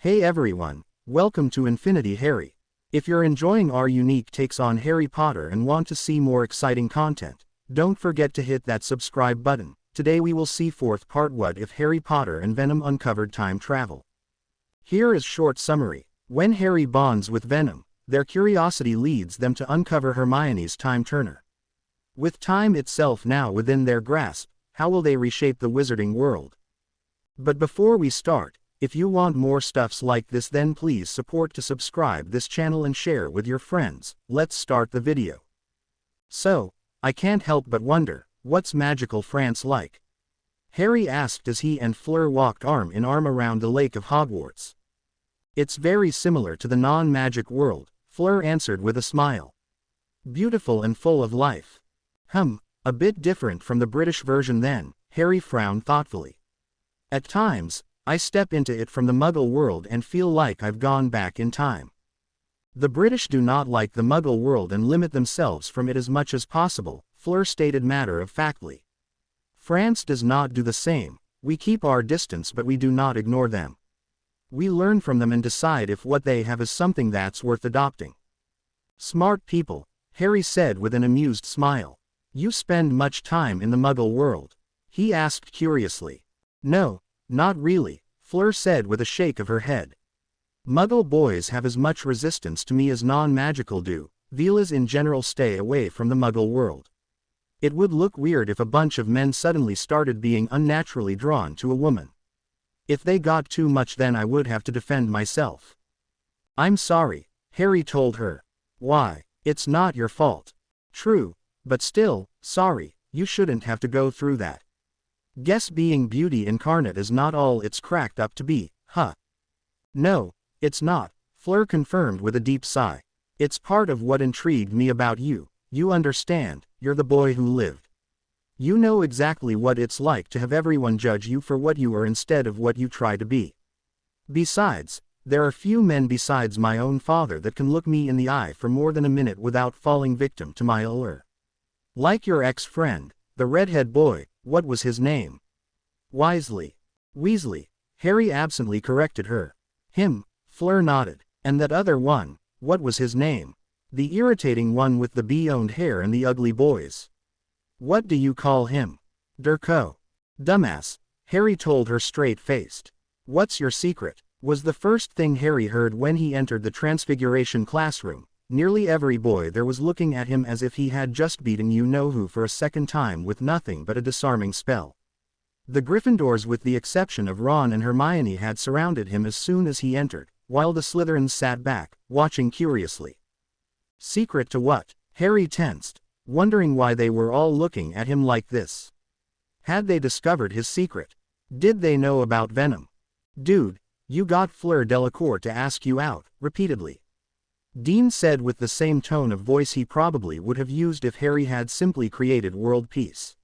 Hey everyone, welcome to Infinity Harry. If you're enjoying our unique takes on Harry Potter and want to see more exciting content, don't forget to hit that subscribe button. Today we will see fourth part, What If Harry Potter and Venom Uncovered Time Travel. Here is short summary. When Harry bonds with Venom, their curiosity leads them to uncover Hermione's time turner. With time itself now within their grasp, how will they reshape the wizarding world? But before we start, if you want more stuffs like this, then please support to subscribe this channel and share with your friends. Let's start the video. So, I can't help but wonder, what's magical France like? Harry asked as he and Fleur walked arm in arm around the lake of Hogwarts. It's very similar to the non-magic world, Fleur answered with a smile. Beautiful and full of life. A bit different from the British version then, Harry frowned thoughtfully. At times, I step into it from the Muggle world and feel like I've gone back in time. The British do not like the Muggle world and limit themselves from it as much as possible, Fleur stated matter-of-factly. France does not do the same. We keep our distance, but we do not ignore them. We learn from them and decide if what they have is something that's worth adopting. Smart people, Harry said with an amused smile. You spend much time in the Muggle world? He asked curiously. No, not really, Fleur said with a shake of her head. Muggle boys have as much resistance to me as non-magical do. Velas in general stay away from the Muggle world. It would look weird if a bunch of men suddenly started being unnaturally drawn to a woman. If they got too much, then I would have to defend myself. I'm sorry, Harry told her. Why, it's not your fault. True, but still, sorry, you shouldn't have to go through that. Guess being beauty incarnate is not all it's cracked up to be, huh? No, it's not, Fleur confirmed with a deep sigh. It's part of what intrigued me about you. You understand, you're the boy who lived. You know exactly what it's like to have everyone judge you for what you are instead of what you try to be. Besides, there are few men besides my own father that can look me in the eye for more than a minute without falling victim to my allure. Like your ex-friend, the redhead boy, what was his name? Weasley, Harry absently corrected her. Him, Fleur nodded. And that other one, what was his name? The irritating one with the bee-owned hair and the ugly boys. What do you call him? Draco. Dumbass, Harry told her straight-faced. What's your secret? Was the first thing Harry heard when he entered the Transfiguration classroom. Nearly every boy there was looking at him as if he had just beaten you-know-who for a second time with nothing but a disarming spell. The Gryffindors, with the exception of Ron and Hermione, had surrounded him as soon as he entered, while the Slytherins sat back, watching curiously. Secret to what? Harry tensed, wondering why they were all looking at him like this. Had they discovered his secret? Did they know about Venom? Dude, you got Fleur Delacour to ask you out, repeatedly. Dean said with the same tone of voice he probably would have used if Harry had simply created world peace.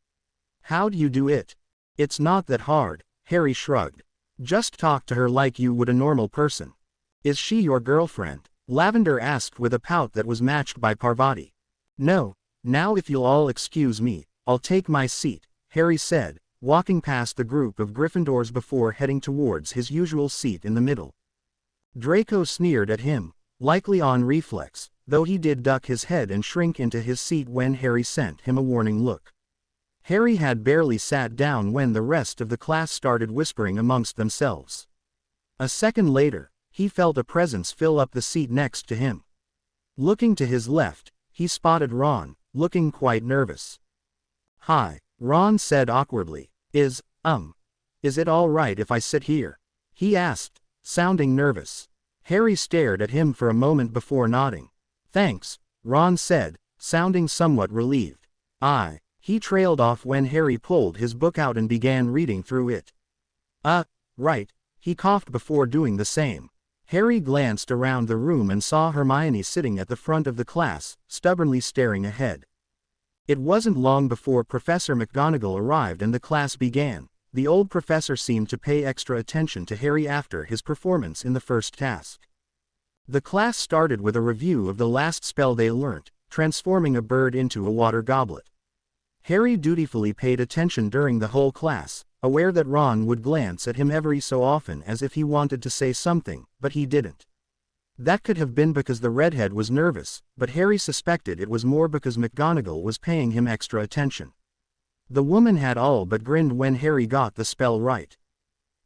How'd you do it? It's not that hard, Harry shrugged. Just talk to her like you would a normal person. Is she your girlfriend? Lavender asked with a pout that was matched by Parvati. No, now if you'll all excuse me, I'll take my seat, Harry said, walking past the group of Gryffindors before heading towards his usual seat in the middle. Draco sneered at him, likely on reflex, though he did duck his head and shrink into his seat when Harry sent him a warning look. Harry had barely sat down when the rest of the class started whispering amongst themselves. A second later, he felt a presence fill up the seat next to him. Looking to his left, he spotted Ron, looking quite nervous. Hi, Ron said awkwardly. Is it all right if I sit here? He asked, sounding nervous. Harry stared at him for a moment before nodding. Thanks, Ron said, sounding somewhat relieved. He trailed off when Harry pulled his book out and began reading through it. Right, he coughed before doing the same. Harry glanced around the room and saw Hermione sitting at the front of the class, stubbornly staring ahead. It wasn't long before Professor McGonagall arrived and the class began. The old professor seemed to pay extra attention to Harry after his performance in the first task. The class started with a review of the last spell they learnt, transforming a bird into a water goblet. Harry dutifully paid attention during the whole class, aware that Ron would glance at him every so often as if he wanted to say something, but he didn't. That could have been because the redhead was nervous, but Harry suspected it was more because McGonagall was paying him extra attention. The woman had all but grinned when Harry got the spell right.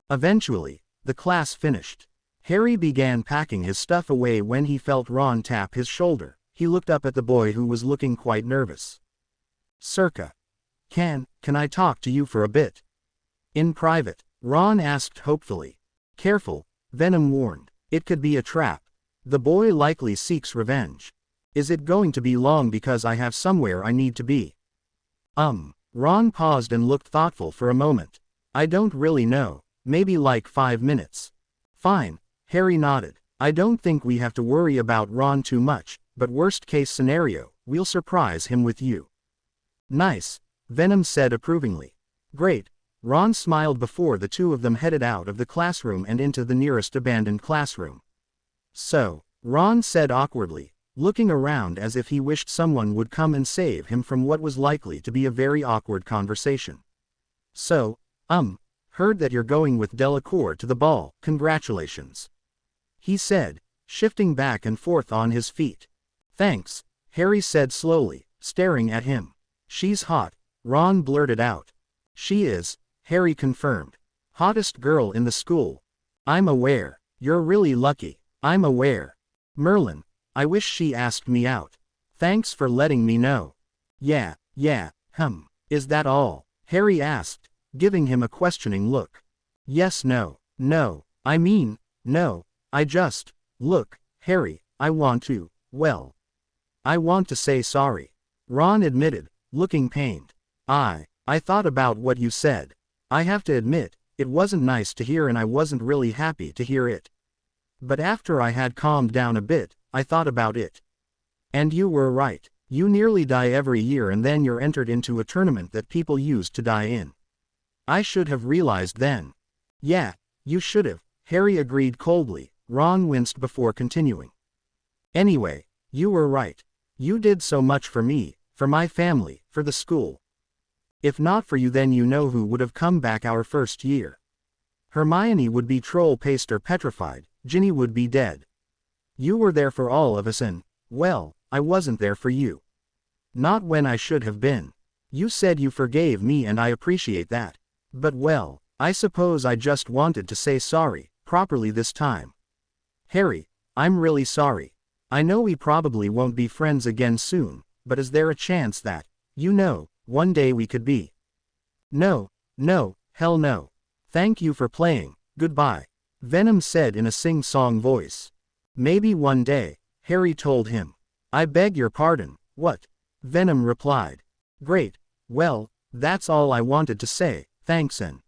Eventually, the class finished. Harry began packing his stuff away when he felt Ron tap his shoulder. He looked up at the boy who was looking quite nervous. "Circa. Can I talk to you for a bit?" "In private?" Ron asked hopefully. "Careful," Venom warned. "It could be a trap. The boy likely seeks revenge. Is it going to be long because I have somewhere I need to be?" Ron paused and looked thoughtful for a moment. "I don't really know, maybe like 5 minutes. "Fine," Harry nodded. "I don't think we have to worry about Ron too much, but worst case scenario, we'll surprise him with you." "Nice," Venom said approvingly. "Great." Ron smiled before the two of them headed out of the classroom and into the nearest abandoned classroom. "So," Ron said awkwardly, looking around as if he wished someone would come and save him from what was likely to be a very awkward conversation. "So, heard that you're going with Delacour to the ball, congratulations," he said, shifting back and forth on his feet. "Thanks," Harry said slowly, staring at him. "She's hot," Ron blurted out. "She is," Harry confirmed. "Hottest girl in the school." "I'm aware. You're really lucky." "I'm aware. Merlin, I wish she asked me out. Thanks for letting me know." Yeah, is that all?" Harry asked, giving him a questioning look. "Yes, no, I mean, no, I just, look, Harry, I want to say sorry," Ron admitted, looking pained. I thought about what you said. I have to admit, it wasn't nice to hear and I wasn't really happy to hear it. But after I had calmed down a bit, I thought about it. And you were right. You nearly die every year and then you're entered into a tournament that people use to die in. I should have realized then." "Yeah, you should have," Harry agreed coldly. Ron winced before continuing. "Anyway, you were right. You did so much for me, for my family, for the school. If not for you then you know who would have come back our first year. Hermione would be troll-paced or petrified, Ginny would be dead. You were there for all of us and, well, I wasn't there for you. Not when I should have been. You said you forgave me and I appreciate that. But well, I suppose I just wanted to say sorry, properly this time. Harry, I'm really sorry. I know we probably won't be friends again soon, but is there a chance that, one day we could be?" No, hell no. Thank you for playing, goodbye," Venom said in a sing-song voice. "Maybe one day," Harry told him. "I beg your pardon, what?" Venom replied. "Great, well, that's all I wanted to say, thanks and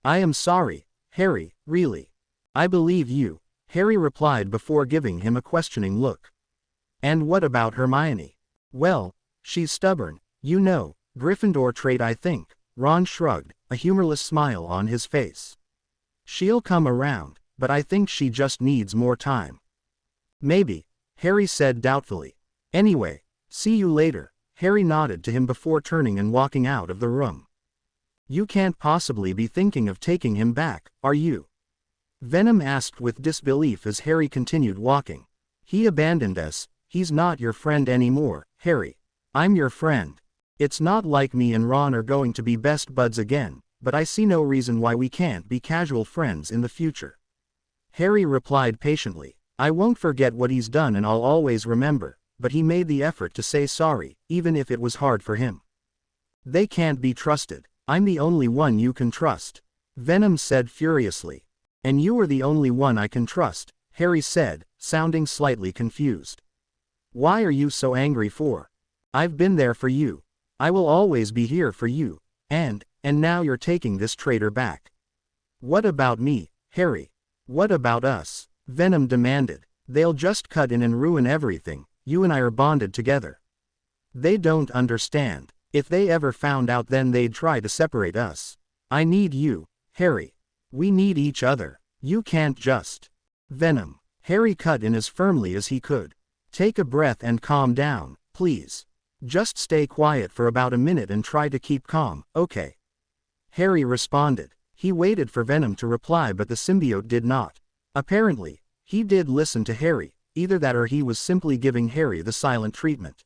I am sorry, Harry, really. I believe you," Harry replied before giving him a questioning look. "And what about Hermione?" "Well, she's stubborn, Gryffindor trait I think," Ron shrugged, a humorless smile on his face. "She'll come around, but I think she just needs more time." "Maybe," Harry said doubtfully. "Anyway, see you later," Harry nodded to him before turning and walking out of the room. "You can't possibly be thinking of taking him back, are you?" Venom asked with disbelief as Harry continued walking. "He abandoned us, he's not your friend anymore, Harry. I'm your friend. It's not like me and Ron are going to be best buds again, but I see no reason why we can't be casual friends in the future." Harry replied patiently. "I won't forget what he's done and I'll always remember, but he made the effort to say sorry, even if it was hard for him. They can't be trusted. I'm the only one you can trust," Venom said furiously. "And you are the only one I can trust," Harry said, sounding slightly confused. "Why are you so angry for? I've been there for you. I will always be here for you, and now you're taking this traitor back." "What about me, Harry? What about us?" Venom demanded. "They'll just cut in and ruin everything, you and I are bonded together. They don't understand. If they ever found out then they'd try to separate us. I need you, Harry. We need each other. You can't just." "Venom," Harry cut in as firmly as he could. "Take a breath and calm down, please. Just stay quiet for about a minute and try to keep calm, okay? Harry responded. He waited for Venom to reply, but the symbiote did not. Apparently, he did listen to Harry, either that or he was simply giving Harry the silent treatment.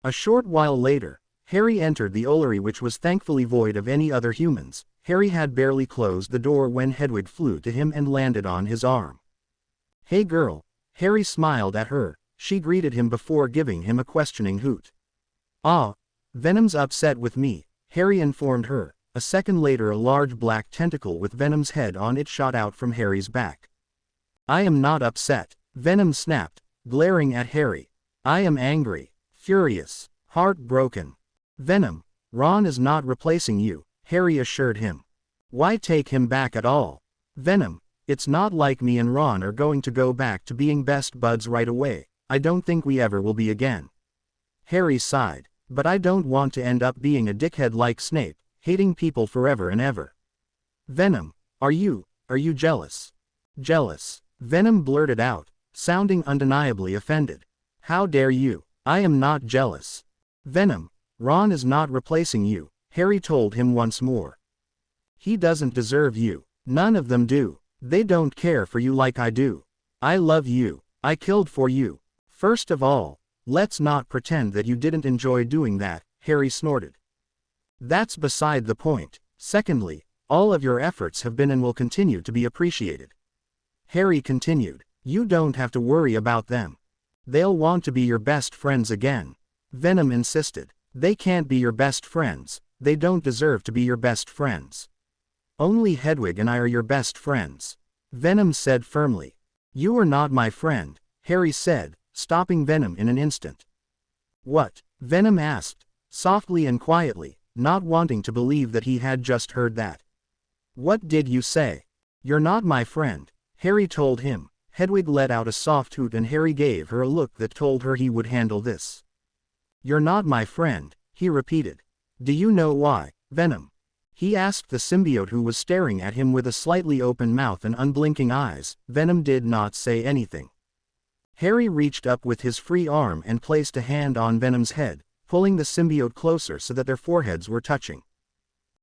A short while later, Harry entered the Ollery, which was thankfully void of any other humans. Harry had barely closed the door when Hedwig flew to him and landed on his arm. "Hey girl." Harry smiled at her. She greeted him before giving him a questioning hoot. "Ah, Venom's upset with me," Harry informed her. A second later, a large black tentacle with Venom's head on it shot out from Harry's back. "I am not upset," Venom snapped, glaring at Harry. "I am angry, furious, heartbroken." "Venom, Ron is not replacing you," Harry assured him. "Why take him back at all? Venom, it's not like me and Ron are going to go back to being best buds right away. I don't think we ever will be again." Harry sighed. "But I don't want to end up being a dickhead like Snape, hating people forever and ever." "Venom, are you jealous?" "Jealous?" Venom blurted out, sounding undeniably offended. "How dare you? I am not jealous." "Venom, Ron is not replacing you," Harry told him once more. "He doesn't deserve you. None of them do. They don't care for you like I do. I love you. I killed for you. First of all, let's not pretend that you didn't enjoy doing that," Harry snorted. "That's beside the point. Secondly, all of your efforts have been and will continue to be appreciated." Harry continued. "You don't have to worry about them. They'll want to be your best friends again." Venom insisted. "They can't be your best friends. They don't deserve to be your best friends. Only Hedwig and I are your best friends," Venom said firmly. "You are not my friend," Harry said, stopping Venom in an instant. "What?" Venom asked, softly and quietly, not wanting to believe that he had just heard that. "What did you say?" "You're not my friend," Harry told him. Hedwig let out a soft hoot and Harry gave her a look that told her he would handle this. "You're not my friend," he repeated. "Do you know why, Venom?" he asked the symbiote, who was staring at him with a slightly open mouth and unblinking eyes. Venom did not say anything. Harry reached up with his free arm and placed a hand on Venom's head, pulling the symbiote closer so that their foreheads were touching.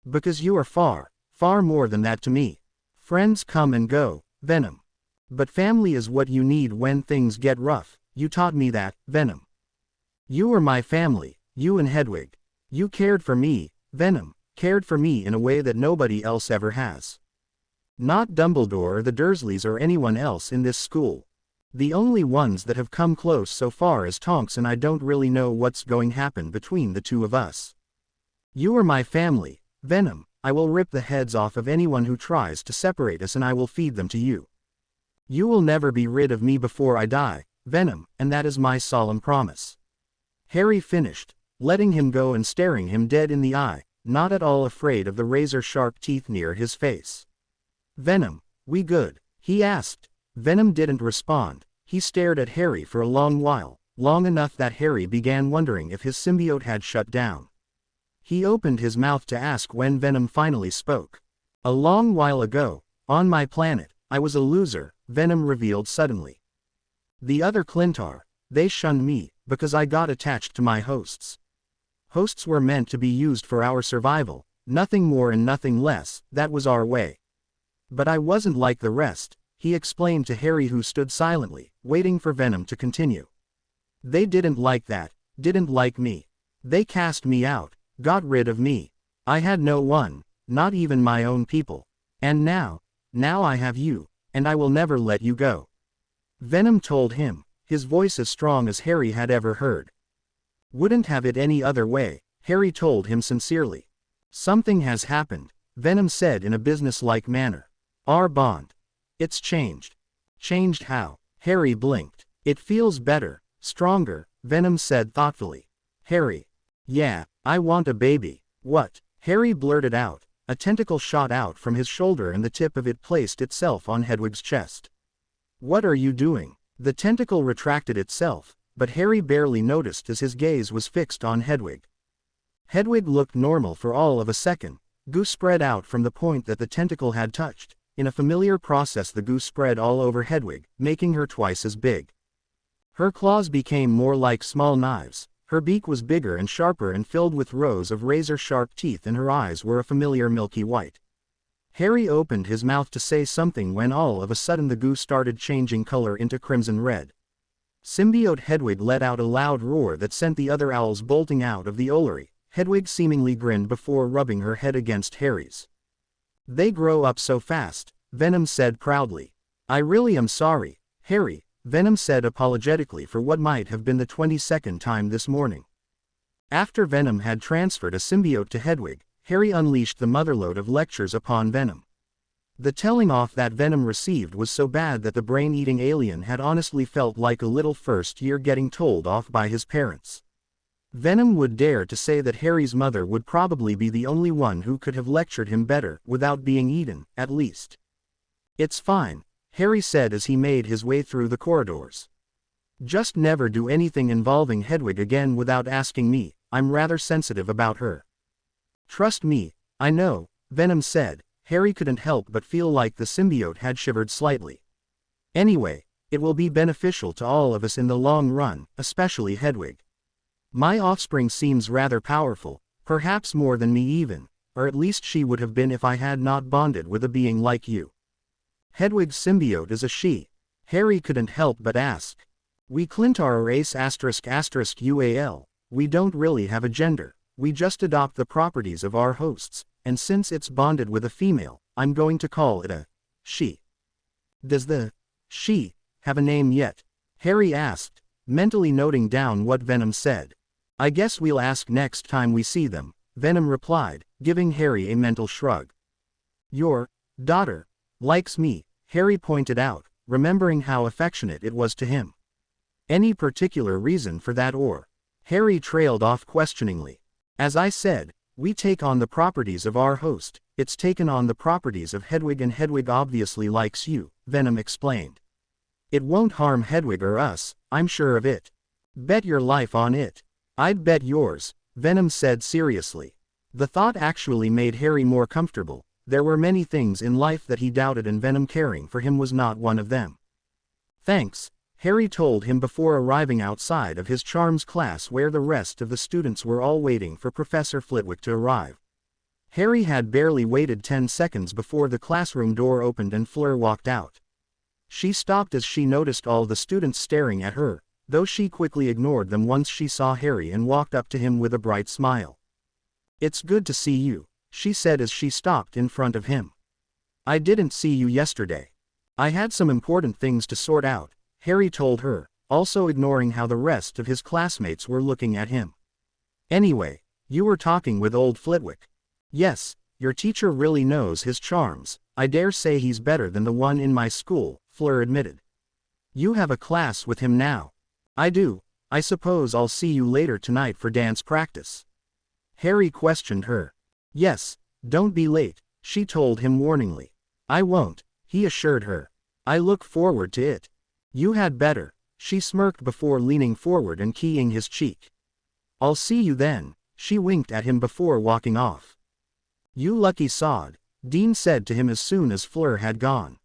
"Because you are far, far more than that to me. Friends come and go, Venom. But family is what you need when things get rough. You taught me that, Venom. You were my family, you and Hedwig. You cared for me, Venom, cared for me in a way that nobody else ever has. Not Dumbledore or the Dursleys or anyone else in this school. The only ones that have come close so far is Tonks, and I don't really know what's going to happen between the two of us. You are my family, Venom. I will rip the heads off of anyone who tries to separate us, and I will feed them to you. You will never be rid of me before I die, Venom, and that is my solemn promise." Harry finished, letting him go and staring him dead in the eye, not at all afraid of the razor-sharp teeth near his face. "Venom, we good?" he asked. Venom didn't respond. He stared at Harry for a long while, long enough that Harry began wondering if his symbiote had shut down. He opened his mouth to ask when Venom finally spoke. "A long while ago, on my planet, I was a loser," Venom revealed suddenly. "The other Clintar, they shunned me, because I got attached to my hosts. Hosts were meant to be used for our survival, nothing more and nothing less. That was our way. But I wasn't like the rest," he explained to Harry, who stood silently, waiting for Venom to continue. "They didn't like that, didn't like me. They cast me out, got rid of me. I had no one, not even my own people. And now I have you, and I will never let you go." Venom told him, his voice as strong as Harry had ever heard. "Wouldn't have it any other way," Harry told him sincerely. "Something has happened," Venom said in a businesslike manner. "Our bond. It's changed." "Changed how?" Harry blinked. "It feels better, stronger," Venom said thoughtfully. "Harry. Yeah, I want a baby." "What?" Harry blurted out. A tentacle shot out from his shoulder and the tip of it placed itself on Hedwig's chest. "What are you doing?" The tentacle retracted itself, but Harry barely noticed as his gaze was fixed on Hedwig. Hedwig looked normal for all of a second. Goo spread out from the point that the tentacle had touched. In a familiar process, the goo spread all over Hedwig, making her twice as big. Her claws became more like small knives, Her beak was bigger and sharper and filled with rows of razor-sharp teeth, and her eyes were a familiar milky white. Harry opened his mouth to say something when all of a sudden the goo started changing color into crimson red. Symbiote Hedwig let out a loud roar that sent the other owls bolting out of the ollary. Hedwig seemingly grinned before rubbing her head against Harry's. "They grow up so fast," Venom said proudly. "I really am sorry, Harry," Venom said apologetically for what might have been the 22nd time this morning. After Venom had transferred a symbiote to Hedwig, Harry unleashed the motherload of lectures upon Venom. The telling off that Venom received was so bad that the brain-eating alien had honestly felt like a little first year getting told off by his parents. Venom would dare to say that Harry's mother would probably be the only one who could have lectured him better, without being eaten, at least. "It's fine," Harry said as he made his way through the corridors. "Just never do anything involving Hedwig again without asking me. I'm rather sensitive about her." "Trust me, I know," Venom said. Harry couldn't help but feel like the symbiote had shivered slightly. "Anyway, it will be beneficial to all of us in the long run, especially Hedwig. My offspring seems rather powerful, perhaps more than me even, or at least she would have been if I had not bonded with a being like you." "Hedwig's symbiote is a she?" Harry couldn't help but ask. "We Clintar race ***UAL, we don't really have a gender, we just adopt the properties of our hosts, and since it's bonded with a female, I'm going to call it a she." "Does the she have a name yet?" Harry asked, mentally noting down what Venom said. "I guess we'll ask next time we see them," Venom replied, giving Harry a mental shrug. "Your daughter likes me," Harry pointed out, remembering how affectionate it was to him. "Any particular reason for that or?" Harry trailed off questioningly. "As I said, we take on the properties of our host, it's taken on the properties of Hedwig and Hedwig obviously likes you," Venom explained. "It won't harm Hedwig or us, I'm sure of it. Bet your life on it." "I'd bet yours," Venom said seriously. The thought actually made Harry more comfortable. There were many things in life that he doubted, and Venom caring for him was not one of them. "Thanks," Harry told him before arriving outside of his charms class where the rest of the students were all waiting for Professor Flitwick to arrive. Harry had barely waited 10 seconds before the classroom door opened and Fleur walked out. She stopped as she noticed all the students staring at her, though she quickly ignored them once she saw Harry and walked up to him with a bright smile. "It's good to see you," she said as she stopped in front of him. "I didn't see you yesterday. I had some important things to sort out," Harry told her, also ignoring how the rest of his classmates were looking at him. "Anyway, you were talking with old Flitwick." "Yes, your teacher really knows his charms. I dare say he's better than the one in my school," Fleur admitted. "You have a class with him now?" "I do. I suppose I'll see you later tonight for dance practice?" Harry questioned her. "Yes, don't be late," she told him warningly. "I won't," he assured her. "I look forward to it." "You had better," she smirked before leaning forward and keying his cheek. "I'll see you then," she winked at him before walking off. "You lucky sod," Dean said to him as soon as Fleur had gone.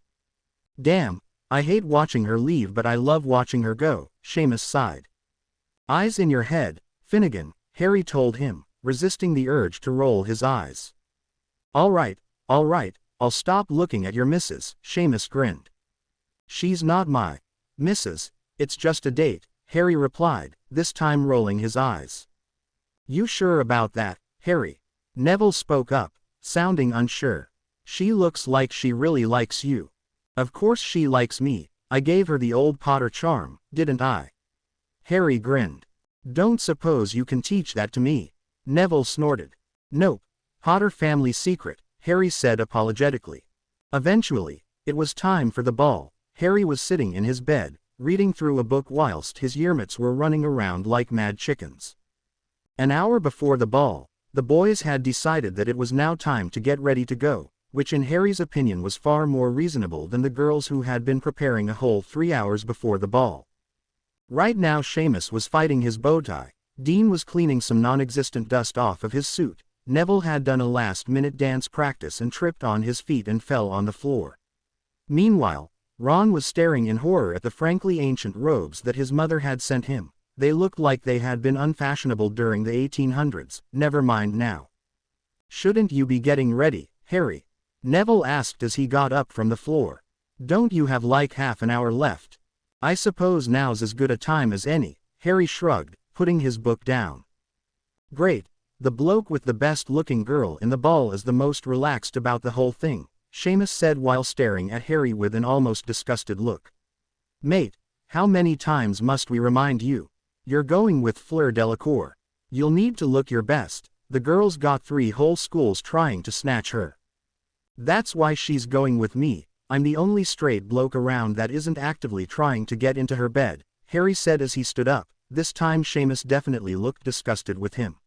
"Damn, I hate watching her leave but I love watching her go," Seamus sighed. "Eyes in your head, Finnegan," Harry told him, resisting the urge to roll his eyes. All right, I'll stop looking at your missus," Seamus grinned. "She's not my missus, it's just a date," Harry replied, this time rolling his eyes. "You sure about that, Harry?" Neville spoke up, sounding unsure. "She looks like she really likes you." "Of course she likes me, I gave her the old Potter charm, didn't I?" Harry grinned. "Don't suppose you can teach that to me," Neville snorted. "Nope, Potter family secret," Harry said apologetically. Eventually, it was time for the ball. Harry was sitting in his bed, reading through a book whilst his yearmates were running around like mad chickens. An hour before the ball, the boys had decided that it was now time to get ready to go, which in Harry's opinion was far more reasonable than the girls who had been preparing a whole 3 hours before the ball. Right now Seamus was fighting his bow tie, Dean was cleaning some non-existent dust off of his suit, Neville had done a last-minute dance practice and tripped on his feet and fell on the floor. Meanwhile, Ron was staring in horror at the frankly ancient robes that his mother had sent him. They looked like they had been unfashionable during the 1800s, never mind now. Shouldn't you be getting ready, Harry? Neville asked as he got up from the floor. Don't you have like half an hour left? I suppose now's as good a time as any, Harry shrugged, putting his book down. Great, the bloke with the best-looking girl in the ball is the most relaxed about the whole thing, Seamus said while staring at Harry with an almost disgusted look. Mate, how many times must we remind you? You're going with Fleur Delacour. You'll need to look your best, the girl's got 3 whole schools trying to snatch her. That's why she's going with me, I'm the only straight bloke around that isn't actively trying to get into her bed, Harry said as he stood up. This time Seamus definitely looked disgusted with him.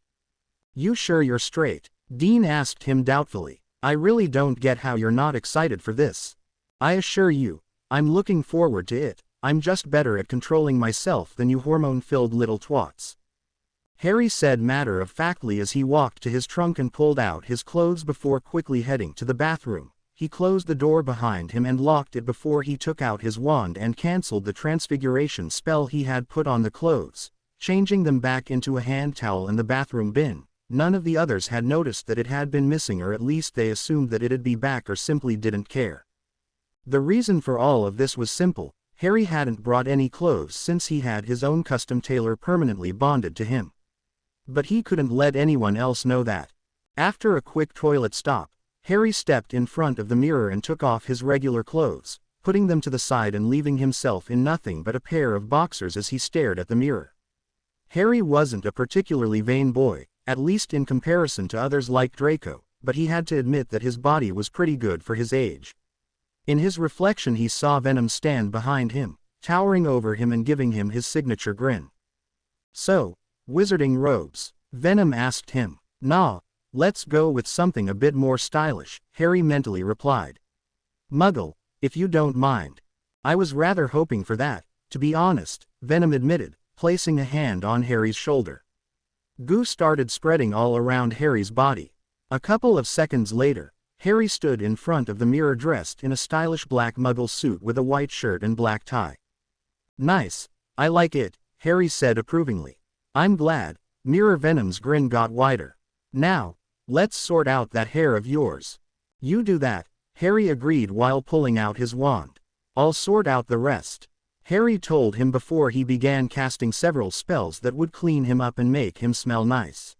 You sure you're straight? Dean asked him doubtfully. I really don't get how you're not excited for this. I assure you, I'm looking forward to it. I'm just better at controlling myself than you hormone-filled little twats. Harry said matter-of-factly as he walked to his trunk and pulled out his clothes before quickly heading to the bathroom. He closed the door behind him and locked it before he took out his wand and cancelled the transfiguration spell he had put on the clothes, changing them back into a hand towel in the bathroom bin. None of the others had noticed that it had been missing, or at least they assumed that it'd be back or simply didn't care. The reason for all of this was simple. Harry hadn't brought any clothes since he had his own custom tailor permanently bonded to him. But he couldn't let anyone else know that. After a quick toilet stop, Harry stepped in front of the mirror and took off his regular clothes, putting them to the side and leaving himself in nothing but a pair of boxers as he stared at the mirror. Harry wasn't a particularly vain boy, at least in comparison to others like Draco, but he had to admit that his body was pretty good for his age. In his reflection he saw Venom stand behind him, towering over him and giving him his signature grin. So, wizarding robes? Venom asked him. Nah, let's go with something a bit more stylish, Harry mentally replied. Muggle, if you don't mind. I was rather hoping for that, to be honest, Venom admitted, placing a hand on Harry's shoulder. Goo started spreading all around Harry's body. A couple of seconds later, Harry stood in front of the mirror dressed in a stylish black Muggle suit with a white shirt and black tie. Nice, I like it, Harry said approvingly. I'm glad. Mirror Venom's grin got wider. Now, let's sort out that hair of yours. You do that, Harry agreed while pulling out his wand. I'll sort out the rest, Harry told him before he began casting several spells that would clean him up and make him smell nice.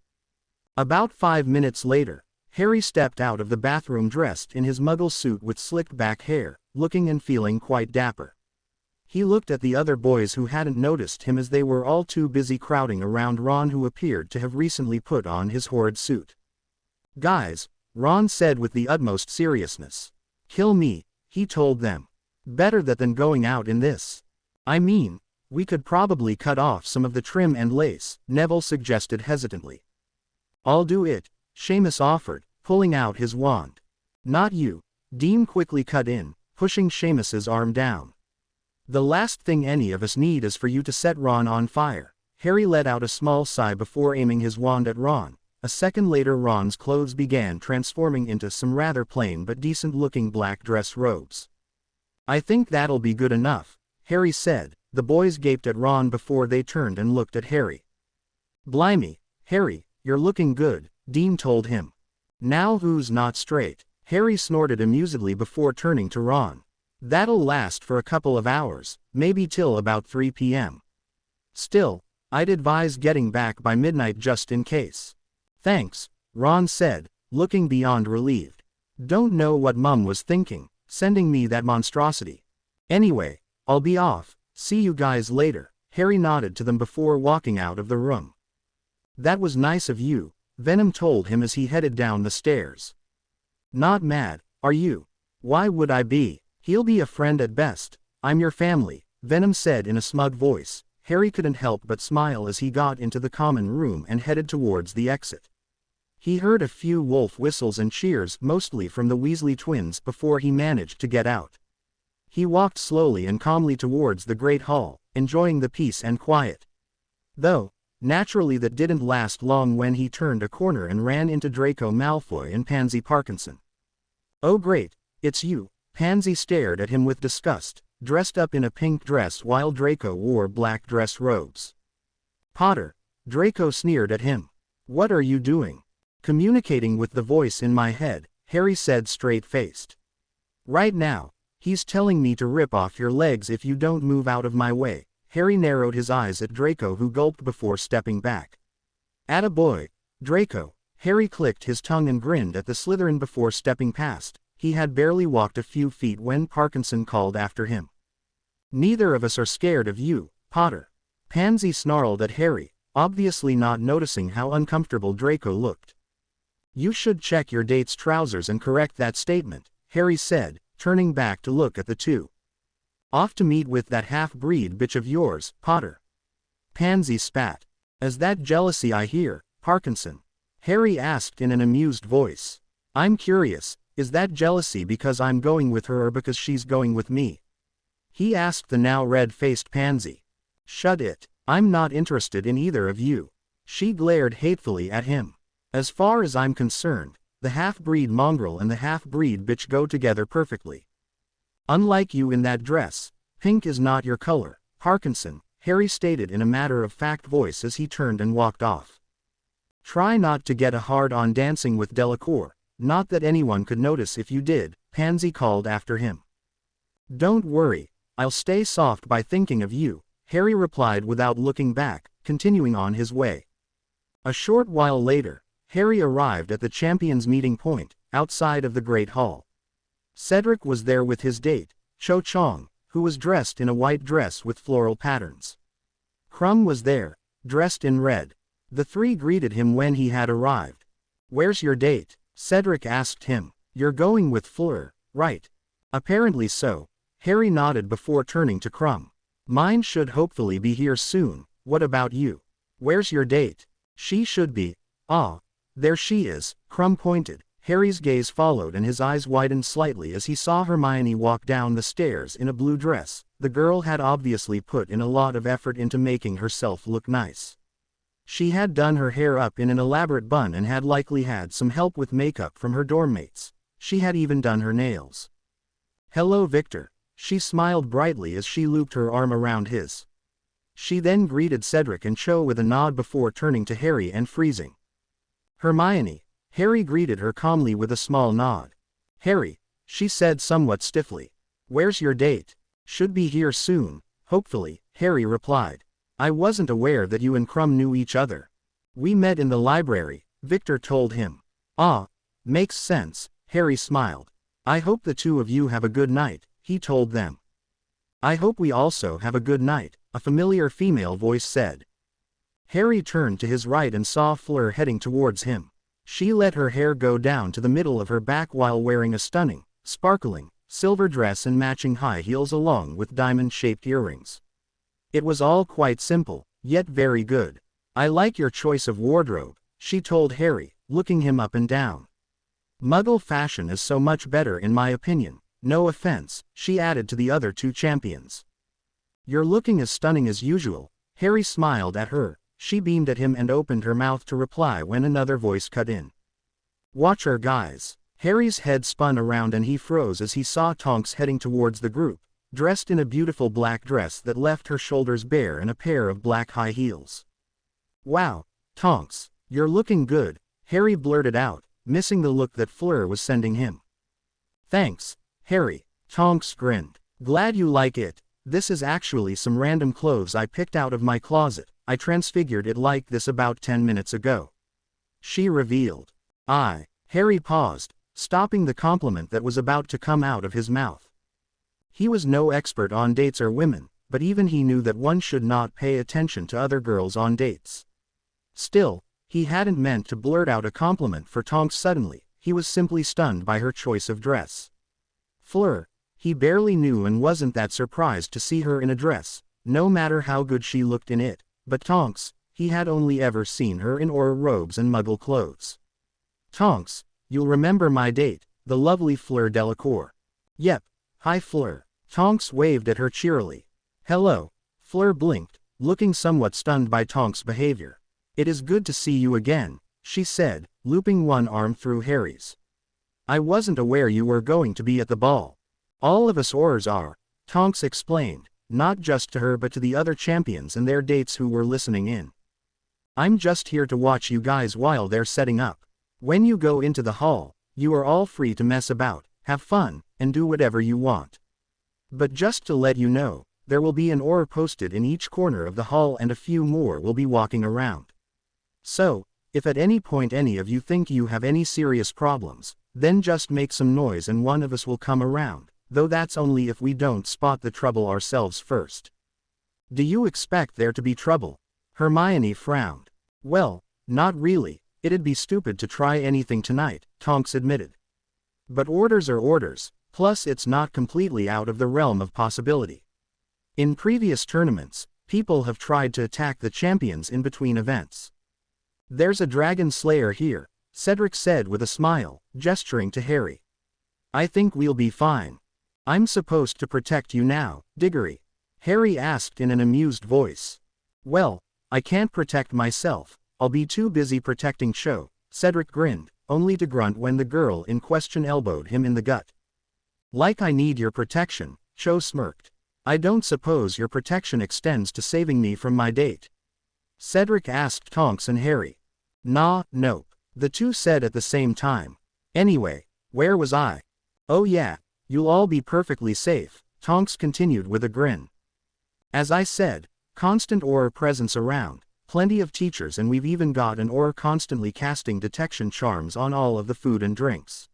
About 5 minutes later, Harry stepped out of the bathroom dressed in his Muggle suit with slicked back hair, looking and feeling quite dapper. He looked at the other boys who hadn't noticed him as they were all too busy crowding around Ron, who appeared to have recently put on his horrid suit. Guys, Ron said with the utmost seriousness. Kill me, he told them. Better that than going out in this. I mean, we could probably cut off some of the trim and lace, Neville suggested hesitantly. I'll do it, Seamus offered, pulling out his wand. Not you, Dean quickly cut in, pushing Seamus's arm down. The last thing any of us need is for you to set Ron on fire. Harry let out a small sigh before aiming his wand at Ron. A second later Ron's clothes began transforming into some rather plain but decent-looking black dress robes. I think that'll be good enough, Harry said. The boys gaped at Ron before they turned and looked at Harry. Blimey, Harry, you're looking good, Dean told him. Now who's not straight? Harry snorted amusedly before turning to Ron. That'll last for a couple of hours, maybe till about 3 p.m. Still, I'd advise getting back by midnight just in case. Thanks, Ron said, looking beyond relieved. Don't know what Mum was thinking, sending me that monstrosity. Anyway, I'll be off, see you guys later. Harry nodded to them before walking out of the room. That was nice of you, Venom told him as he headed down the stairs. Not mad, are you? Why would I be? He'll be a friend at best. I'm your family, Venom said in a smug voice. Harry couldn't help but smile as he got into the common room and headed towards the exit. He heard a few wolf whistles and cheers, mostly from the Weasley twins, before he managed to get out. He walked slowly and calmly towards the Great Hall, enjoying the peace and quiet. Though, naturally that didn't last long when he turned a corner and ran into Draco Malfoy and Pansy Parkinson. Oh great, it's you, Pansy stared at him with disgust, dressed up in a pink dress while Draco wore black dress robes. Potter, Draco sneered at him. What are you doing? Communicating with the voice in my head, Harry said straight-faced. Right now, he's telling me to rip off your legs if you don't move out of my way. Harry narrowed his eyes at Draco, who gulped before stepping back. Attaboy, Draco. Harry clicked his tongue and grinned at the Slytherin before stepping past. He had barely walked a few feet when Parkinson called after him. Neither of us are scared of you, Potter. Pansy snarled at Harry, obviously not noticing how uncomfortable Draco looked. You should check your date's trousers and correct that statement, Harry said, turning back to look at the two. Off to meet with that half-breed bitch of yours, Potter. Pansy spat. Is that jealousy I hear, Parkinson? Harry asked in an amused voice. I'm curious, is that jealousy because I'm going with her or because she's going with me? He asked the now red-faced Pansy. Shut it, I'm not interested in either of you. She glared hatefully at him. As far as I'm concerned, the half-breed mongrel and the half-breed bitch go together perfectly. Unlike you in that dress, pink is not your color, Parkinson, Harry stated in a matter-of-fact voice as he turned and walked off. Try not to get a hard-on dancing with Delacour, not that anyone could notice if you did, Pansy called after him. Don't worry, I'll stay soft by thinking of you, Harry replied without looking back, continuing on his way. A short while later, Harry arrived at the champions' meeting point, outside of the Great Hall. Cedric was there with his date, Cho Chang, who was dressed in a white dress with floral patterns. Crumb was there, dressed in red. The three greeted him when he had arrived. Where's your date? Cedric asked him. You're going with Fleur, right? Apparently so. Harry nodded before turning to Crumb. Mine should hopefully be here soon. What about you? Where's your date? She should be. Ah, there she is, Crumb pointed. Harry's gaze followed and his eyes widened slightly as he saw Hermione walk down the stairs in a blue dress. The girl had obviously put in a lot of effort into making herself look nice. She had done her hair up in an elaborate bun and had likely had some help with makeup from her dorm mates. She had even done her nails. Hello, Victor. She smiled brightly as she looped her arm around his. She then greeted Cedric and Cho with a nod before turning to Harry and freezing. Hermione. Harry greeted her calmly with a small nod. Harry, she said somewhat stiffly. Where's your date? Should be here soon, hopefully, Harry replied. I wasn't aware that you and Crumb knew each other. We met in the library, Victor told him. Ah, makes sense, Harry smiled. I hope the two of you have a good night, he told them. I hope we also have a good night, a familiar female voice said. Harry turned to his right and saw Fleur heading towards him. She let her hair go down to the middle of her back while wearing a stunning, sparkling, silver dress and matching high heels along with diamond-shaped earrings. It was all quite simple, yet very good. I like your choice of wardrobe, she told Harry, looking him up and down. Muggle fashion is so much better in my opinion, no offense, she added to the other two champions. You're looking as stunning as usual, Harry smiled at her. She beamed at him and opened her mouth to reply when another voice cut in. Watch her, guys. Harry's head spun around and he froze as he saw Tonks heading towards the group, dressed in a beautiful black dress that left her shoulders bare and a pair of black high heels. Wow, Tonks, you're looking good, Harry blurted out, missing the look that Fleur was sending him. Thanks, Harry, Tonks grinned. Glad you like it. This is actually some random clothes I picked out of my closet. I transfigured it like this about 10 minutes ago. She revealed. Harry paused, stopping the compliment that was about to come out of his mouth. He was no expert on dates or women, but even he knew that one should not pay attention to other girls on dates. Still, he hadn't meant to blurt out a compliment for Tonks suddenly, he was simply stunned by her choice of dress. Fleur, he barely knew and wasn't that surprised to see her in a dress, no matter how good she looked in it. But Tonks, he had only ever seen her in Auror robes and Muggle clothes. Tonks, you'll remember my date, the lovely Fleur Delacour. Yep, hi Fleur. Tonks waved at her cheerily. Hello. Fleur blinked, looking somewhat stunned by Tonks' behavior. It is good to see you again, she said, looping one arm through Harry's. I wasn't aware you were going to be at the ball. All of us Aurors are, Tonks explained. Not just to her but to the other champions and their dates who were listening in. I'm just here to watch you guys while they're setting up. When you go into the hall, you are all free to mess about, have fun, and do whatever you want. But just to let you know, there will be an aura posted in each corner of the hall and a few more will be walking around. So, if at any point any of you think you have any serious problems, then just make some noise and one of us will come around, though that's only if we don't spot the trouble ourselves first. Do you expect there to be trouble? Hermione frowned. Well, not really, it'd be stupid to try anything tonight, Tonks admitted. But orders are orders, plus it's not completely out of the realm of possibility. In previous tournaments, people have tried to attack the champions in between events. There's a dragon slayer here, Cedric said with a smile, gesturing to Harry. I think we'll be fine. I'm supposed to protect you now, Diggory? Harry asked in an amused voice. Well, I can't protect myself, I'll be too busy protecting Cho, Cedric grinned, only to grunt when the girl in question elbowed him in the gut. Like I need your protection, Cho smirked. I don't suppose your protection extends to saving me from my date? Cedric asked Tonks and Harry. Nah, nope, the two said at the same time. Anyway, where was I? Oh yeah, you'll all be perfectly safe, Tonks continued with a grin. As I said, constant aura presence around, plenty of teachers, and we've even got an aura constantly casting detection charms on all of the food and drinks.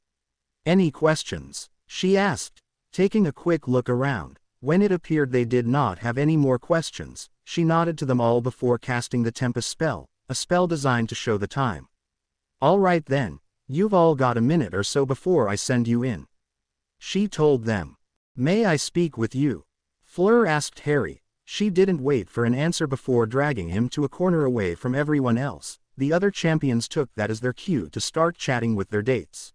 Any questions? She asked, taking a quick look around. When it appeared they did not have any more questions, she nodded to them all before casting the Tempest spell, a spell designed to show the time. All right then, you've all got a minute or so before I send you in. She told them. May I speak with you? Fleur asked Harry. She didn't wait for an answer before dragging him to a corner away from everyone else. The other champions took that as their cue to start chatting with their dates.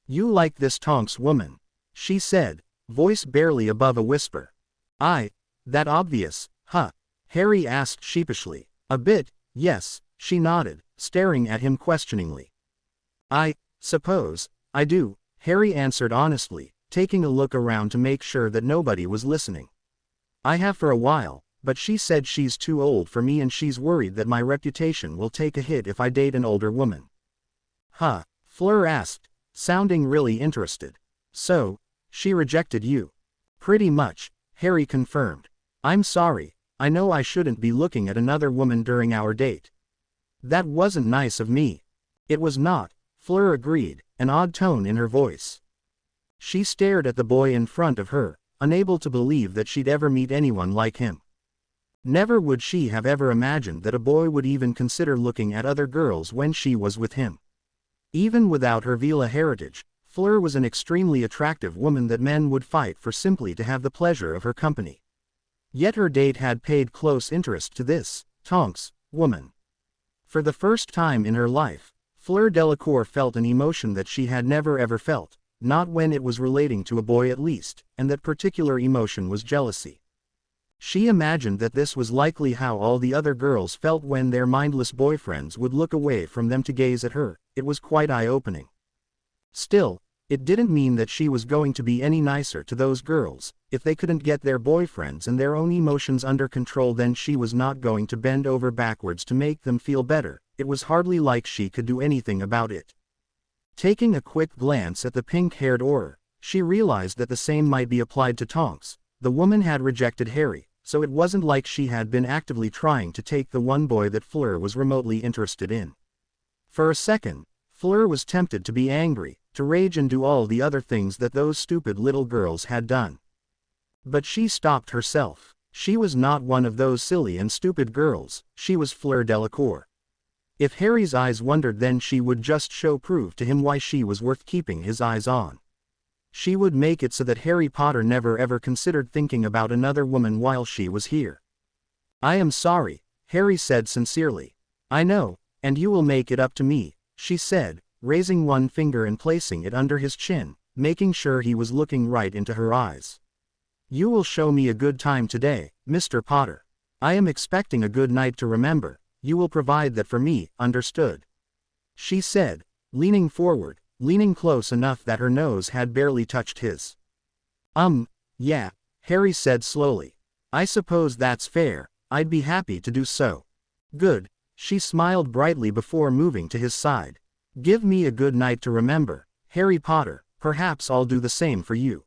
You like this Tonks woman? She said, voice barely above a whisper. That obvious, huh? Harry asked sheepishly. A bit, yes, she nodded, staring at him questioningly. I suppose I do, Harry answered honestly, taking a look around to make sure that nobody was listening. I have for a while, but she said she's too old for me and she's worried that my reputation will take a hit if I date an older woman. Huh? Fleur asked, sounding really interested. So, she rejected you? Pretty much, Harry confirmed. I'm sorry, I know I shouldn't be looking at another woman during our date. That wasn't nice of me. It was not, Fleur agreed, an odd tone in her voice. She stared at the boy in front of her, unable to believe that she'd ever meet anyone like him. Never would she have ever imagined that a boy would even consider looking at other girls when she was with him. Even without her Vila heritage, Fleur was an extremely attractive woman that men would fight for simply to have the pleasure of her company. Yet her date had paid close interest to this Tonks woman. For the first time in her life, Fleur Delacour felt an emotion that she had never ever felt, not when it was relating to a boy at least, and that particular emotion was jealousy. She imagined that this was likely how all the other girls felt when their mindless boyfriends would look away from them to gaze at her. It was quite eye-opening. Still, it didn't mean that she was going to be any nicer to those girls. If they couldn't get their boyfriends and their own emotions under control, then she was not going to bend over backwards to make them feel better. It was hardly like she could do anything about it. Taking a quick glance at the pink-haired aura, she realized that the same might be applied to Tonks. The woman had rejected Harry, so it wasn't like she had been actively trying to take the one boy that Fleur was remotely interested in. For a second, Fleur was tempted to be angry, to rage and do all the other things that those stupid little girls had done. But she stopped herself. She was not one of those silly and stupid girls, she was Fleur Delacour. If Harry's eyes wandered, then she would just prove to him why she was worth keeping his eyes on. She would make it so that Harry Potter never ever considered thinking about another woman while she was here. I am sorry, Harry said sincerely. I know, and you will make it up to me, she said, raising one finger and placing it under his chin, making sure he was looking right into her eyes. You will show me a good time today, Mr. Potter. I am expecting a good night to remember. You will provide that for me, understood? She said, leaning forward, leaning close enough that her nose had barely touched his. Yeah, Harry said slowly. I suppose that's fair, I'd be happy to do so. Good, She smiled brightly before moving to his side. Give me a good night to remember, Harry Potter, perhaps I'll do the same for you,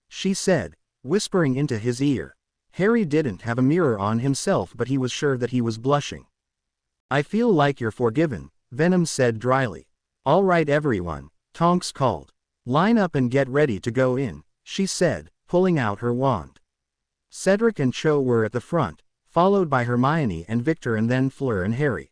she said, whispering into his ear. Harry didn't have a mirror on himself, but he was sure that he was blushing. I feel like you're forgiven, Venom said dryly. All right everyone, Tonks called. Line up and get ready to go in, she said, pulling out her wand. Cedric and Cho were at the front, followed by Hermione and Victor and then Fleur and Harry.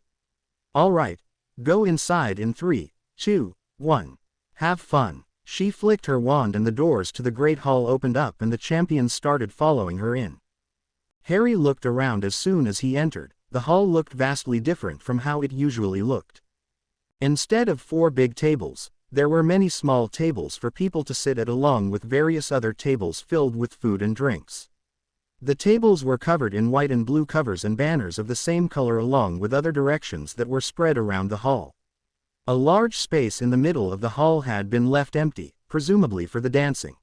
All right, go inside in 3, 2, 1. Have fun. She flicked her wand and the doors to the Great Hall opened up and the champions started following her in. Harry looked around as soon as he entered. The hall looked vastly different from how it usually looked. Instead of 4 big tables, there were many small tables for people to sit at along with various other tables filled with food and drinks. The tables were covered in white and blue covers and banners of the same color along with other directions that were spread around the hall. A large space in the middle of the hall had been left empty, presumably for the dancing.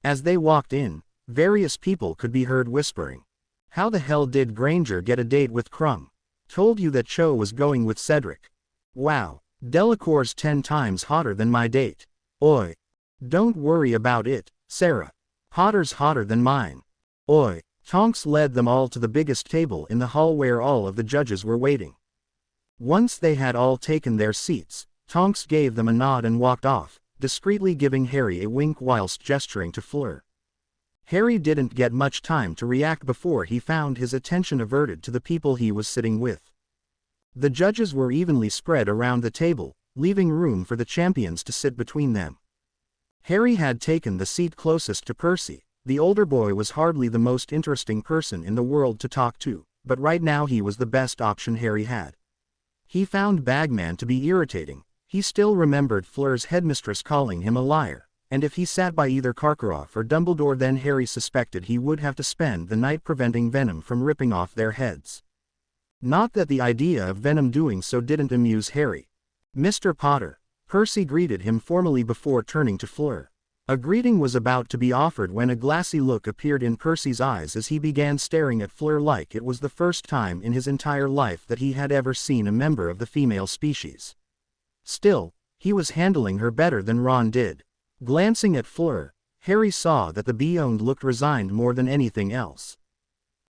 As they walked in, various people could be heard whispering. How the hell did Granger get a date with Crumb? Told you that Cho was going with Cedric. Wow, Delacour's 10 times hotter than my date. Oi. Don't worry about it, Sarah. Potter's hotter than mine. Oi. Tonks led them all to the biggest table in the hall where all of the judges were waiting. Once they had all taken their seats, Tonks gave them a nod and walked off, discreetly giving Harry a wink whilst gesturing to Fleur. Harry didn't get much time to react before he found his attention averted to the people he was sitting with. The judges were evenly spread around the table, leaving room for the champions to sit between them. Harry had taken the seat closest to Percy. The older boy was hardly the most interesting person in the world to talk to, but right now he was the best option Harry had. He found Bagman to be irritating. He still remembered Fleur's headmistress calling him a liar, and if he sat by either Karkaroff or Dumbledore then Harry suspected he would have to spend the night preventing Venom from ripping off their heads. Not that the idea of Venom doing so didn't amuse Harry. Mr. Potter, Percy greeted him formally before turning to Fleur. A greeting was about to be offered when a glassy look appeared in Percy's eyes as he began staring at Fleur like it was the first time in his entire life that he had ever seen a member of the female species. Still, he was handling her better than Ron did. Glancing at Fleur, Harry saw that the Beyond looked resigned more than anything else.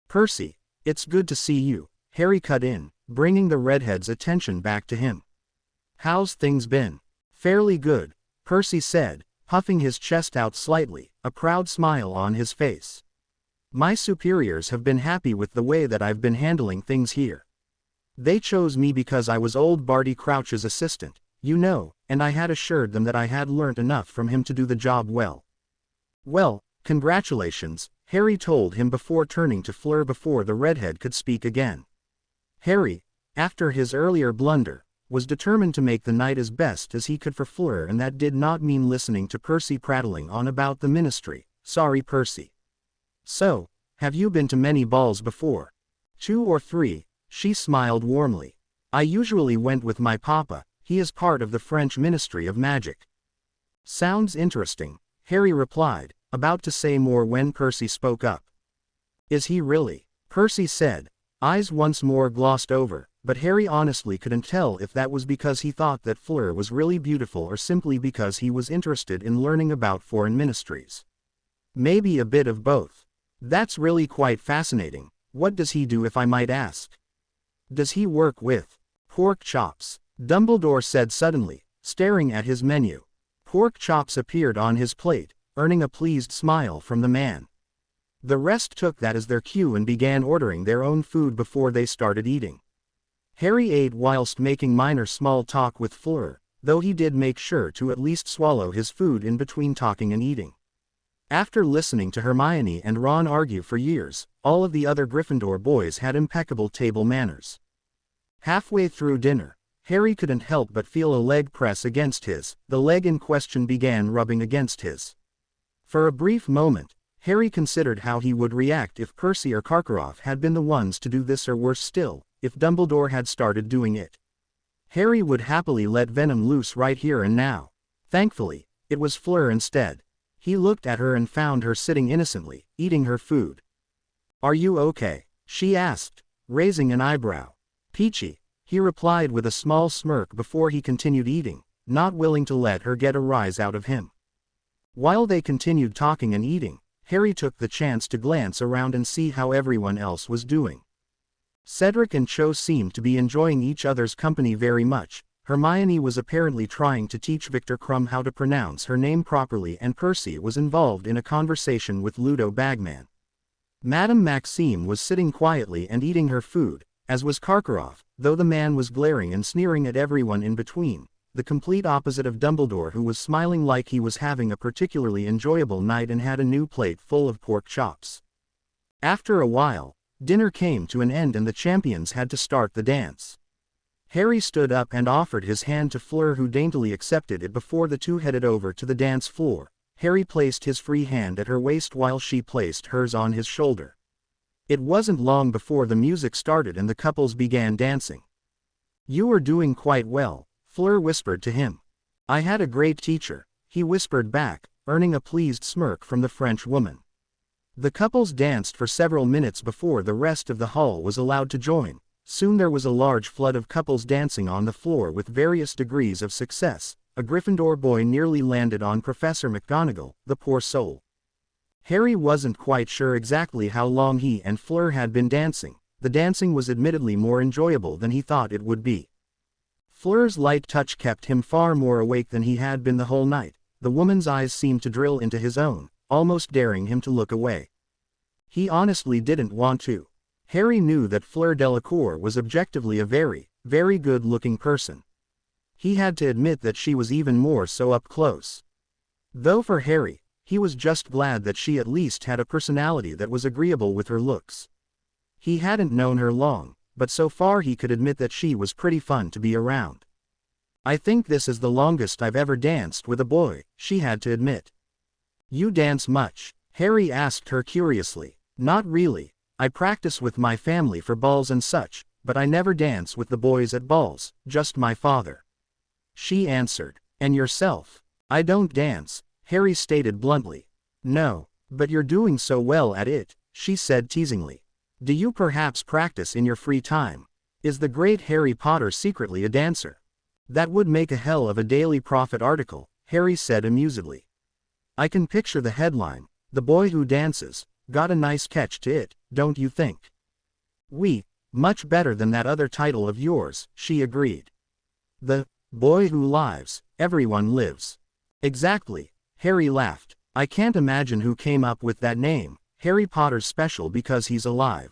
Percy, it's good to see you, Harry cut in, bringing the redhead's attention back to him. How's things been? Fairly good, Percy said, puffing his chest out slightly, a proud smile on his face. My superiors have been happy with the way that I've been handling things here. They chose me because I was old Barty Crouch's assistant, you know, and I had assured them that I had learnt enough from him to do the job well. Well, congratulations, Harry told him before turning to Fleur before the redhead could speak again. Harry, after his earlier blunder, was determined to make the night as best as he could for Fleur, and that did not mean listening to Percy prattling on about the ministry. Sorry Percy. So, have you been to many balls before? 2 or 3, she smiled warmly. I usually went with my papa, he is part of the French Ministry of Magic. Sounds interesting, Harry replied, about to say more when Percy spoke up. Is he really? Percy said, eyes once more glossed over, but Harry honestly couldn't tell if that was because he thought that Fleur was really beautiful or simply because he was interested in learning about foreign ministries. Maybe a bit of both. That's really quite fascinating. What does he do if I might ask? Does he work with pork chops? Dumbledore said suddenly, staring at his menu. Pork chops appeared on his plate, earning a pleased smile from the man. The rest took that as their cue and began ordering their own food before they started eating. Harry ate whilst making minor small talk with Fleur, though he did make sure to at least swallow his food in between talking and eating. After listening to Hermione and Ron argue for years, all of the other Gryffindor boys had impeccable table manners. Halfway through dinner, Harry couldn't help but feel a leg press against his. The leg in question began rubbing against his. For a brief moment, Harry considered how he would react if Percy or Karkaroff had been the ones to do this, or worse still, if Dumbledore had started doing it. Harry would happily let Venom loose right here and now. Thankfully, it was Fleur instead. He looked at her and found her sitting innocently, eating her food. Are you okay? She asked, raising an eyebrow. Peachy, he replied with a small smirk before he continued eating, not willing to let her get a rise out of him. While they continued talking and eating, Harry took the chance to glance around and see how everyone else was doing. Cedric and Cho seemed to be enjoying each other's company very much. Hermione was apparently trying to teach Victor Crumb how to pronounce her name properly, and Percy was involved in a conversation with Ludo Bagman. Madame Maxime was sitting quietly and eating her food, as was Karkaroff, though the man was glaring and sneering at everyone in between, the complete opposite of Dumbledore, who was smiling like he was having a particularly enjoyable night and had a new plate full of pork chops. After a while, dinner came to an end and the champions had to start the dance. Harry stood up and offered his hand to Fleur, who daintily accepted it before the two headed over to the dance floor. Harry placed his free hand at her waist while she placed hers on his shoulder. It wasn't long before the music started and the couples began dancing. "You are doing quite well," Fleur whispered to him. "I had a great teacher," he whispered back, earning a pleased smirk from the French woman. The couples danced for several minutes before the rest of the hall was allowed to join. Soon there was a large flood of couples dancing on the floor with various degrees of success. A Gryffindor boy nearly landed on Professor McGonagall, the poor soul. Harry wasn't quite sure exactly how long he and Fleur had been dancing. The dancing was admittedly more enjoyable than he thought it would be. Fleur's light touch kept him far more awake than he had been the whole night. The woman's eyes seemed to drill into his own, almost daring him to look away. He honestly didn't want to. Harry knew that Fleur Delacour was objectively a very, very good-looking person. He had to admit that she was even more so up close. Though for Harry, he was just glad that she at least had a personality that was agreeable with her looks. He hadn't known her long, but so far he could admit that she was pretty fun to be around. "I think this is the longest I've ever danced with a boy," she had to admit. "You dance much?" Harry asked her curiously. "Not really. I practice with my family for balls and such, but I never dance with the boys at balls, just my father," she answered. "And yourself?" "I don't dance," Harry stated bluntly. "No, but you're doing so well at it," she said teasingly. "Do you perhaps practice in your free time? Is the great Harry Potter secretly a dancer?" "That would make a hell of a Daily Prophet article," Harry said amusedly. "I can picture the headline, 'The Boy Who Dances.' Got a nice catch to it, don't you think?" Much better than that other title of yours," she agreed. "The Boy Who Lives, Everyone Lives." "Exactly," Harry laughed. "I can't imagine who came up with that name. Harry Potter's special because he's alive.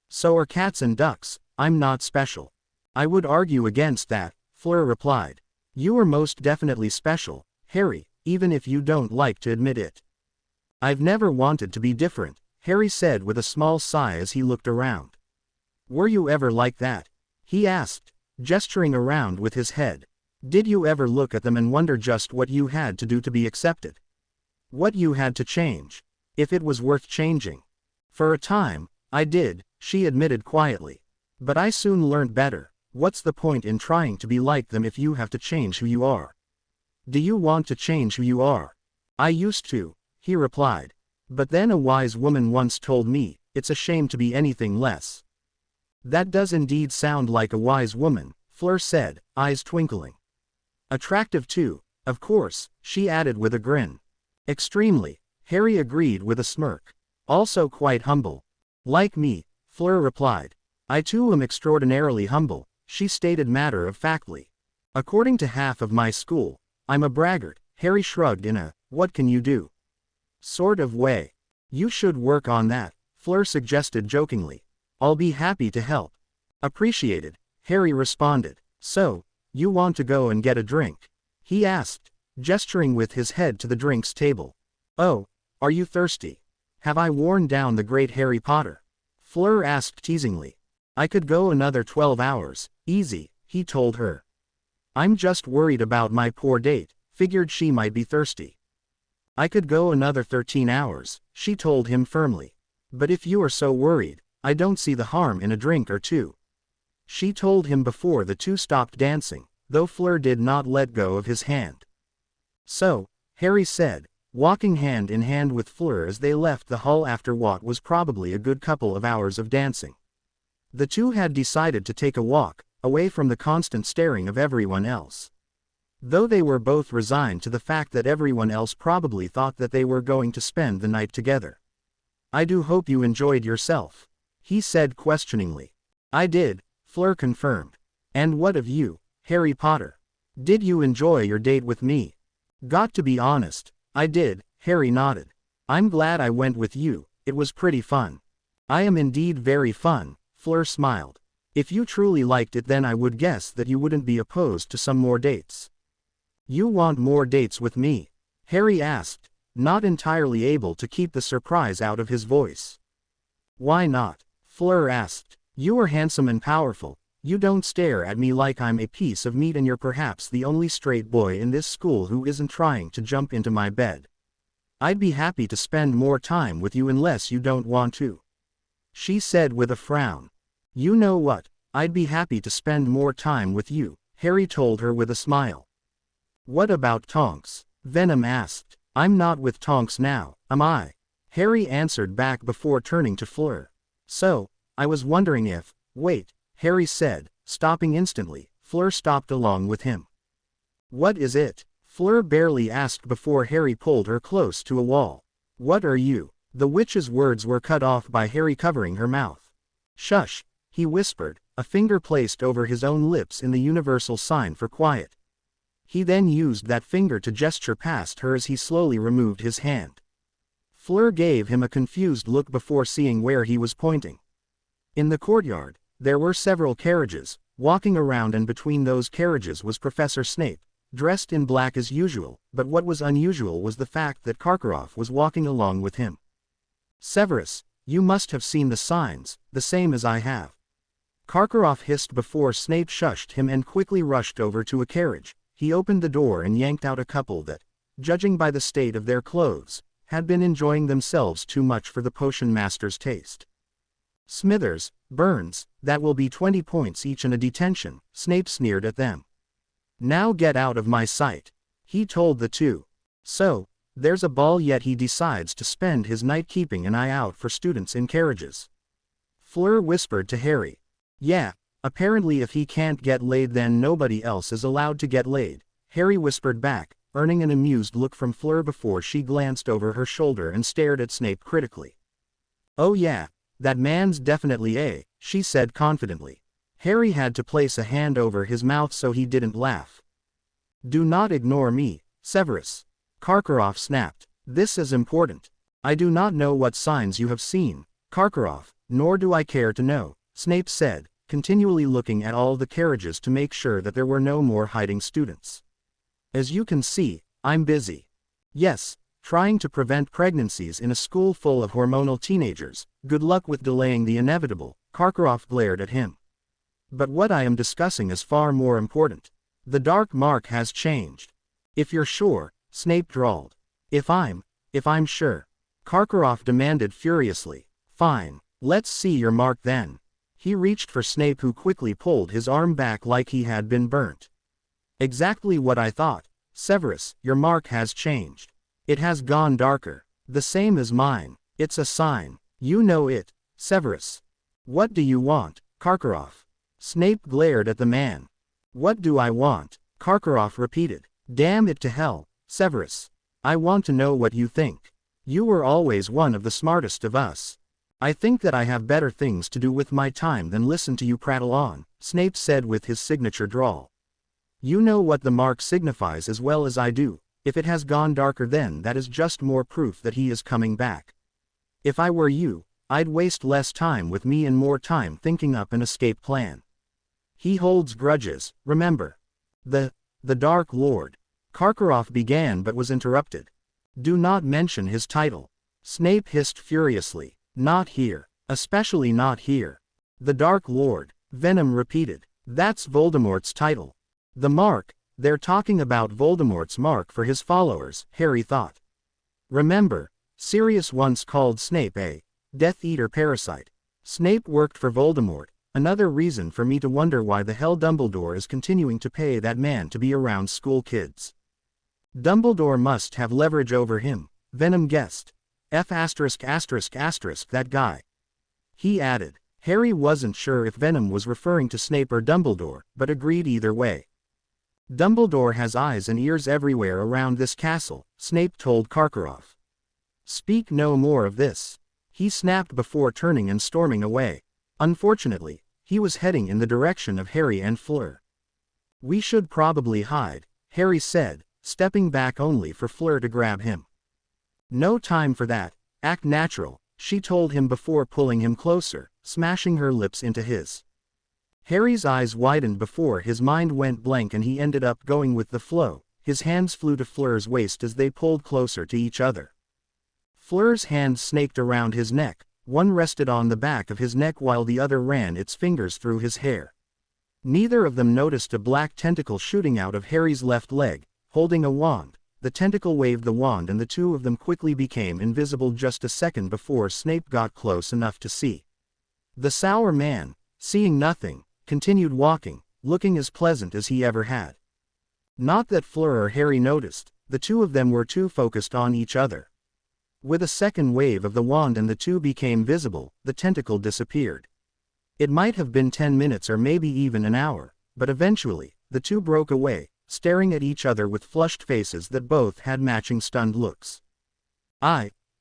So are cats and ducks. I'm not special." "I would argue against that," Fleur replied. "You are most definitely special, Harry, even if you don't like to admit it." "I've never wanted to be different," Harry said with a small sigh as he looked around. "Were you ever like that?" he asked, gesturing around with his head. "Did you ever look at them and wonder just what you had to do to be accepted? What you had to change? If it was worth changing?" "For a time, I did," she admitted quietly. "But I soon learned better. What's the point in trying to be like them if you have to change who you are?" "Do you want to change who you are?" "I used to," he replied. "But then a wise woman once told me, it's a shame to be anything less." "That does indeed sound like a wise woman," Fleur said, eyes twinkling. "Attractive too, of course," she added with a grin. "Extremely," Harry agreed with a smirk. "Also quite humble." "Like me," Fleur replied. "I too am extraordinarily humble," she stated matter-of-factly. "According to half of my school, I'm a braggart," Harry shrugged in a, "what can you do?" sort of way. "You should work on that," Fleur suggested jokingly. "I'll be happy to help." "Appreciated," Harry responded. "So, you want to go and get a drink?" he asked, gesturing with his head to the drinks table. "Oh, are you thirsty? Have I worn down the great Harry Potter?" Fleur asked teasingly. "I could go another 12 hours, easy," he told her. "I'm just worried about my poor date," figured she might be thirsty. "I could go another 13 hours, she told him firmly. "But if you are so worried, I don't see the harm in a drink or two," she told him before the two stopped dancing, though Fleur did not let go of his hand. "So," Harry said, walking hand in hand with Fleur as they left the hall after what was probably a good couple of hours of dancing. The two had decided to take a walk, away from the constant staring of everyone else. Though they were both resigned to the fact that everyone else probably thought that they were going to spend the night together. "I do hope you enjoyed yourself," he said questioningly. "I did," Fleur confirmed. "And what of you, Harry Potter? Did you enjoy your date with me?" "Got to be honest, I did," Harry nodded. "I'm glad I went with you, it was pretty fun." "I am indeed very fun," Fleur smiled. "If you truly liked it, then I would guess that you wouldn't be opposed to some more dates." "You want more dates with me?" Harry asked, not entirely able to keep the surprise out of his voice. "Why not?" Fleur asked. "You are handsome and powerful, you don't stare at me like I'm a piece of meat, and you're perhaps the only straight boy in this school who isn't trying to jump into my bed. I'd be happy to spend more time with you unless you don't want to," she said with a frown. "You know what, I'd be happy to spend more time with you," Harry told her with a smile. "What about Tonks?" Venom asked. "I'm not with Tonks now, am I?" Harry answered back before turning to Fleur. "So, I was wondering if—" "Wait," Harry said, stopping instantly. Fleur stopped along with him. "What is it?" Fleur barely asked before Harry pulled her close to a wall. "What are you?" The witch's words were cut off by Harry covering her mouth. "Shush," he whispered, a finger placed over his own lips in the universal sign for quiet. He then used that finger to gesture past her as he slowly removed his hand. Fleur gave him a confused look before seeing where he was pointing. In the courtyard, there were several carriages, walking around, and between those carriages was Professor Snape, dressed in black as usual, but what was unusual was the fact that Karkaroff was walking along with him. "Severus, you must have seen the signs, the same as I have," Karkaroff hissed before Snape shushed him and quickly rushed over to a carriage. He opened the door and yanked out a couple that, judging by the state of their clothes, had been enjoying themselves too much for the potion master's taste. "Smithers, Burns, that will be 20 points each and a detention," Snape sneered at them. "Now get out of my sight," he told the two. "So, there's a ball, yet he decides to spend his night keeping an eye out for students in carriages," Fleur whispered to Harry. "Yeah. Apparently if he can't get laid, then nobody else is allowed to get laid," Harry whispered back, earning an amused look from Fleur before she glanced over her shoulder and stared at Snape critically. "Oh yeah, that man's definitely she said confidently. Harry had to place a hand over his mouth so he didn't laugh. "Do not ignore me, Severus," Karkaroff snapped. "This is important. I do not know what signs you have seen, Karkaroff, nor do I care to know," Snape said, continually looking at all the carriages to make sure that there were no more hiding students. "As you can see, I'm busy. Yes, trying to prevent pregnancies in a school full of hormonal teenagers. Good luck with delaying the inevitable," Karkaroff glared at him. "But what I am discussing is far more important. The dark mark has changed." "If you're sure," Snape drawled. If I'm sure," Karkaroff demanded furiously. "Fine, let's see your mark then." He reached for Snape, who quickly pulled his arm back like he had been burnt. "Exactly what I thought. Severus, your mark has changed. It has gone darker. The same as mine. It's a sign. You know it, Severus." "What do you want, Karkaroff?" Snape glared at the man. "What do I want?" Karkaroff repeated. "Damn it to hell, Severus. I want to know what you think. You were always one of the smartest of us." "I think that I have better things to do with my time than listen to you prattle on," Snape said with his signature drawl. "You know what the mark signifies as well as I do. If it has gone darker, then that is just more proof that he is coming back. If I were you, I'd waste less time with me and more time thinking up an escape plan. He holds grudges, remember." The Dark Lord," Karkaroff began but was interrupted. "Do not mention his title," Snape hissed furiously. "Not here. Especially not here." "The Dark Lord," Venom repeated. "That's Voldemort's title. The mark, they're talking about Voldemort's mark for his followers," Harry thought. "Remember, Sirius once called Snape a Death Eater parasite. Snape worked for Voldemort, another reason for me to wonder why the hell Dumbledore is continuing to pay that man to be around school kids. Dumbledore must have leverage over him," Venom guessed. That guy," he added. Harry wasn't sure if Venom was referring to Snape or Dumbledore, but agreed either way. Dumbledore has eyes and ears everywhere around this castle, Snape told Karkaroff. Speak no more of this, he snapped before turning and storming away. Unfortunately, he was heading in the direction of Harry and Fleur. We should probably hide, Harry said, stepping back only for Fleur to grab him. No time for that, act natural, she told him before pulling him closer, smashing her lips into his. Harry's eyes widened before his mind went blank and he ended up going with the flow. His hands flew to Fleur's waist as they pulled closer to each other. Fleur's hand snaked around his neck, one rested on the back of his neck while the other ran its fingers through his hair. Neither of them noticed a black tentacle shooting out of Harry's left leg, holding a wand. The tentacle waved the wand and the two of them quickly became invisible just a second before Snape got close enough to see. The sour man, seeing nothing, continued walking, looking as pleasant as he ever had. Not that Fleur or Harry noticed, the two of them were too focused on each other. With a second wave of the wand and the two became visible, the tentacle disappeared. It might have been 10 minutes or maybe even an hour, but eventually, the two broke away, staring at each other with flushed faces that both had matching stunned looks.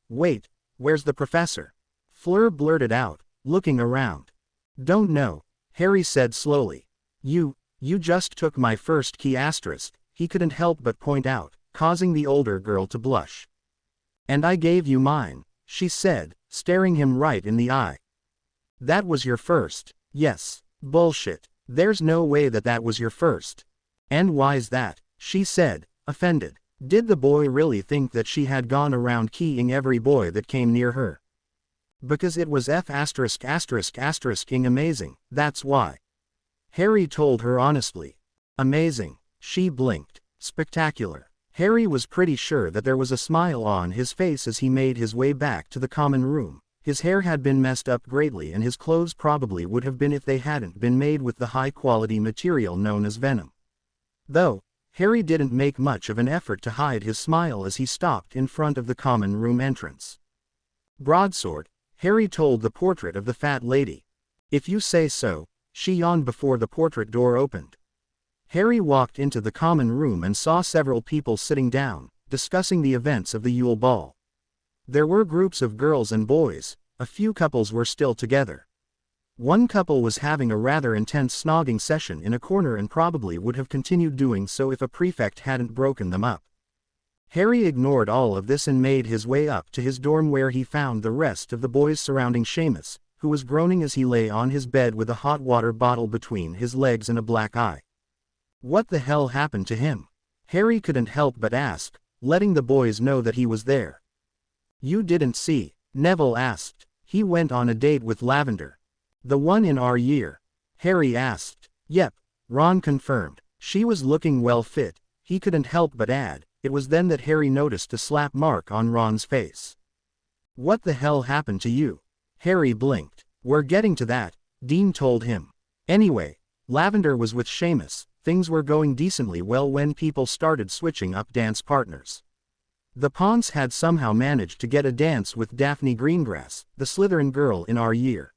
Wait, where's the professor? Fleur blurted out, looking around. Don't know, Harry said slowly. You just took my first key asterisk, he couldn't help but point out, causing the older girl to blush. And I gave you mine, she said, staring him right in the eye. That was your first, yes, bullshit, there's no way that was your first. And why's that, she said, offended. Did the boy really think that she had gone around keying every boy that came near her? Because it was *****ing amazing, that's why. Harry told her honestly. Amazing, she blinked. Spectacular. Harry was pretty sure that there was a smile on his face as he made his way back to the common room. His hair had been messed up greatly and his clothes probably would have been if they hadn't been made with the high-quality material known as Venom. Though, Harry didn't make much of an effort to hide his smile as he stopped in front of the common room entrance. Broadsword, Harry told the portrait of the fat lady. If you say so, she yawned before the portrait door opened. Harry walked into the common room and saw several people sitting down, discussing the events of the Yule Ball. There were groups of girls and boys, a few couples were still together. One couple was having a rather intense snogging session in a corner and probably would have continued doing so if a prefect hadn't broken them up. Harry ignored all of this and made his way up to his dorm where he found the rest of the boys surrounding Seamus, who was groaning as he lay on his bed with a hot water bottle between his legs and a black eye. What the hell happened to him? Harry couldn't help but ask, letting the boys know that he was there. You didn't see? Neville asked. He went on a date with Lavender. The one in our year? Harry asked. Yep, Ron confirmed. She was looking well fit, he couldn't help but add. It was then that Harry noticed a slap mark on Ron's face. What the hell happened to you? Harry blinked. We're getting to that, Dean told him. Anyway, Lavender was with Seamus. Things were going decently well when people started switching up dance partners. The Ponce had somehow managed to get a dance with Daphne Greengrass, the Slytherin girl in our year.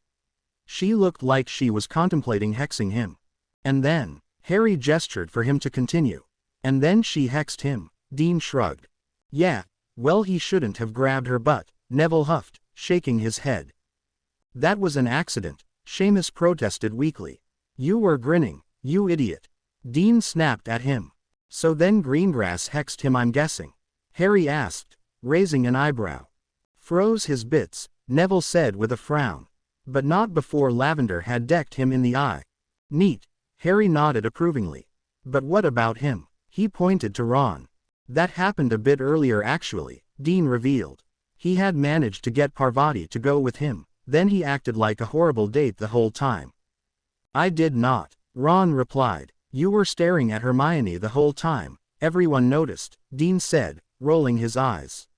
She looked like she was contemplating hexing him. And then, Harry gestured for him to continue. And then she hexed him, Dean shrugged. Yeah, well he shouldn't have grabbed her butt, Neville huffed, shaking his head. That was an accident, Seamus protested weakly. You were grinning, you idiot. Dean snapped at him. So then Greengrass hexed him, I'm guessing? Harry asked, raising an eyebrow. Froze his bits, Neville said with a frown. But not before Lavender had decked him in the eye. Neat, Harry nodded approvingly. But what about him? He pointed to Ron. That happened a bit earlier actually, Dean revealed. He had managed to get Parvati to go with him, then he acted like a horrible date the whole time. I did not, Ron replied. You were staring at Hermione the whole time, everyone noticed, Dean said, rolling his eyes.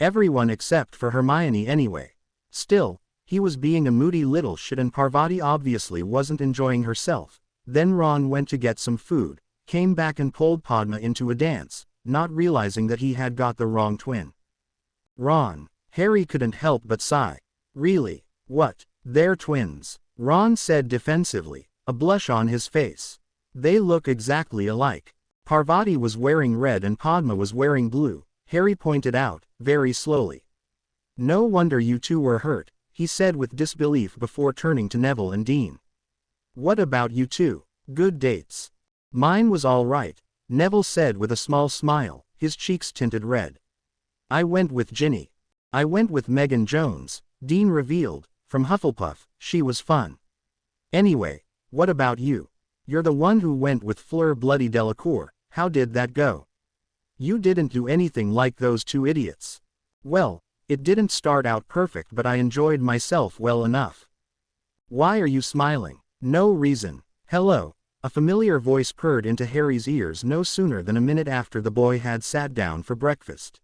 Everyone except for Hermione anyway. Still, he was being a moody little shit and Parvati obviously wasn't enjoying herself. Then Ron went to get some food, came back and pulled Padma into a dance, not realizing that he had got the wrong twin. Ron, Harry couldn't help but sigh. Really? What? They're twins, Ron said defensively, a blush on his face. They look exactly alike. Parvati was wearing red and Padma was wearing blue, Harry pointed out, very slowly. No wonder you two were hurt, he said with disbelief before turning to Neville and Dean. What about you two? Good dates? Mine was all right, Neville said with a small smile, his cheeks tinted red. I went with Ginny. I went with Megan Jones, Dean revealed, from Hufflepuff. She was fun. Anyway, what about you? You're the one who went with Fleur Bloody Delacour. How did that go? You didn't do anything like those two idiots. Well, it didn't start out perfect, but I enjoyed myself well enough. Why are you smiling? No reason. Hello. A familiar voice purred into Harry's ears no sooner than a minute after the boy had sat down for breakfast.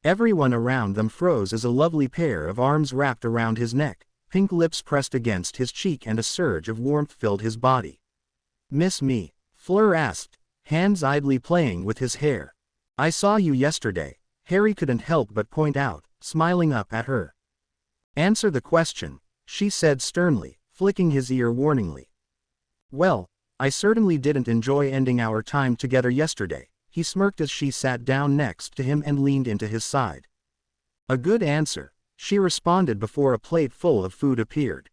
Everyone around them froze as a lovely pair of arms wrapped around his neck, pink lips pressed against his cheek and a surge of warmth filled his body. Miss me? Fleur asked, hands idly playing with his hair. I saw you yesterday, Harry couldn't help but point out, smiling up at her. Answer the question, she said sternly, flicking his ear warningly. Well, I certainly didn't enjoy ending our time together yesterday, he smirked as she sat down next to him and leaned into his side. A good answer, she responded before a plate full of food appeared.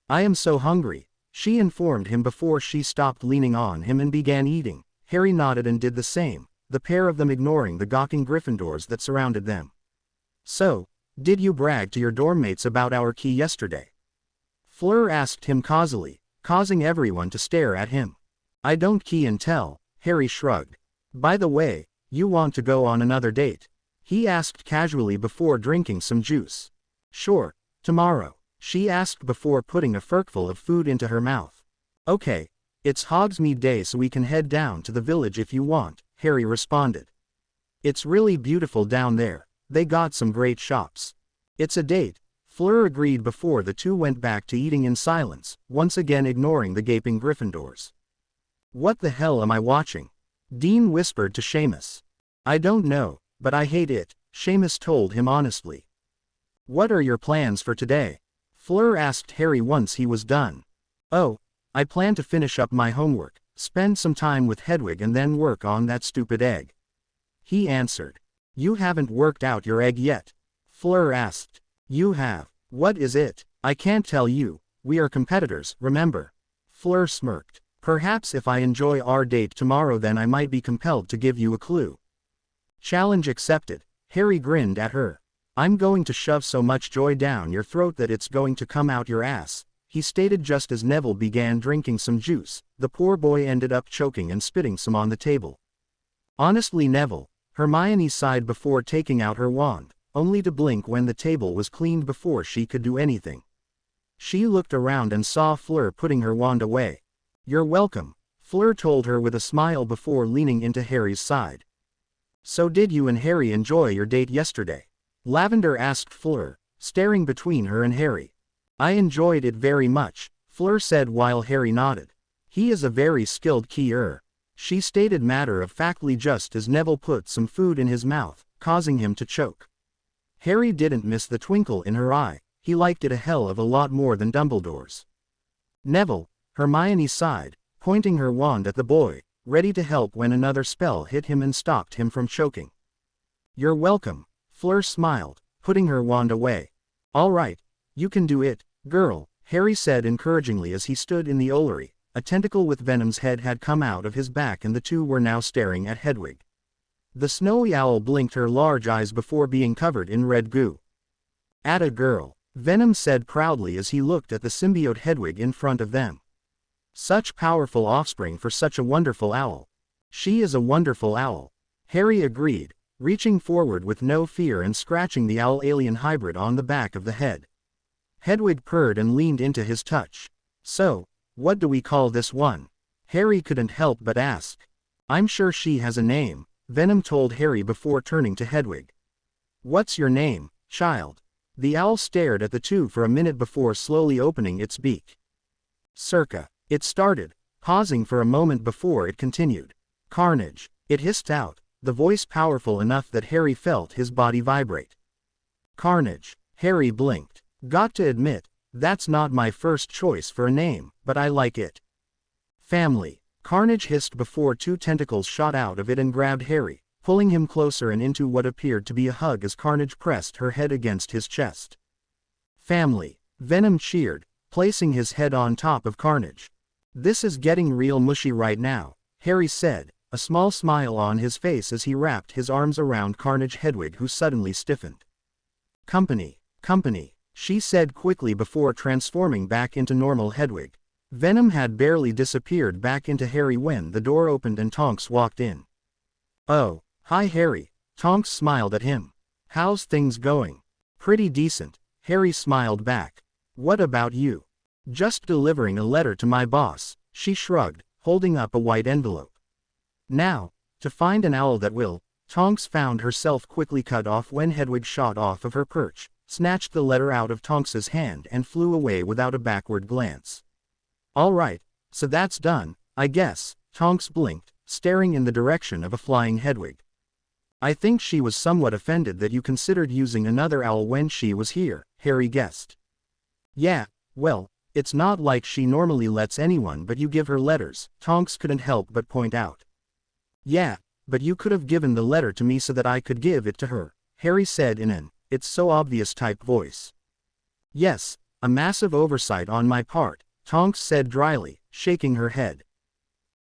I am so hungry, she informed him before she stopped leaning on him and began eating. Harry nodded and did the same, the pair of them ignoring the gawking Gryffindors that surrounded them. So, did you brag to your dorm mates about our key yesterday? Fleur asked him causally, causing everyone to stare at him. I don't key and tell, Harry shrugged. By the way, you want to go on another date? He asked casually before drinking some juice. Sure, tomorrow, she asked before putting a forkful of food into her mouth. Okay, it's Hogsmeade Day so we can head down to the village if you want, Harry responded. It's really beautiful down there, they got some great shops. It's a date, Fleur agreed before the two went back to eating in silence, once again ignoring the gaping Gryffindors. What the hell am I watching? Dean whispered to Seamus. I don't know, but I hate it, Seamus told him honestly. What are your plans for today? Fleur asked Harry once he was done. Oh, I plan to finish up my homework, spend some time with Hedwig and then work on that stupid egg. He answered. You haven't worked out your egg yet? Fleur asked. You have. What is it? I can't tell you, we are competitors, remember? Fleur smirked. Perhaps if I enjoy our date tomorrow then I might be compelled to give you a clue. Challenge accepted, Harry grinned at her. I'm going to shove so much joy down your throat that it's going to come out your ass, he stated just as Neville began drinking some juice. The poor boy ended up choking and spitting some on the table. Honestly, Neville, Hermione sighed before taking out her wand, only to blink when the table was cleaned before she could do anything. She looked around and saw Fleur putting her wand away. You're welcome, Fleur told her with a smile before leaning into Harry's side. So did you and Harry enjoy your date yesterday? Lavender asked Fleur, staring between her and Harry. I enjoyed it very much, Fleur said while Harry nodded. He is a very skilled keyer, she stated matter-of-factly just as Neville put some food in his mouth, causing him to choke. Harry didn't miss the twinkle in her eye, he liked it a hell of a lot more than Dumbledore's. Neville, Hermione sighed, pointing her wand at the boy, ready to help when another spell hit him and stopped him from choking. You're welcome, Fleur smiled, putting her wand away. All right, you can do it, girl, Harry said encouragingly as he stood in the Ollery. A tentacle with Venom's head had come out of his back and the two were now staring at Hedwig. The snowy owl blinked her large eyes before being covered in red goo. Atta girl, Venom said proudly as he looked at the symbiote Hedwig in front of them. Such powerful offspring for such a wonderful owl. She is a wonderful owl, Harry agreed, reaching forward with no fear and scratching the owl-alien hybrid on the back of the head. Hedwig purred and leaned into his touch. So, what do we call this one? Harry couldn't help but ask. I'm sure she has a name, Venom told Harry before turning to Hedwig. What's your name, child? The owl stared at the two for a minute before slowly opening its beak. Circa, it started, pausing for a moment before it continued. Carnage, it hissed out, the voice powerful enough that Harry felt his body vibrate. Carnage, Harry blinked. Got to admit, That's not my first choice for a name, but I like it. Family. Carnage hissed before two tentacles shot out of it and grabbed Harry, pulling him closer and into what appeared to be a hug as Carnage pressed her head against his chest. Family. Venom cheered, placing his head on top of Carnage. This is getting real mushy right now, Harry said, a small smile on his face as he wrapped his arms around Carnage Hedwig, who suddenly stiffened. Company, she said quickly before transforming back into normal Hedwig. Venom had barely disappeared back into Harry when the door opened and Tonks walked in. Oh, hi Harry, Tonks smiled at him. How's things going? Pretty decent, Harry smiled back. What about you? Just delivering a letter to my boss, she shrugged, holding up a white envelope. Now, to find an owl that will, Tonks found herself quickly cut off when Hedwig shot off of her perch, snatched the letter out of Tonks's hand and flew away without a backward glance. All right, so that's done, I guess, Tonks blinked, staring in the direction of a flying Hedwig. I think she was somewhat offended that you considered using another owl when she was here, Harry guessed. Yeah, well, it's not like she normally lets anyone but you give her letters, Tonks couldn't help but point out. Yeah, but you could have given the letter to me so that I could give it to her, Harry said in an "it's so obvious" type voice. Yes, a massive oversight on my part, Tonks said dryly, shaking her head.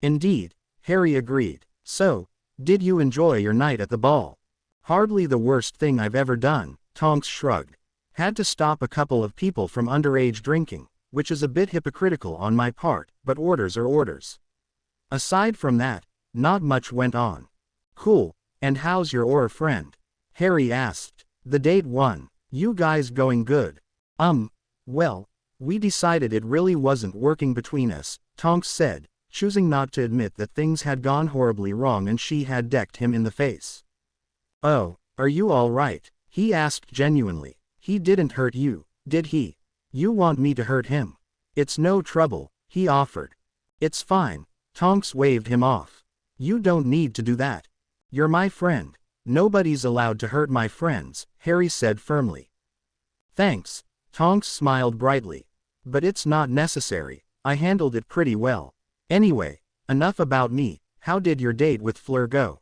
Indeed, Harry agreed. So, did you enjoy your night at the ball? Hardly the worst thing I've ever done, Tonks shrugged. Had to stop a couple of people from underage drinking, which is a bit hypocritical on my part, but orders are orders. Aside from that, not much went on. Cool, and how's your Aura friend? Harry asked. The date won. You guys going good? Well, we decided it really wasn't working between us, Tonks said, choosing not to admit that things had gone horribly wrong and she had decked him in the face. Oh, are you all right? He asked genuinely. He didn't hurt you, did he? You want me to hurt him? It's no trouble, he offered. It's fine, Tonks waved him off. You don't need to do that. You're my friend. Nobody's allowed to hurt my friends, Harry said firmly. Thanks, Tonks smiled brightly. But it's not necessary, I handled it pretty well. Anyway, enough about me, how did your date with Fleur go?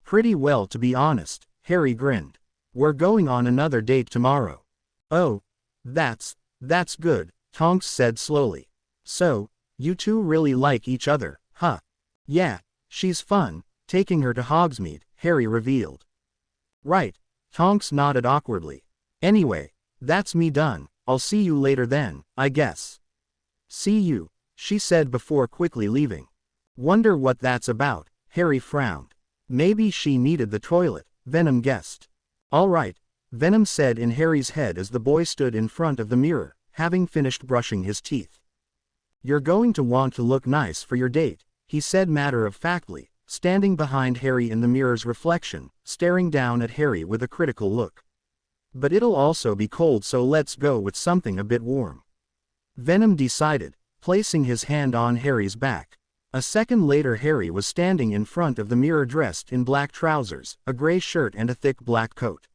Pretty well to be honest, Harry grinned. We're going on another date tomorrow. Oh, that's good, Tonks said slowly. So, you two really like each other, huh? Yeah, she's fun, taking her to Hogsmeade, Harry revealed. Right, Tonks nodded awkwardly. Anyway, that's me done, I'll see you later then, I guess. See you, she said before quickly leaving. Wonder what that's about, Harry frowned. Maybe she needed the toilet, Venom guessed. All right, Venom said in Harry's head as the boy stood in front of the mirror, having finished brushing his teeth. You're going to want to look nice for your date, he said matter-of-factly, standing behind Harry in the mirror's reflection, staring down at Harry with a critical look. But it'll also be cold, so let's go with something a bit warm. Venom decided, placing his hand on Harry's back. A second later Harry was standing in front of the mirror dressed in black trousers, a gray shirt and a thick black coat.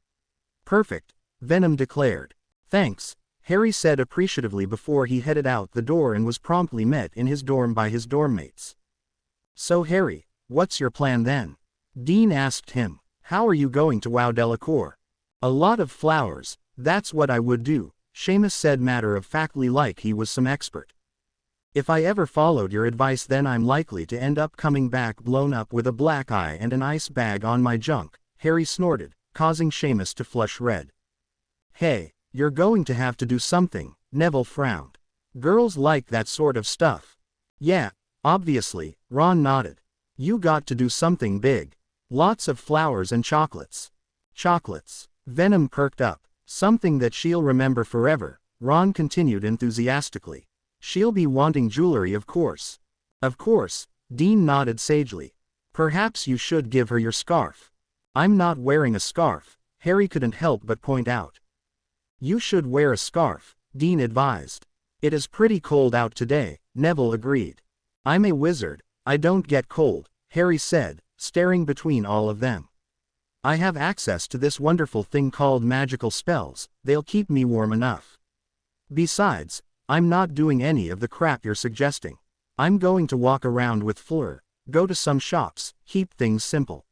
Perfect, Venom declared. Thanks, Harry said appreciatively before he headed out the door and was promptly met in his dorm by his dorm mates. So Harry, what's your plan then? Dean asked him. How are you going to wow Delacour? A lot of flowers, that's what I would do, Seamus said matter-of-factly like he was some expert. If I ever followed your advice then I'm likely to end up coming back blown up with a black eye and an ice bag on my junk, Harry snorted, causing Seamus to flush red. Hey, you're going to have to do something, Neville frowned. Girls like that sort of stuff. Yeah, obviously, Ron nodded. You got to do something big. Lots of flowers and chocolates. Chocolates. Venom perked up. Something that she'll remember forever, Ron continued enthusiastically. She'll be wanting jewelry, of course. Of course, Dean nodded sagely. Perhaps you should give her your scarf. I'm not wearing a scarf, Harry couldn't help but point out. You should wear a scarf, Dean advised. It is pretty cold out today, Neville agreed. I'm a wizard, I don't get cold, Harry said, staring between all of them. I have access to this wonderful thing called magical spells, they'll keep me warm enough. Besides, I'm not doing any of the crap you're suggesting. I'm going to walk around with Fleur, go to some shops, keep things simple.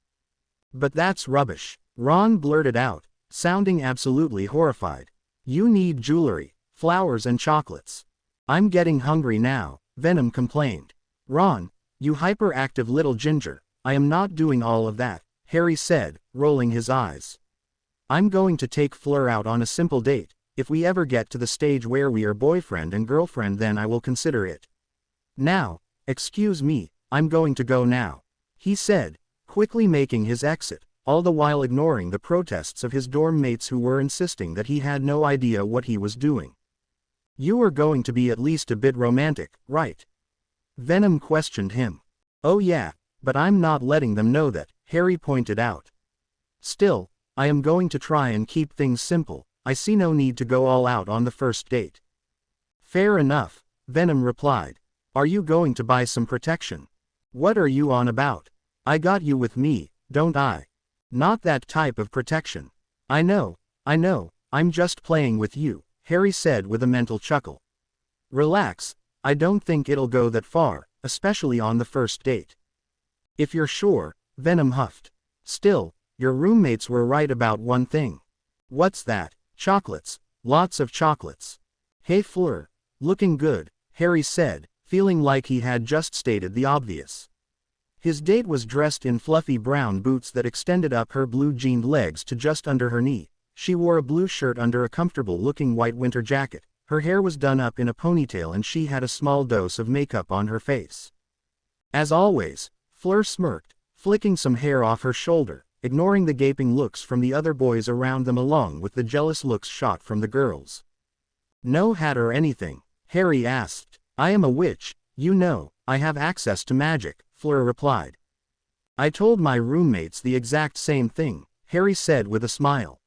But that's rubbish, Ron blurted out, sounding absolutely horrified. You need jewelry, flowers and chocolates. I'm getting hungry now, Venom complained. Ron, you hyperactive little ginger, I am not doing all of that, Harry said, rolling his eyes. I'm going to take Fleur out on a simple date. If we ever get to the stage where we are boyfriend and girlfriend, then I will consider it. Now, excuse me, I'm going to go now, he said, quickly making his exit, all the while ignoring the protests of his dorm mates who were insisting that he had no idea what he was doing. You are going to be at least a bit romantic, right? Venom questioned him. Oh yeah, but I'm not letting them know that, Harry pointed out. Still, I am going to try and keep things simple. I see no need to go all out on the first date. Fair enough, Venom replied. Are you going to buy some protection? What are you on about? I got you with me, don't I? Not that type of protection. I know, I'm just playing with you, Harry said with a mental chuckle. Relax, I don't think it'll go that far, especially on the first date. If you're sure, Venom huffed. Still, your roommates were right about one thing. What's that? Chocolates, lots of chocolates. Hey Fleur, looking good, Harry said, feeling like he had just stated the obvious. His date was dressed in fluffy brown boots that extended up her blue jeaned legs to just under her knee. She wore a blue shirt under a comfortable-looking white winter jacket. Her hair was done up in a ponytail and she had a small dose of makeup on her face. As always, Fleur smirked, flicking some hair off her shoulder, ignoring the gaping looks from the other boys around them along with the jealous looks shot from the girls. No hat or anything? Harry asked. I am a witch, you know, I have access to magic, Fleur replied. I told my roommates the exact same thing, Harry said with a smile.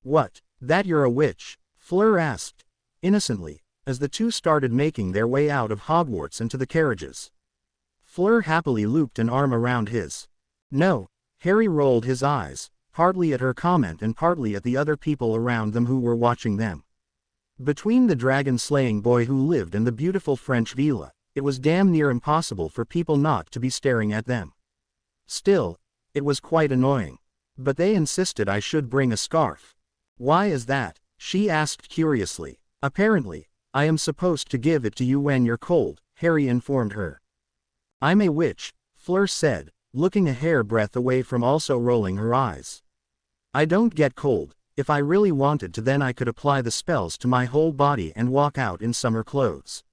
What, that you're a witch? Fleur asked, innocently, as the two started making their way out of Hogwarts and to the carriages. Fleur happily looped an arm around his. No, Harry rolled his eyes, partly at her comment and partly at the other people around them who were watching them. Between the dragon-slaying boy who lived in the beautiful French villa, it was damn near impossible for people not to be staring at them. Still, it was quite annoying. But they insisted I should bring a scarf. Why is that? She asked curiously. Apparently, I am supposed to give it to you when you're cold, Harry informed her. I'm a witch, Fleur said, looking a hairbreadth away from also rolling her eyes. I don't get cold. If I really wanted to, then I could apply the spells to my whole body and walk out in summer clothes.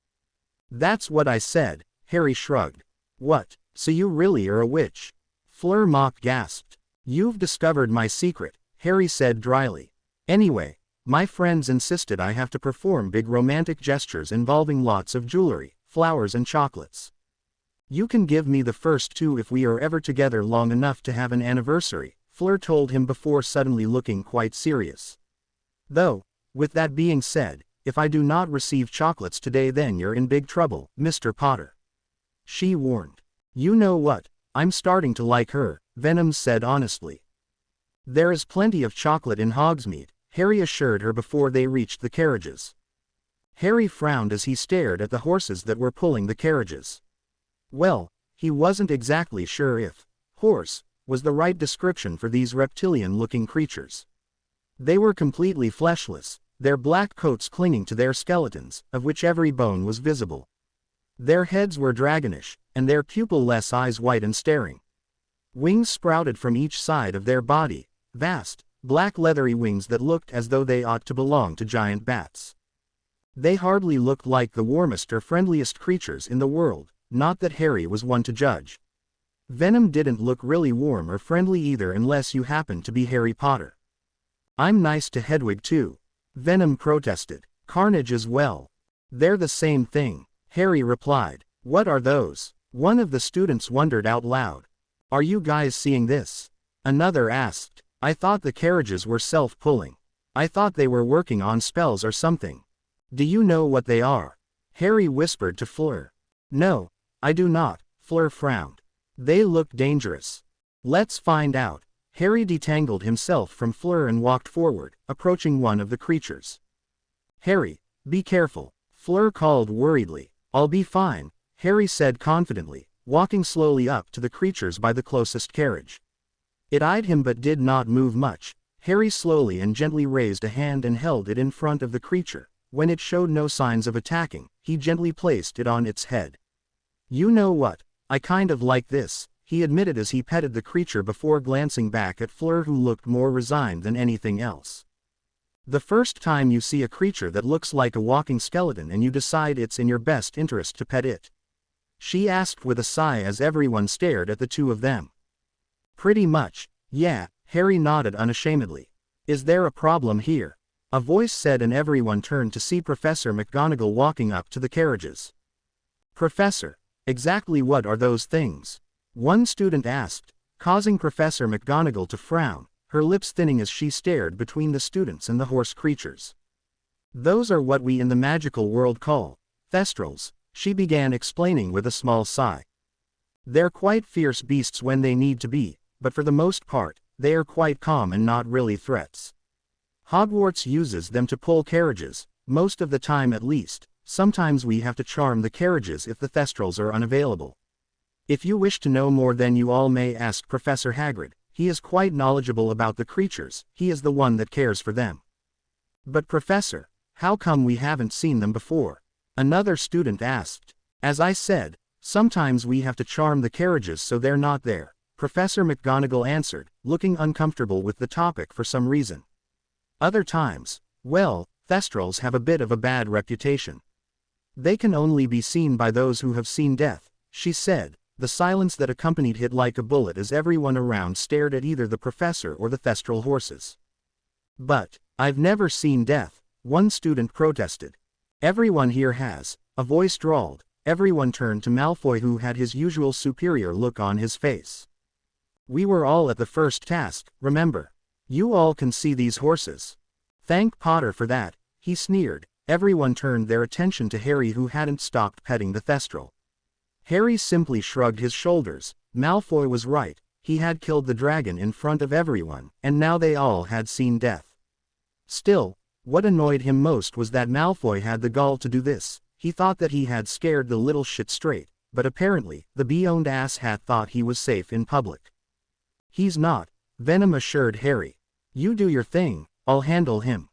That's what I said, Harry shrugged. What, so you really are a witch? Fleur mock gasped. You've discovered my secret, Harry said dryly. Anyway, my friends insisted I have to perform big romantic gestures involving lots of jewelry, flowers and chocolates. You can give me the first two if we are ever together long enough to have an anniversary, Fleur told him before suddenly looking quite serious. Though, with that being said, if I do not receive chocolates today, then you're in big trouble, Mr. Potter. She warned. You know what, I'm starting to like her, Venom said honestly. There is plenty of chocolate in Hogsmeade, Harry assured her before they reached the carriages. Harry frowned as he stared at the horses that were pulling the carriages. Well, he wasn't exactly sure if horse was the right description for these reptilian-looking creatures. They were completely fleshless, their black coats clinging to their skeletons, of which every bone was visible. Their heads were dragonish, and their pupil-less eyes white and staring. Wings sprouted from each side of their body, vast, black leathery wings that looked as though they ought to belong to giant bats. They hardly looked like the warmest or friendliest creatures in the world. Not that Harry was one to judge. Venom didn't look really warm or friendly either unless you happened to be Harry Potter. I'm nice to Hedwig too, Venom protested. Carnage as well. They're the same thing, Harry replied. What are those? One of the students wondered out loud. Are you guys seeing this? Another asked. I thought the carriages were self-pulling. I thought they were working on spells or something. Do you know what they are? Harry whispered to Fleur. No, I do not, Fleur frowned. They look dangerous. Let's find out. Harry detangled himself from Fleur and walked forward, approaching one of the creatures. Harry, Be careful, Fleur called worriedly. I'll be fine, Harry said confidently, walking slowly up to the creatures by the closest carriage. It eyed him but did not move much. Harry slowly and gently raised a hand and held it in front of the creature. When it showed no signs of attacking, he gently placed it on its head. You know what, I kind of like this, he admitted as he petted the creature before glancing back at Fleur, who looked more resigned than anything else. The first time you see a creature that looks like a walking skeleton and you decide it's in your best interest to pet it? She asked with a sigh as everyone stared at the two of them. Pretty much, yeah, Harry nodded unashamedly. Is there a problem here? A voice said, and everyone turned to see Professor McGonagall walking up to the carriages. Professor, exactly what are those things? One student asked, causing Professor McGonagall to frown, her lips thinning as she stared between the students and the horse creatures. Those are what we in the magical world call thestrals, she began explaining with a small sigh. They're quite fierce beasts when they need to be, but for the most part, they are quite calm and not really threats. Hogwarts uses them to pull carriages, most of the time at least. Sometimes we have to charm the carriages if the thestrals are unavailable. If you wish to know more, then you all may ask Professor Hagrid. He is quite knowledgeable about the creatures, he is the one that cares for them. But Professor, how come we haven't seen them before? Another student asked. As I said, sometimes we have to charm the carriages so they're not there, Professor McGonagall answered, looking uncomfortable with the topic for some reason. Other times, well, thestrals have a bit of a bad reputation. They can only be seen by those who have seen death, she said, the silence that accompanied hit like a bullet as everyone around stared at either the professor or the thestral horses. But, I've never seen death, one student protested. Everyone here has, a voice drawled. Everyone turned to Malfoy, who had his usual superior look on his face. We were all at the first task, remember? You all can see these horses. Thank Potter for that, he sneered. Everyone turned their attention to Harry, who hadn't stopped petting the thestral. Harry simply shrugged his shoulders. Malfoy was right, he had killed the dragon in front of everyone, and now they all had seen death. Still, what annoyed him most was that Malfoy had the gall to do this. He thought that he had scared the little shit straight, but apparently, the beyond asshat thought he was safe in public. He's not, Venom assured Harry. You do your thing, I'll handle him.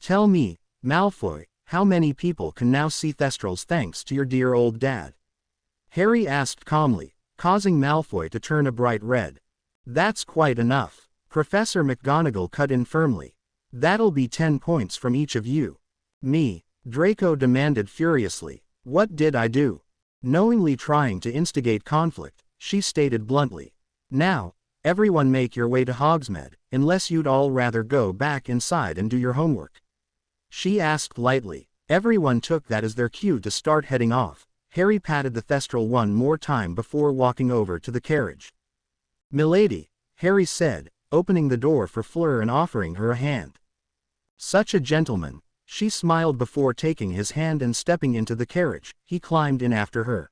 Tell me, Malfoy, how many people can now see thestrals thanks to your dear old dad? Harry asked calmly, causing Malfoy to turn a bright red. That's quite enough, Professor McGonagall cut in firmly. That'll be 10 points from each of you. Me, Draco demanded furiously. What did I do? Knowingly trying to instigate conflict, she stated bluntly. Now, everyone make your way to Hogsmeade, unless you'd all rather go back inside and do your homework. She asked lightly. Everyone took that as their cue to start heading off. Harry patted the thestral one more time before walking over to the carriage. Milady, Harry said, opening the door for Fleur and offering her a hand. Such a gentleman, she smiled before taking his hand and stepping into the carriage. He climbed in after her.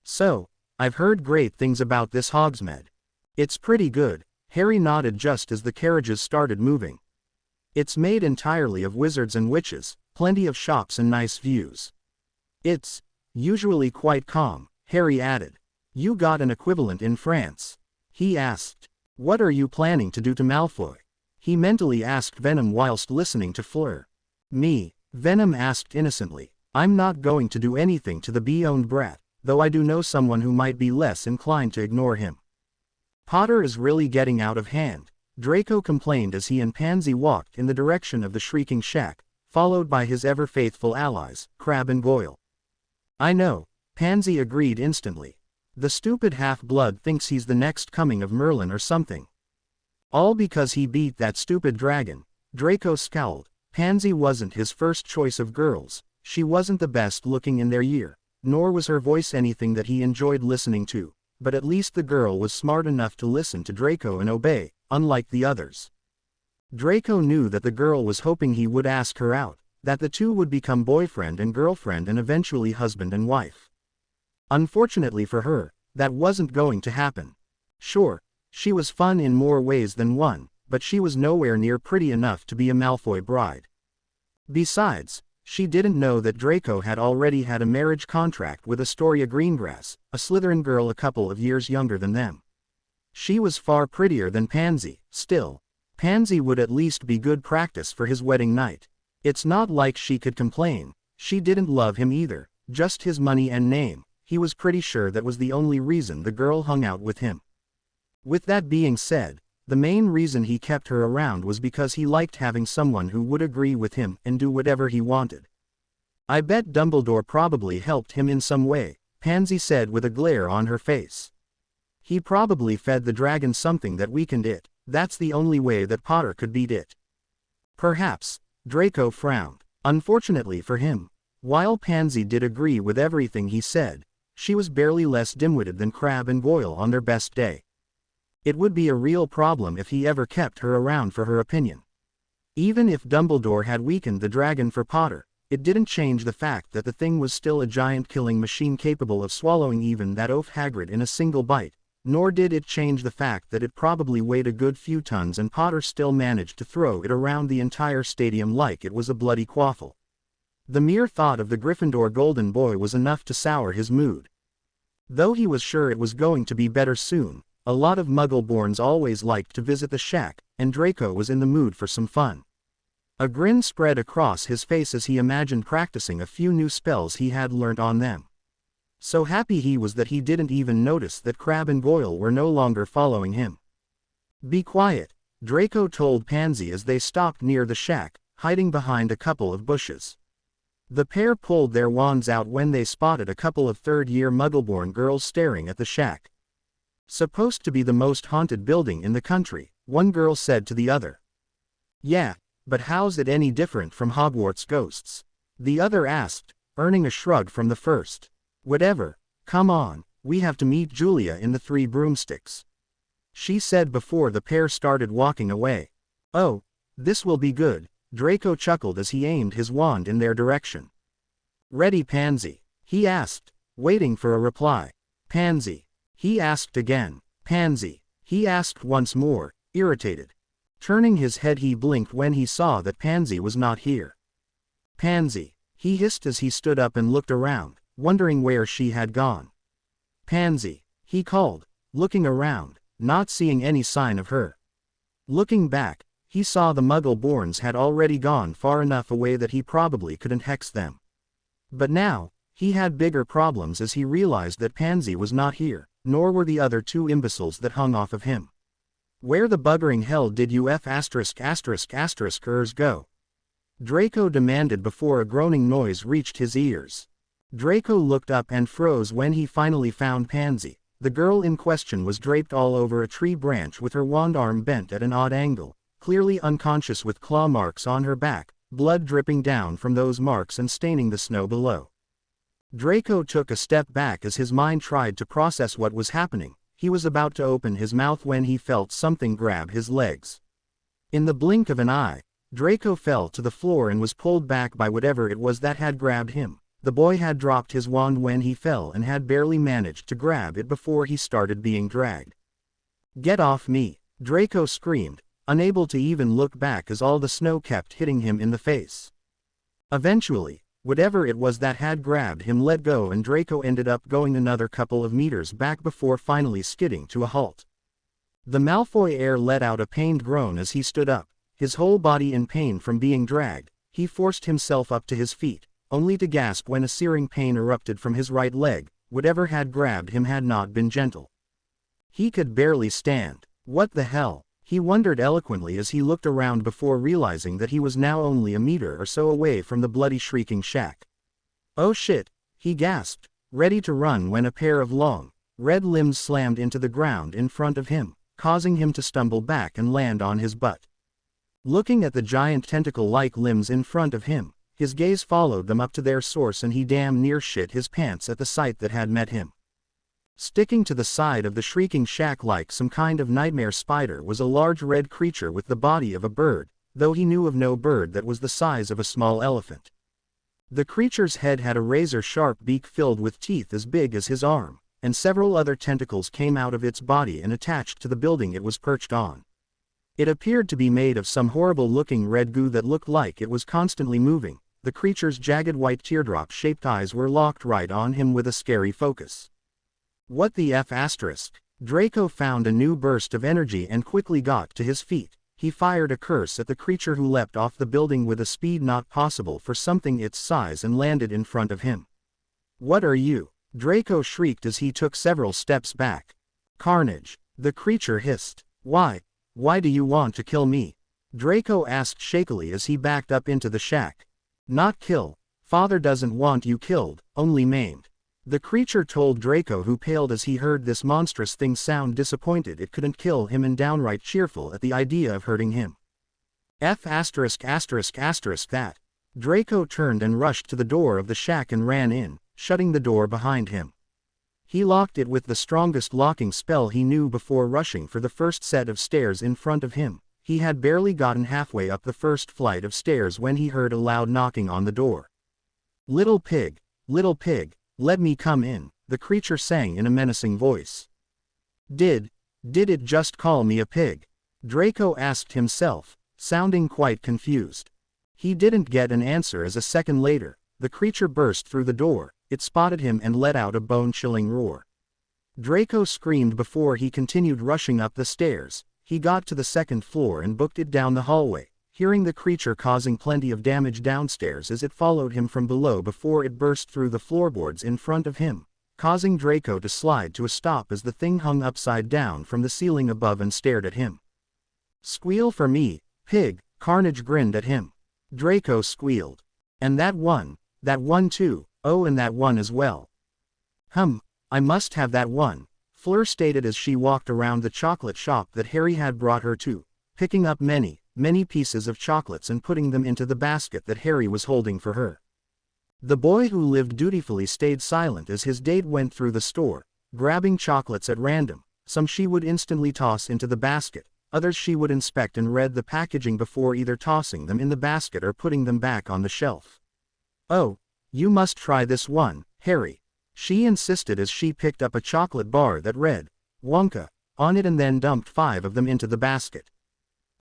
So, I've heard great things about this Hogsmeade. It's pretty good, Harry nodded just as the carriages started moving. It's made entirely of wizards and witches, plenty of shops and nice views. It's usually quite calm, Harry added. You got an equivalent in France? He asked. What are you planning to do to Malfoy? He mentally asked Venom whilst listening to Fleur. Me, Venom asked innocently. I'm not going to do anything to the beyond brat, though I do know someone who might be less inclined to ignore him. Potter is really getting out of hand, Draco complained as he and Pansy walked in the direction of the Shrieking Shack, followed by his ever-faithful allies, Crabbe and Goyle. I know, Pansy agreed instantly. The stupid half-blood thinks he's the next coming of Merlin or something. All because he beat that stupid dragon, Draco scowled. Pansy wasn't his first choice of girls, she wasn't the best looking in their year, nor was her voice anything that he enjoyed listening to, but at least the girl was smart enough to listen to Draco and obey, unlike the others. Draco knew that the girl was hoping he would ask her out, that the two would become boyfriend and girlfriend and eventually husband and wife. Unfortunately for her, that wasn't going to happen. Sure, she was fun in more ways than one, but she was nowhere near pretty enough to be a Malfoy bride. Besides, She didn't know that Draco had already had a marriage contract with Astoria Greengrass, a Slytherin girl a couple of years younger than them. She was far prettier than Pansy. Still, Pansy would at least be good practice for his wedding night. It's not like she could complain. She didn't love him either, just his money and name. He was pretty sure that was the only reason the girl hung out with him. With that being said, the main reason he kept her around was because he liked having someone who would agree with him and do whatever he wanted. I bet Dumbledore probably helped him in some way, Pansy said with a glare on her face. He probably fed the dragon something that weakened it. That's the only way that Potter could beat it. Perhaps. Draco frowned. Unfortunately for him, while Pansy did agree with everything he said, she was barely less dim-witted than Crabbe and Goyle on their best day. It would be a real problem if he ever kept her around for her opinion. Even if Dumbledore had weakened the dragon for Potter, it didn't change the fact that the thing was still a giant killing machine capable of swallowing even that oaf Hagrid in a single bite, nor did it change the fact that it probably weighed a good few tons and Potter still managed to throw it around the entire stadium like it was a bloody quaffle. The mere thought of the Gryffindor Golden Boy was enough to sour his mood. Though he was sure it was going to be better soon, a lot of Muggle-borns always liked to visit the shack, and Draco was in the mood for some fun. A grin spread across his face as he imagined practicing a few new spells he had learnt on them. So happy he was that he didn't even notice that Crabbe and Goyle were no longer following him. "Be quiet," Draco told Pansy as they stopped near the shack, hiding behind a couple of bushes. The pair pulled their wands out when they spotted a couple of third-year Muggle-born girls staring at the shack. "Supposed to be the most haunted building in the country," one girl said to the other. "Yeah, but how's it any different from Hogwarts ghosts?" the other asked, earning a shrug from the first. "Whatever, come on, we have to meet Julia in the Three Broomsticks," she said before the pair started walking away. "Oh, this will be good," Draco chuckled as he aimed his wand in their direction. "Ready, Pansy?" he asked, waiting for a reply. "Pansy?" he asked again. "Pansy?" he asked once more, irritated. Turning his head he blinked when he saw that Pansy was not here. "Pansy," he hissed as he stood up and looked around, wondering where she had gone. "Pansy," he called, looking around, not seeing any sign of her. Looking back, he saw the Muggle-borns had already gone far enough away that he probably couldn't hex them. But now, he had bigger problems as he realized that Pansy was not here, nor were the other two imbeciles that hung off of him. "Where the buggering hell did you ******ers go?" Draco demanded before a groaning noise reached his ears. Draco looked up and froze when he finally found Pansy. The girl in question was draped all over a tree branch with her wand arm bent at an odd angle, clearly unconscious with claw marks on her back, blood dripping down from those marks and staining the snow below. Draco took a step back as his mind tried to process what was happening. He was about to open his mouth when he felt something grab his legs. In the blink of an eye, Draco fell to the floor and was pulled back by whatever it was that had grabbed him. The boy had dropped his wand when he fell and had barely managed to grab it before he started being dragged. "Get off me!" Draco screamed, unable to even look back as all the snow kept hitting him in the face. Eventually, whatever it was that had grabbed him let go and Draco ended up going another couple of meters back before finally skidding to a halt. The Malfoy heir let out a pained groan as he stood up, his whole body in pain from being dragged. He forced himself up to his feet, only to gasp when a searing pain erupted from his right leg. Whatever had grabbed him had not been gentle. He could barely stand. What the hell? He wondered eloquently as he looked around before realizing that he was now only a meter or so away from the bloody shrieking shack. "Oh shit," he gasped, ready to run when a pair of long, red limbs slammed into the ground in front of him, causing him to stumble back and land on his butt. Looking at the giant tentacle-like limbs in front of him, his gaze followed them up to their source and he damn near shit his pants at the sight that had met him. Sticking to the side of the shrieking shack like some kind of nightmare spider was a large red creature with the body of a bird, though he knew of no bird that was the size of a small elephant. The creature's head had a razor-sharp beak filled with teeth as big as his arm, and several other tentacles came out of its body and attached to the building it was perched on. It appeared to be made of some horrible-looking red goo that looked like it was constantly moving, The creature's jagged white teardrop-shaped eyes were locked right on him with a scary focus. What the F***? Draco found a new burst of energy and quickly got to his feet. He fired a curse at the creature who leapt off the building with a speed not possible for something its size and landed in front of him. What are you? Draco shrieked as he took several steps back. Carnage. The creature hissed. Why do you want to kill me? Draco asked shakily as he backed up into the shack. Not kill. Father doesn't want you killed, only maimed. The creature told Draco, who paled as he heard this monstrous thing sound disappointed it couldn't kill him and downright cheerful at the idea of hurting him. That. Draco turned and rushed to the door of the shack and ran in, shutting the door behind him. He locked it with the strongest locking spell he knew before rushing for the first set of stairs in front of him. He had barely gotten halfway up the first flight of stairs when he heard a loud knocking on the door. Little pig, let me come in, the creature sang in a menacing voice. Did it just call me a pig? Draco asked himself, sounding quite confused. He didn't get an answer as a second later, the creature burst through the door. It spotted him and let out a bone-chilling roar. Draco screamed before he continued rushing up the stairs. He got to the second floor and booked it down the hallway, hearing the creature causing plenty of damage downstairs as it followed him from below before it burst through the floorboards in front of him, causing Draco to slide to a stop as the thing hung upside down from the ceiling above and stared at him. Squeal for me, pig, Carnage grinned at him. Draco squealed. And that one too, oh and that one as well. I must have that one, Fleur stated as she walked around the chocolate shop that Harry had brought her to, picking up many pieces of chocolates and putting them into the basket that Harry was holding for her. The boy who lived dutifully stayed silent as his date went through the store, grabbing chocolates at random. Some she would instantly toss into the basket, others she would inspect and read the packaging before either tossing them in the basket or putting them back on the shelf. Oh, you must try this one, Harry, she insisted as she picked up a chocolate bar that read, Wonka, on it and then dumped 5 of them into the basket.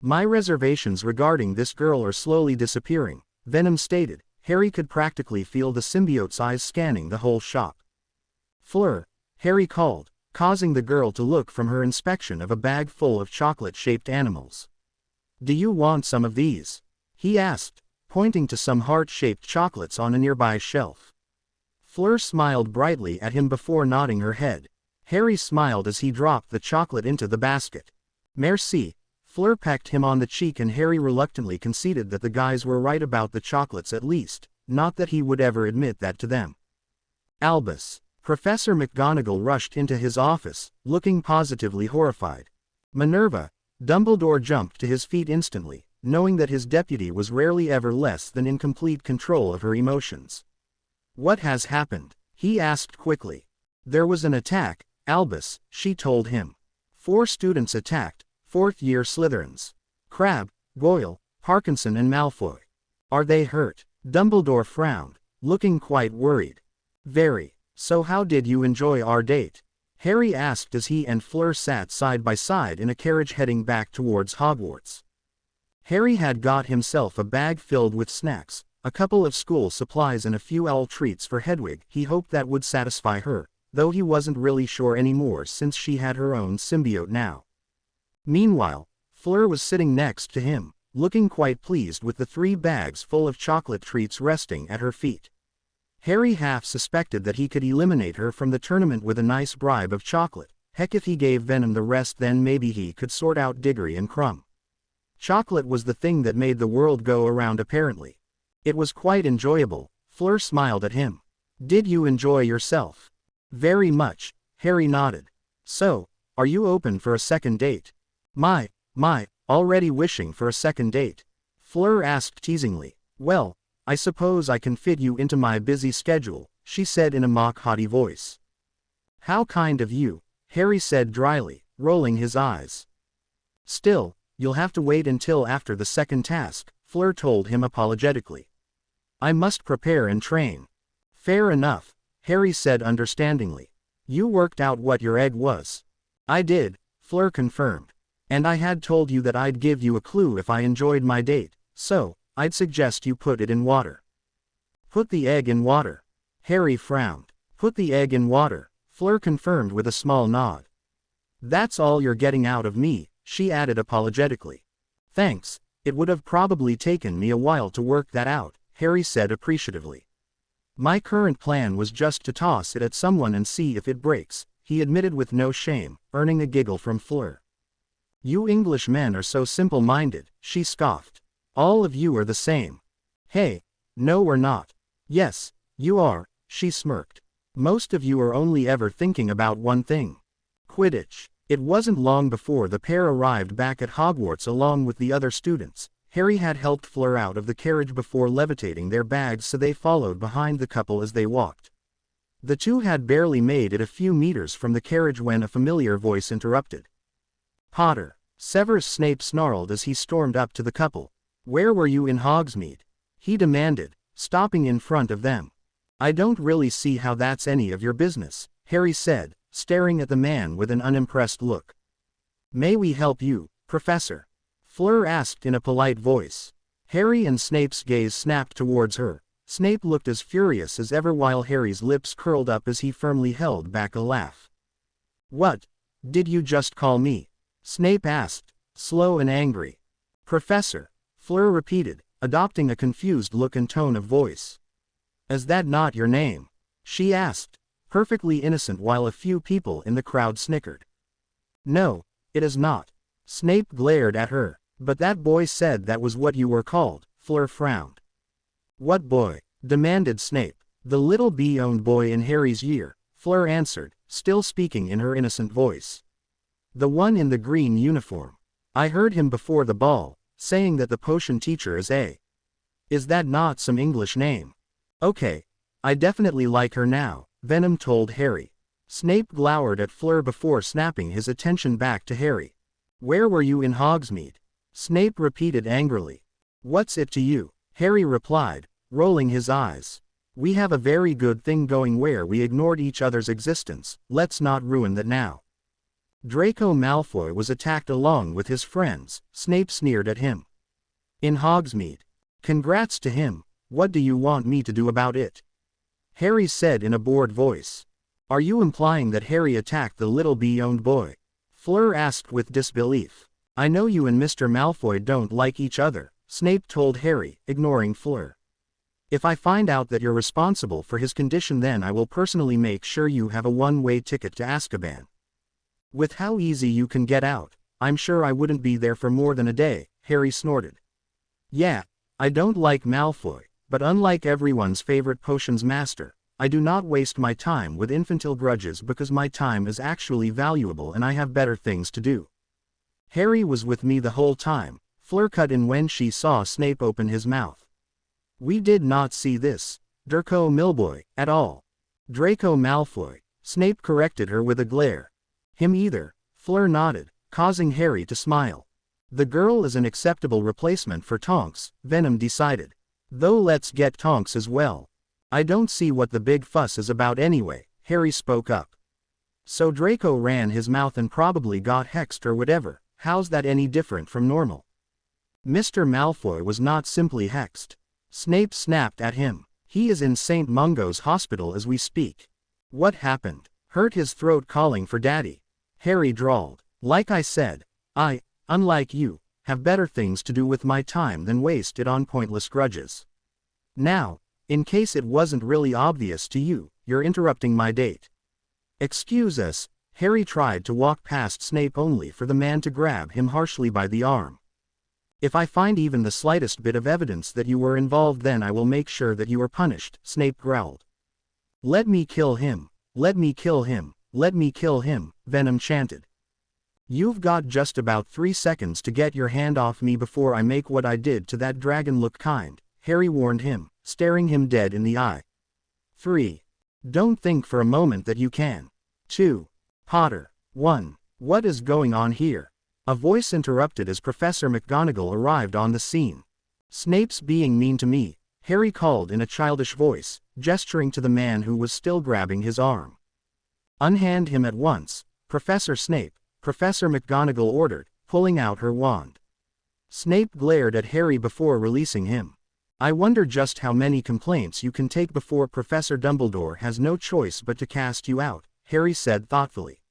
My reservations regarding this girl are slowly disappearing, Venom stated. Harry could practically feel the symbiote's eyes scanning the whole shop. Fleur, Harry called, causing the girl to look from her inspection of a bag full of chocolate-shaped animals. Do you want some of these? He asked, pointing to some heart-shaped chocolates on a nearby shelf. Fleur smiled brightly at him before nodding her head. Harry smiled as he dropped the chocolate into the basket. Merci. Fleur pecked him on the cheek and Harry reluctantly conceded that the guys were right about the chocolates at least, not that he would ever admit that to them. Albus. Professor McGonagall rushed into his office, looking positively horrified. Minerva. Dumbledore jumped to his feet instantly, knowing that his deputy was rarely ever less than in complete control of her emotions. What has happened? He asked quickly. There was an attack, Albus, she told him. 4 students attacked. 4th-year Slytherins. Crabbe, Goyle, Parkinson and Malfoy. Are they hurt? Dumbledore frowned, looking quite worried. Very. So how did you enjoy our date? Harry asked as he and Fleur sat side by side in a carriage heading back towards Hogwarts. Harry had got himself a bag filled with snacks, a couple of school supplies and a few owl treats for Hedwig. He hoped that would satisfy her, though he wasn't really sure anymore since she had her own symbiote now. Meanwhile, Fleur was sitting next to him, looking quite pleased with the 3 bags full of chocolate treats resting at her feet. Harry half suspected that he could eliminate her from the tournament with a nice bribe of chocolate. Heck, if he gave Venom the rest, then maybe he could sort out Diggory and Crumb. Chocolate was the thing that made the world go around apparently. It was quite enjoyable. Fleur smiled at him. Did you enjoy yourself? Very much, Harry nodded. So, are you open for a second date? My, already wishing for a second date? Fleur asked teasingly. Well, I suppose I can fit you into my busy schedule, she said in a mock-haughty voice. How kind of you, Harry said dryly, rolling his eyes. Still, you'll have to wait until after the second task, Fleur told him apologetically. I must prepare and train. Fair enough, Harry said understandingly. You worked out what your egg was. I did, Fleur confirmed. And I had told you that I'd give you a clue if I enjoyed my date, so I'd suggest you put it in water. Put the egg in water. Harry frowned. Put the egg in water, Fleur confirmed with a small nod. That's all you're getting out of me, she added apologetically. Thanks, it would have probably taken me a while to work that out, Harry said appreciatively. My current plan was just to toss it at someone and see if it breaks, he admitted with no shame, earning a giggle from Fleur. You Englishmen are so simple-minded, she scoffed. All of you are the same. Hey, no we're not. Yes, you are, she smirked. Most of you are only ever thinking about one thing. Quidditch. It wasn't long before the pair arrived back at Hogwarts along with the other students. Harry had helped Fleur out of the carriage before levitating their bags, so they followed behind the couple as they walked. The two had barely made it a few meters from the carriage when a familiar voice interrupted. Potter. Severus Snape snarled as he stormed up to the couple. Where were you in Hogsmeade? He demanded, stopping in front of them. I don't really see how that's any of your business, Harry said, staring at the man with an unimpressed look. May we help you, Professor? Fleur asked in a polite voice. Harry and Snape's gaze snapped towards her. Snape looked as furious as ever while Harry's lips curled up as he firmly held back a laugh. What? Did you just call me? Snape asked, slow and angry. Professor, Fleur repeated, adopting a confused look and tone of voice. Is that not your name? She asked, perfectly innocent while a few people in the crowd snickered. No, it is not. Snape glared at her. But that boy said that was what you were called, Fleur frowned. What boy? Demanded Snape. The little bee-owned boy in Harry's year, Fleur answered, still speaking in her innocent voice. The one in the green uniform. I heard him before the ball, saying that the potion teacher is a. Is that not some English name? Okay, I definitely like her now, Venom told Harry. Snape glowered at Fleur before snapping his attention back to Harry. Where were you in Hogsmeade? Snape repeated angrily. What's it to you? Harry replied, rolling his eyes. We have a very good thing going where we ignored each other's existence, let's not ruin that now. Draco Malfoy was attacked along with his friends, Snape sneered at him. In Hogsmeade. Congrats to him, what do you want me to do about it? Harry said in a bored voice. Are you implying that Harry attacked the little bee-owned boy? Fleur asked with disbelief. I know you and Mr. Malfoy don't like each other, Snape told Harry, ignoring Fleur. If I find out that you're responsible for his condition, then I will personally make sure you have a one-way ticket to Azkaban. With how easy you can get out, I'm sure I wouldn't be there for more than a day, Harry snorted. Yeah, I don't like Malfoy, but unlike everyone's favorite potions master, I do not waste my time with infantile grudges because my time is actually valuable and I have better things to do. Harry was with me the whole time, Fleur cut in when she saw Snape open his mouth. We did not see this, Draco Malfoy, at all. Draco Malfoy, Snape corrected her with a glare. Him either, Fleur nodded, causing Harry to smile. The girl is an acceptable replacement for Tonks, Venom decided. Though let's get Tonks as well. I don't see what the big fuss is about anyway, Harry spoke up. So Draco ran his mouth and probably got hexed or whatever. How's that any different from normal? Mr. Malfoy was not simply hexed. Snape snapped at him. He is in St. Mungo's hospital as we speak. What happened? Hurt his throat calling for daddy. Harry drawled. Like I said, I, unlike you, have better things to do with my time than waste it on pointless grudges. Now, in case it wasn't really obvious to you, you're interrupting my date. Excuse us. Harry tried to walk past Snape only for the man to grab him harshly by the arm. If I find even the slightest bit of evidence that you were involved, then I will make sure that you are punished, Snape growled. Let me kill him, let me kill him, let me kill him, Venom chanted. You've got just about 3 seconds to get your hand off me before I make what I did to that dragon look kind, Harry warned him, staring him dead in the eye. 3. Don't think for a moment that you can. 2. Potter. 1. What is going on here? A voice interrupted as Professor McGonagall arrived on the scene. Snape's being mean to me, Harry called in a childish voice, gesturing to the man who was still grabbing his arm. Unhand him at once, Professor Snape, Professor McGonagall ordered, pulling out her wand. Snape glared at Harry before releasing him. I wonder just how many complaints you can take before Professor Dumbledore has no choice but to cast you out, Harry said thoughtfully.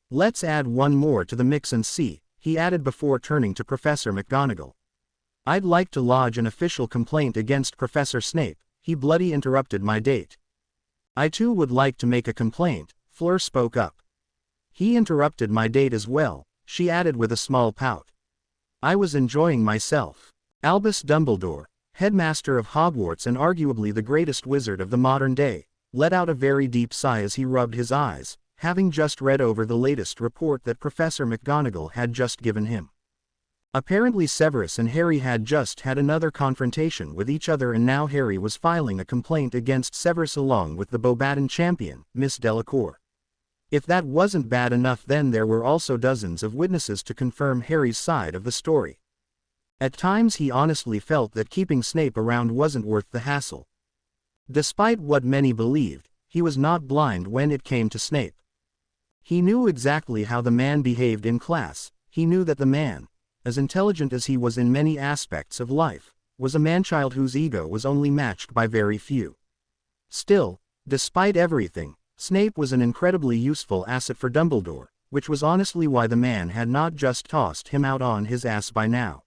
Let's add one more to the mix and see, he added before turning to Professor McGonagall. I'd like to lodge an official complaint against Professor Snape, he bloody interrupted my date. I too would like to make a complaint, Fleur spoke up. He interrupted my date as well, she added with a small pout. I was enjoying myself. Albus Dumbledore, headmaster of Hogwarts and arguably the greatest wizard of the modern day, let out a very deep sigh as he rubbed his eyes, having just read over the latest report that Professor McGonagall had just given him. Apparently Severus and Harry had just had another confrontation with each other, and now Harry was filing a complaint against Severus along with the Beauxbaton champion, Miss Delacour. If that wasn't bad enough, then there were also dozens of witnesses to confirm Harry's side of the story. At times he honestly felt that keeping Snape around wasn't worth the hassle. Despite what many believed, he was not blind when it came to Snape. He knew exactly how the man behaved in class. He knew that the man, as intelligent as he was in many aspects of life, was a man-child whose ego was only matched by very few. Still, despite everything, Snape was an incredibly useful asset for Dumbledore, which was honestly why the man had not just tossed him out on his ass by now.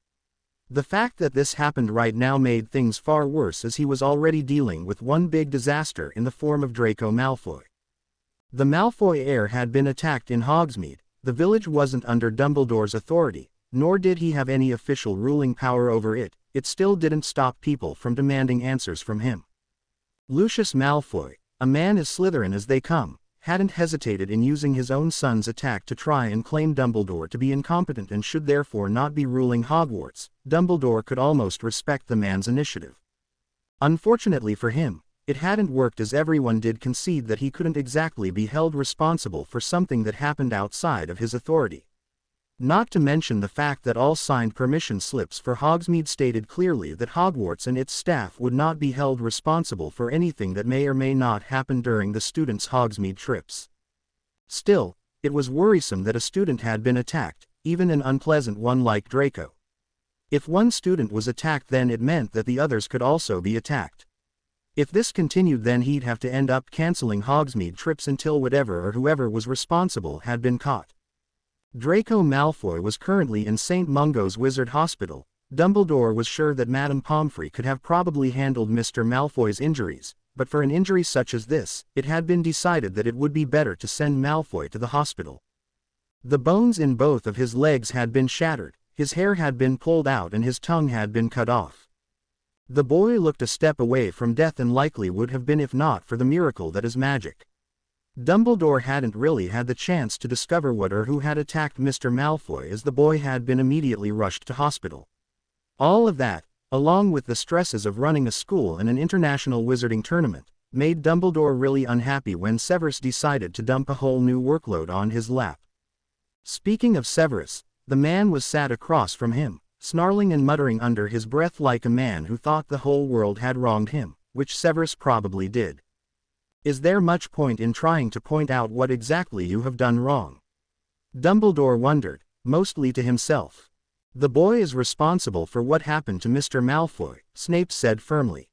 The fact that this happened right now made things far worse, as he was already dealing with one big disaster in the form of Draco Malfoy. The Malfoy heir had been attacked in Hogsmeade. The village wasn't under Dumbledore's authority, nor did he have any official ruling power over it. It still didn't stop people from demanding answers from him. Lucius Malfoy, a man as Slytherin as they come, hadn't hesitated in using his own son's attack to try and claim Dumbledore to be incompetent and should therefore not be ruling Hogwarts. Dumbledore could almost respect the man's initiative. Unfortunately for him, it hadn't worked, as everyone did concede that he couldn't exactly be held responsible for something that happened outside of his authority. Not to mention the fact that all signed permission slips for Hogsmeade stated clearly that Hogwarts and its staff would not be held responsible for anything that may or may not happen during the students' Hogsmeade trips. Still, it was worrisome that a student had been attacked, even an unpleasant one like Draco. If one student was attacked, then it meant that the others could also be attacked. If this continued, then he'd have to end up canceling Hogsmeade trips until whatever or whoever was responsible had been caught. Draco Malfoy was currently in St. Mungo's Wizard Hospital. Dumbledore was sure that Madame Pomfrey could have probably handled Mr. Malfoy's injuries, but for an injury such as this, it had been decided that it would be better to send Malfoy to the hospital. The bones in both of his legs had been shattered, his hair had been pulled out and his tongue had been cut off. The boy looked a step away from death, and likely would have been if not for the miracle that is magic. Dumbledore hadn't really had the chance to discover what or who had attacked Mr. Malfoy, as the boy had been immediately rushed to hospital. All of that, along with the stresses of running a school and an international wizarding tournament, made Dumbledore really unhappy when Severus decided to dump a whole new workload on his lap. Speaking of Severus, the man was sat across from him, snarling and muttering under his breath like a man who thought the whole world had wronged him, which Severus probably did. Is there much point in trying to point out what exactly you have done wrong? Dumbledore wondered, mostly to himself. The boy is responsible for what happened to Mr. Malfoy, Snape said firmly.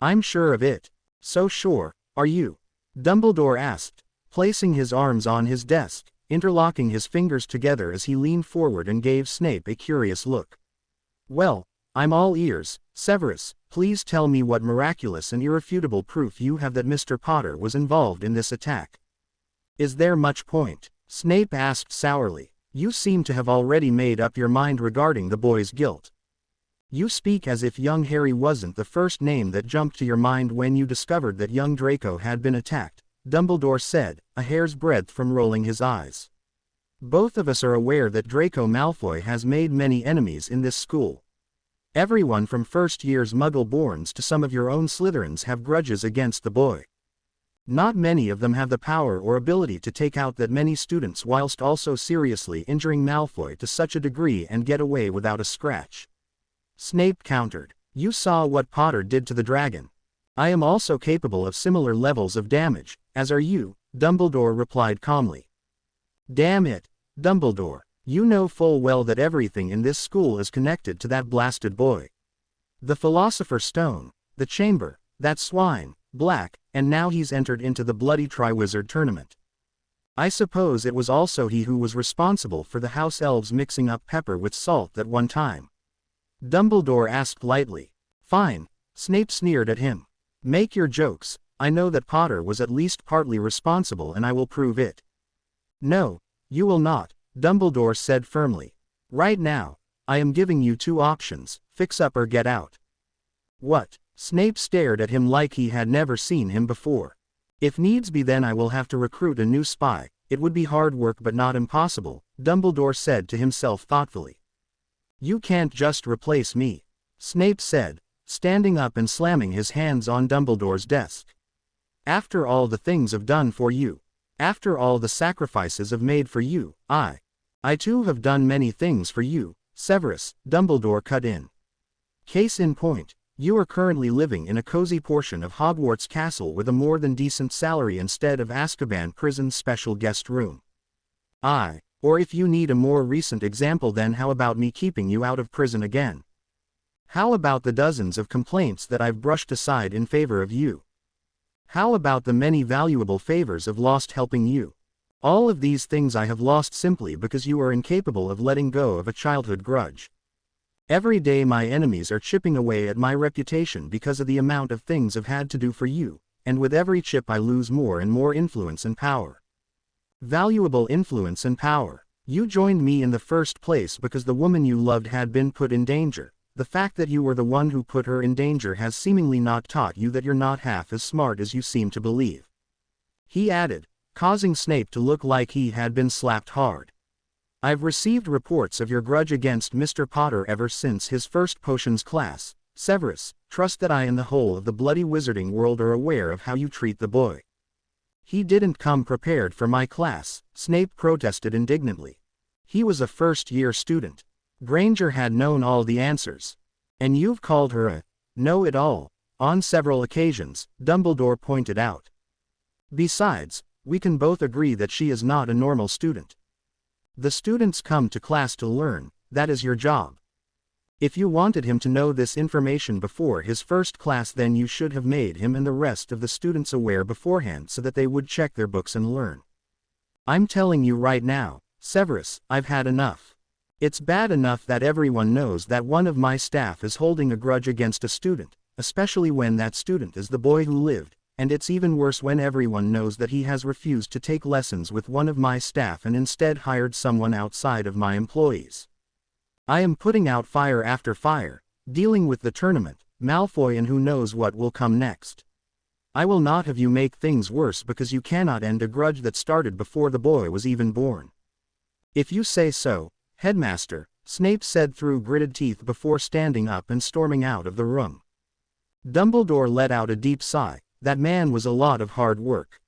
I'm sure of it. So sure, are you? Dumbledore asked, placing his arms on his desk, interlocking his fingers together as he leaned forward and gave Snape a curious look. Well, I'm all ears, Severus. Please tell me what miraculous and irrefutable proof you have that Mr. Potter was involved in this attack. Is there much point? Snape asked sourly. You seem to have already made up your mind regarding the boy's guilt. You speak as if young Harry wasn't the first name that jumped to your mind when you discovered that young Draco had been attacked, Dumbledore said, a hair's breadth from rolling his eyes. Both of us are aware that Draco Malfoy has made many enemies in this school. Everyone from first-year's Muggle-borns to some of your own Slytherins have grudges against the boy. Not many of them have the power or ability to take out that many students whilst also seriously injuring Malfoy to such a degree and get away without a scratch. Snape countered. You saw what Potter did to the dragon. I am also capable of similar levels of damage, as are you, Dumbledore replied calmly. Damn it, Dumbledore. You know full well that everything in this school is connected to that blasted boy. The Philosopher's Stone, the chamber, that swine, Black, and now he's entered into the bloody Triwizard Tournament. I suppose it was also he who was responsible for the house elves mixing up pepper with salt that one time. Dumbledore asked lightly. Fine, Snape sneered at him. Make your jokes, I know that Potter was at least partly responsible and I will prove it. No, you will not, Dumbledore said firmly. Right now, I am giving you two options, fix up or get out. What? Snape stared at him like he had never seen him before. If needs be then I will have to recruit a new spy, it would be hard work but not impossible, Dumbledore said to himself thoughtfully. You can't just replace me, Snape said, standing up and slamming his hands on Dumbledore's desk. After all the things I've done for you, after all the sacrifices I've made for you, I too have done many things for you, Severus, Dumbledore cut in. Case in point, you are currently living in a cozy portion of Hogwarts Castle with a more than decent salary instead of Azkaban Prison's special guest room. Or if you need a more recent example then how about me keeping you out of prison again? How about the dozens of complaints that I've brushed aside in favor of you? How about the many valuable favors I've lost helping you? All of these things I have lost simply because you are incapable of letting go of a childhood grudge. Every day my enemies are chipping away at my reputation because of the amount of things I've had to do for you, and with every chip I lose more and more influence and power. Valuable influence and power. You joined me in the first place because the woman you loved had been put in danger. The fact that you were the one who put her in danger has seemingly not taught you that you're not half as smart as you seem to believe. He added, causing Snape to look like he had been slapped hard. I've received reports of your grudge against Mr. Potter ever since his first potions class. Severus, trust that I and the whole of the bloody wizarding world are aware of how you treat the boy. He didn't come prepared for my class, Snape protested indignantly. He was a first-year student. Granger had known all the answers. And you've called her a know-it-all on several occasions, Dumbledore pointed out. Besides, we can both agree that she is not a normal student. The students come to class to learn, that is your job. If you wanted him to know this information before his first class then you should have made him and the rest of the students aware beforehand so that they would check their books and learn. I'm telling you right now, Severus, I've had enough. It's bad enough that everyone knows that one of my staff is holding a grudge against a student, especially when that student is the boy who lived. And it's even worse when everyone knows that he has refused to take lessons with one of my staff and instead hired someone outside of my employees. I am putting out fire after fire, dealing with the tournament, Malfoy and who knows what will come next. I will not have you make things worse because you cannot end a grudge that started before the boy was even born. If you say so, Headmaster, Snape said through gritted teeth before standing up and storming out of the room. Dumbledore let out a deep sigh. That man was a lot of hard work.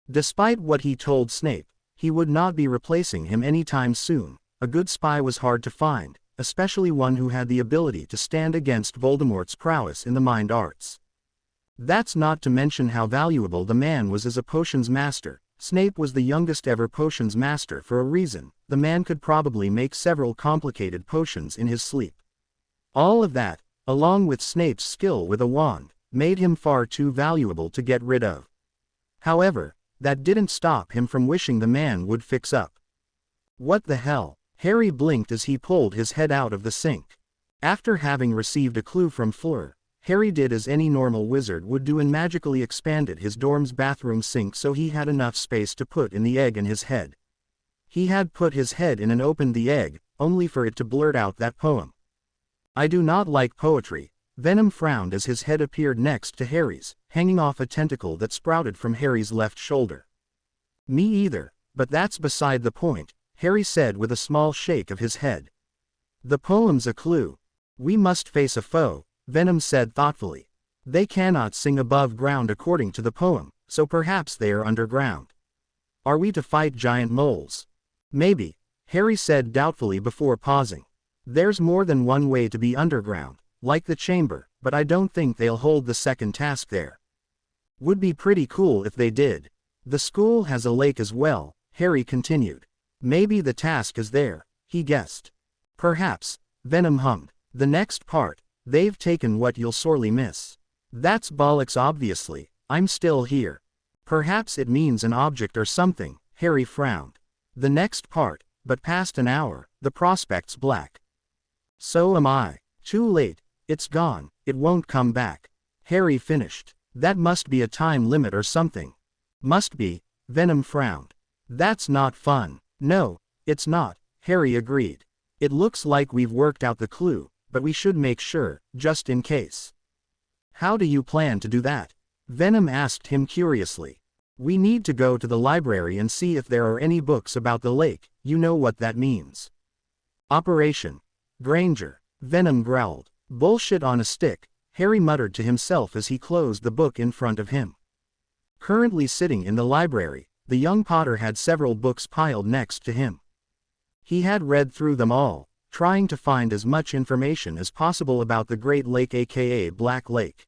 Despite what he told Snape, he would not be replacing him anytime soon. A good spy was hard to find, especially one who had the ability to stand against Voldemort's prowess in the mind arts. That's not to mention how valuable the man was as a potions master. Snape was the youngest ever potions master for a reason. The man could probably make several complicated potions in his sleep. All of that, along with Snape's skill with a wand, made him far too valuable to get rid of. However, that didn't stop him from wishing the man would fix up. What the hell? Harry blinked as he pulled his head out of the sink. After having received a clue from Fleur, Harry did as any normal wizard would do and magically expanded his dorm's bathroom sink so he had enough space to put in the egg in his head. He had put his head in and opened the egg, only for it to blurt out that poem. I do not like poetry. Venom frowned as his head appeared next to Harry's, hanging off a tentacle that sprouted from Harry's left shoulder. Me either, but that's beside the point, Harry said with a small shake of his head. The poem's a clue. We must face a foe, Venom said thoughtfully. They cannot sing above ground according to the poem, so perhaps they are underground. Are we to fight giant moles? Maybe, Harry said doubtfully before pausing. There's more than one way to be underground. Like the chamber, but I don't think they'll hold the second task there. Would be pretty cool if they did. The school has a lake as well, Harry continued. Maybe the task is there, he guessed. Perhaps, Venom hummed. The next part, They've taken what you'll sorely miss. That's bollocks obviously, I'm still here. Perhaps it means an object or something, Harry frowned. The next part, but past an hour, the prospect's black. So am I. Too late, it's gone, it won't come back. Harry finished. That must be a time limit or something. Must be, Venom frowned. That's not fun. No, it's not, Harry agreed. It looks like we've worked out the clue, but we should make sure, just in case. How do you plan to do that? Venom asked him curiously. We need to go to the library and see if there are any books about the lake, you know what that means. Operation Granger, Venom growled. Bullshit on a stick, Harry muttered to himself as he closed the book in front of him. Currently sitting in the library, the young Potter had several books piled next to him. He had read through them all, trying to find as much information as possible about the Great Lake aka Black Lake.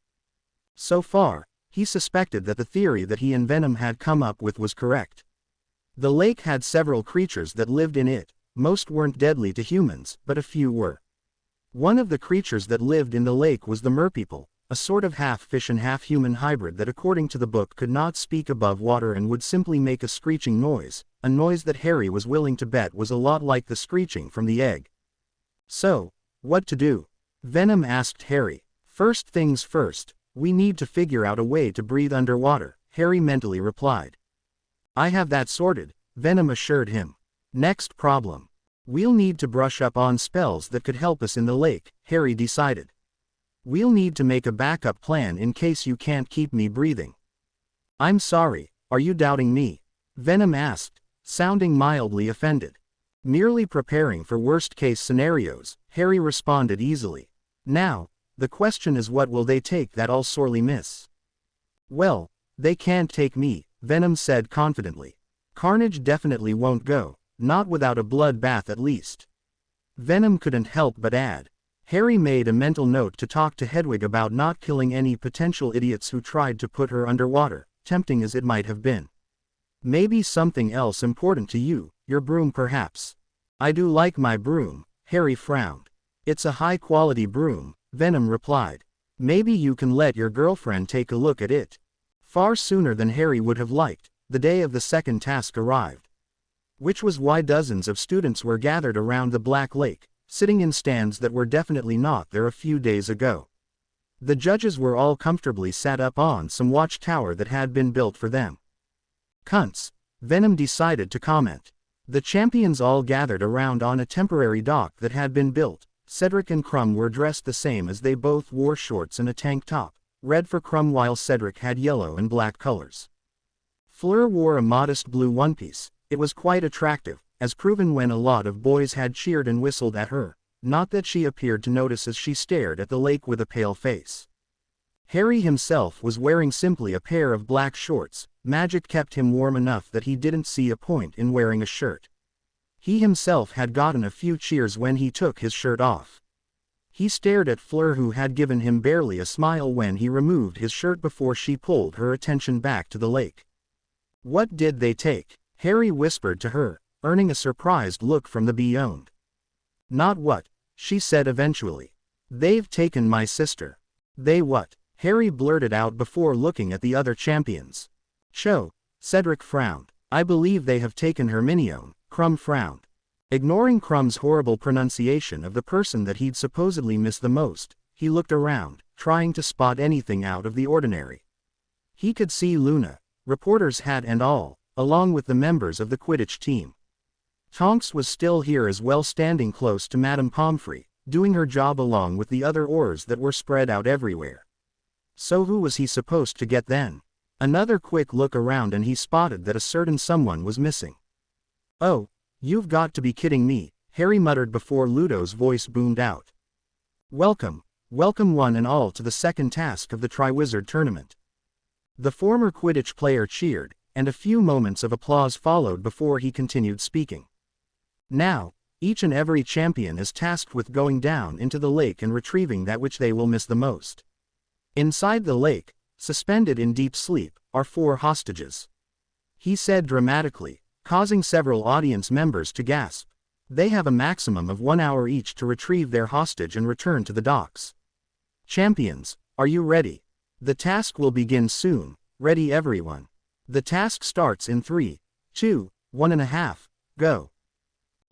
So far, he suspected that the theory that he and Venom had come up with was correct. The lake had several creatures that lived in it. Most weren't deadly to humans, but a few were. One of the creatures that lived in the lake was the merpeople, a sort of half-fish and half-human hybrid that according to the book could not speak above water and would simply make a screeching noise, a noise that Harry was willing to bet was a lot like the screeching from the egg. So, what to do? Venom asked Harry. First things first, we need to figure out a way to breathe underwater, Harry mentally replied. I have that sorted, Venom assured him. Next problem. We'll need to brush up on spells that could help us in the lake, Harry decided. We'll need to make a backup plan in case you can't keep me breathing. I'm sorry, are you doubting me? Venom asked, sounding mildly offended. Merely preparing for worst-case scenarios, Harry responded easily. Now, the question is what will they take that I'll sorely miss? Well, they can't take me, Venom said confidently. Carnage definitely won't go, not without a bloodbath at least. Venom couldn't help but add. Harry made a mental note to talk to Hedwig about not killing any potential idiots who tried to put her underwater, tempting as it might have been. Maybe something else important to you, your broom perhaps. I do like my broom, Harry frowned. It's a high-quality broom, Venom replied. Maybe you can let your girlfriend take a look at it. Far sooner than Harry would have liked, the day of the second task arrived. Which was why dozens of students were gathered around the Black Lake, sitting in stands that were definitely not there a few days ago. The judges were all comfortably sat up on some watchtower that had been built for them. Cunts, Venom decided to comment. The champions all gathered around on a temporary dock that had been built. Cedric and Crumb were dressed the same as they both wore shorts and a tank top, red for Crumb while Cedric had yellow and black colors. Fleur wore a modest blue one-piece. It was quite attractive, as proven when a lot of boys had cheered and whistled at her, not that she appeared to notice as she stared at the lake with a pale face. Harry himself was wearing simply a pair of black shorts. Magic kept him warm enough that he didn't see a point in wearing a shirt. He himself had gotten a few cheers when he took his shirt off. He stared at Fleur who had given him barely a smile when he removed his shirt before she pulled her attention back to the lake. What did they take? Harry whispered to her, earning a surprised look from the beyond. Not what, she said eventually. They've taken my sister. They what? Harry blurted out before looking at the other champions. Cho, Cedric frowned. I believe they have taken Hermione, Crumb frowned. Ignoring Crumb's horrible pronunciation of the person that he'd supposedly missed the most, he looked around, trying to spot anything out of the ordinary. He could see Luna, reporter's hat and all, along with the members of the Quidditch team. Tonks was still here as well, standing close to Madame Pomfrey, doing her job along with the other oars that were spread out everywhere. So who was he supposed to get then? Another quick look around and he spotted that a certain someone was missing. Oh, you've got to be kidding me, Harry muttered before Ludo's voice boomed out. Welcome one and all to the second task of the Triwizard Tournament. The former Quidditch player cheered, and a few moments of applause followed before he continued speaking. Now, each and every champion is tasked with going down into the lake and retrieving that which they will miss the most. Inside the lake, suspended in deep sleep, are 4 hostages. He said dramatically, causing several audience members to gasp. They have a maximum of 1 hour each to retrieve their hostage and return to the docks. Champions, are you ready? The task will begin soon. Ready everyone. The task starts in 3, 2, 1.5, go.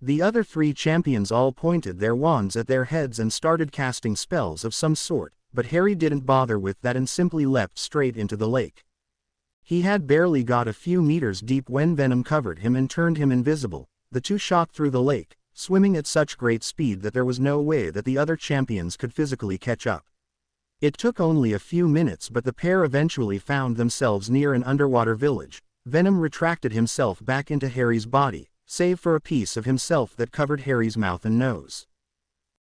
The other 3 champions all pointed their wands at their heads and started casting spells of some sort, but Harry didn't bother with that and simply leapt straight into the lake. He had barely got a few meters deep when Venom covered him and turned him invisible. The two shot through the lake, swimming at such great speed that there was no way that the other champions could physically catch up. It took only a few minutes, but the pair eventually found themselves near an underwater village. Venom retracted himself back into Harry's body, save for a piece of himself that covered Harry's mouth and nose.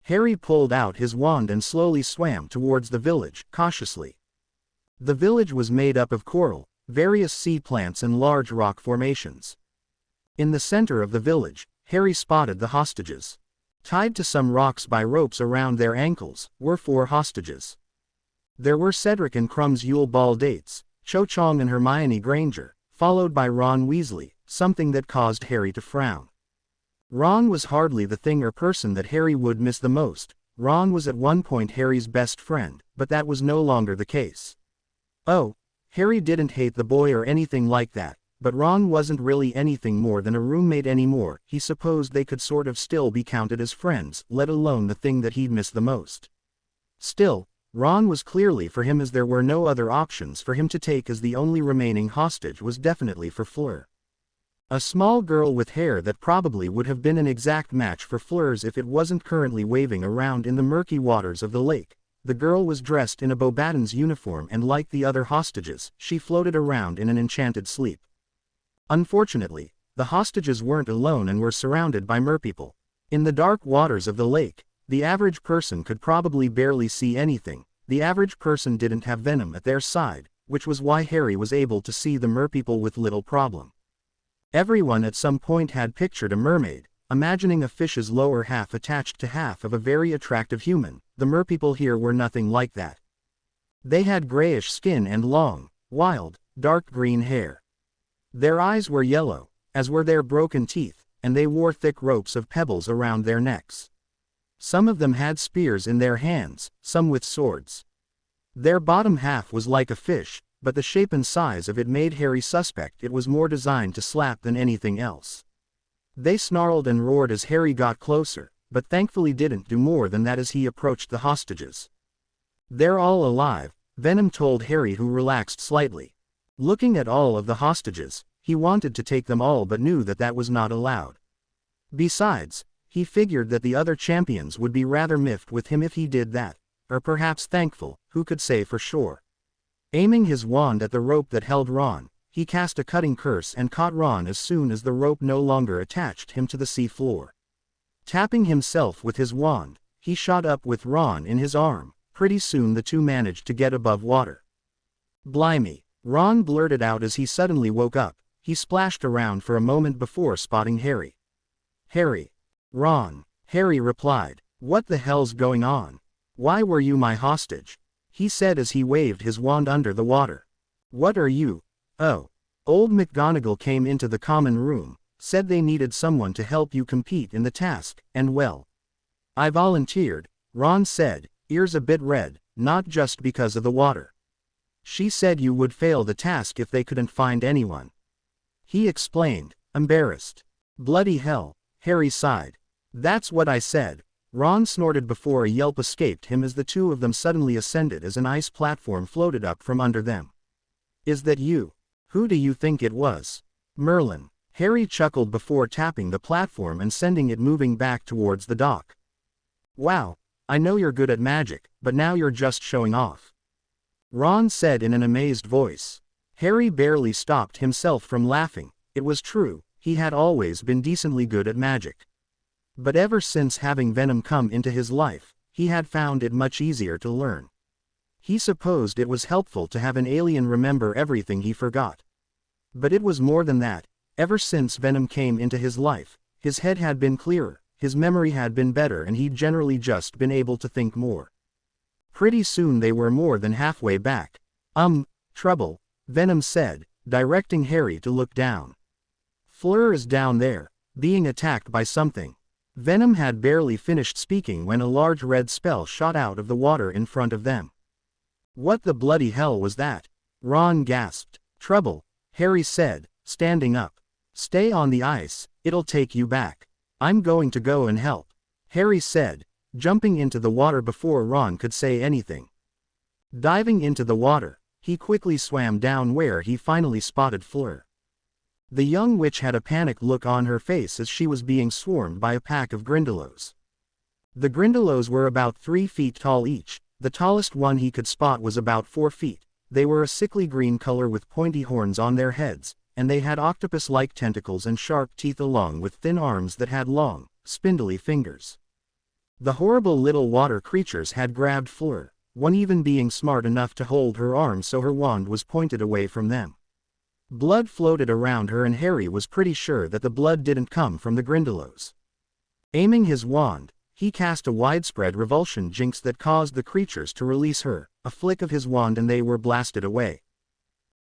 Harry pulled out his wand and slowly swam towards the village, cautiously. The village was made up of coral, various sea plants and large rock formations. In the center of the village, Harry spotted the hostages. Tied to some rocks by ropes around their ankles, were 4 hostages. There were Cedric and Crumb's Yule Ball dates, Cho Chang and Hermione Granger, followed by Ron Weasley, something that caused Harry to frown. Ron was hardly the thing or person that Harry would miss the most. Ron was at one point Harry's best friend, but that was no longer the case. Oh, Harry didn't hate the boy or anything like that, but Ron wasn't really anything more than a roommate anymore. He supposed they could sort of still be counted as friends, let alone the thing that he'd miss the most. Still, Ron was clearly for him, as there were no other options for him to take, as the only remaining hostage was definitely for Fleur. A small girl with hair that probably would have been an exact match for Fleur's if it wasn't currently waving around in the murky waters of the lake. The girl was dressed in a Bobaton's uniform, and like the other hostages, she floated around in an enchanted sleep. Unfortunately, the hostages weren't alone and were surrounded by merpeople. In the dark waters of the lake, the average person could probably barely see anything. The average person didn't have Venom at their side, which was why Harry was able to see the merpeople with little problem. Everyone at some point had pictured a mermaid, imagining a fish's lower half attached to half of a very attractive human. The merpeople here were nothing like that. They had grayish skin and long, wild, dark green hair. Their eyes were yellow, as were their broken teeth, and they wore thick ropes of pebbles around their necks. Some of them had spears in their hands, some with swords. Their bottom half was like a fish, but the shape and size of it made Harry suspect it was more designed to slap than anything else. They snarled and roared as Harry got closer, but thankfully didn't do more than that as he approached the hostages. "They're all alive," Venom told Harry, who relaxed slightly. Looking at all of the hostages, he wanted to take them all but knew that that was not allowed. Besides, he figured that the other champions would be rather miffed with him if he did that, or perhaps thankful, who could say for sure. Aiming his wand at the rope that held Ron, he cast a cutting curse and caught Ron as soon as the rope no longer attached him to the sea floor. Tapping himself with his wand, he shot up with Ron in his arm. Pretty soon the two managed to get above water. "Blimey," Ron blurted out as he suddenly woke up. He splashed around for a moment before spotting Harry. "Harry." "Ron," Harry replied. "What the hell's going on? Why were you my hostage?" he said as he waved his wand under the water. "What are you?" "Oh." Old McGonagall came into the common room, said they needed someone to help you compete in the task, and well, I volunteered, Ron said, ears a bit red, not just because of the water. "She said you would fail the task if they couldn't find anyone," he explained, embarrassed. "Bloody hell," Harry sighed. "That's what I said." Ron snorted before a yelp escaped him as the two of them suddenly ascended as an ice platform floated up from under them. "Is that you? Who do you think it was?" "Merlin." Harry chuckled before tapping the platform and sending it moving back towards the dock. "Wow, I know you're good at magic, but now you're just showing off," Ron said in an amazed voice. Harry barely stopped himself from laughing. It was true, he had always been decently good at magic. But ever since having Venom come into his life, he had found it much easier to learn. He supposed it was helpful to have an alien remember everything he forgot. But it was more than that. Ever since Venom came into his life, his head had been clearer, his memory had been better, and he'd generally just been able to think more. Pretty soon they were more than halfway back. Trouble," Venom said, directing Harry to look down. "Fleur is down there, being attacked by something." Venom had barely finished speaking when a large red spell shot out of the water in front of them. What the bloody hell was that? Ron gasped. Trouble, Harry said, standing up. Stay on the ice, it'll take you back. I'm going to go and help, Harry said, jumping into the water before Ron could say anything. Diving into the water, he quickly swam down where he finally spotted Fleur. The young witch had a panicked look on her face as she was being swarmed by a pack of Grindylows. The Grindylows were about 3 feet tall each, the tallest one he could spot was about 4 feet. They were a sickly green color with pointy horns on their heads, and they had octopus-like tentacles and sharp teeth along with thin arms that had long, spindly fingers. The horrible little water creatures had grabbed Fleur, one even being smart enough to hold her arm so her wand was pointed away from them. Blood floated around her and Harry was pretty sure that the blood didn't come from the Grindylows. Aiming his wand, he cast a widespread revulsion jinx that caused the creatures to release her, a flick of his wand and they were blasted away.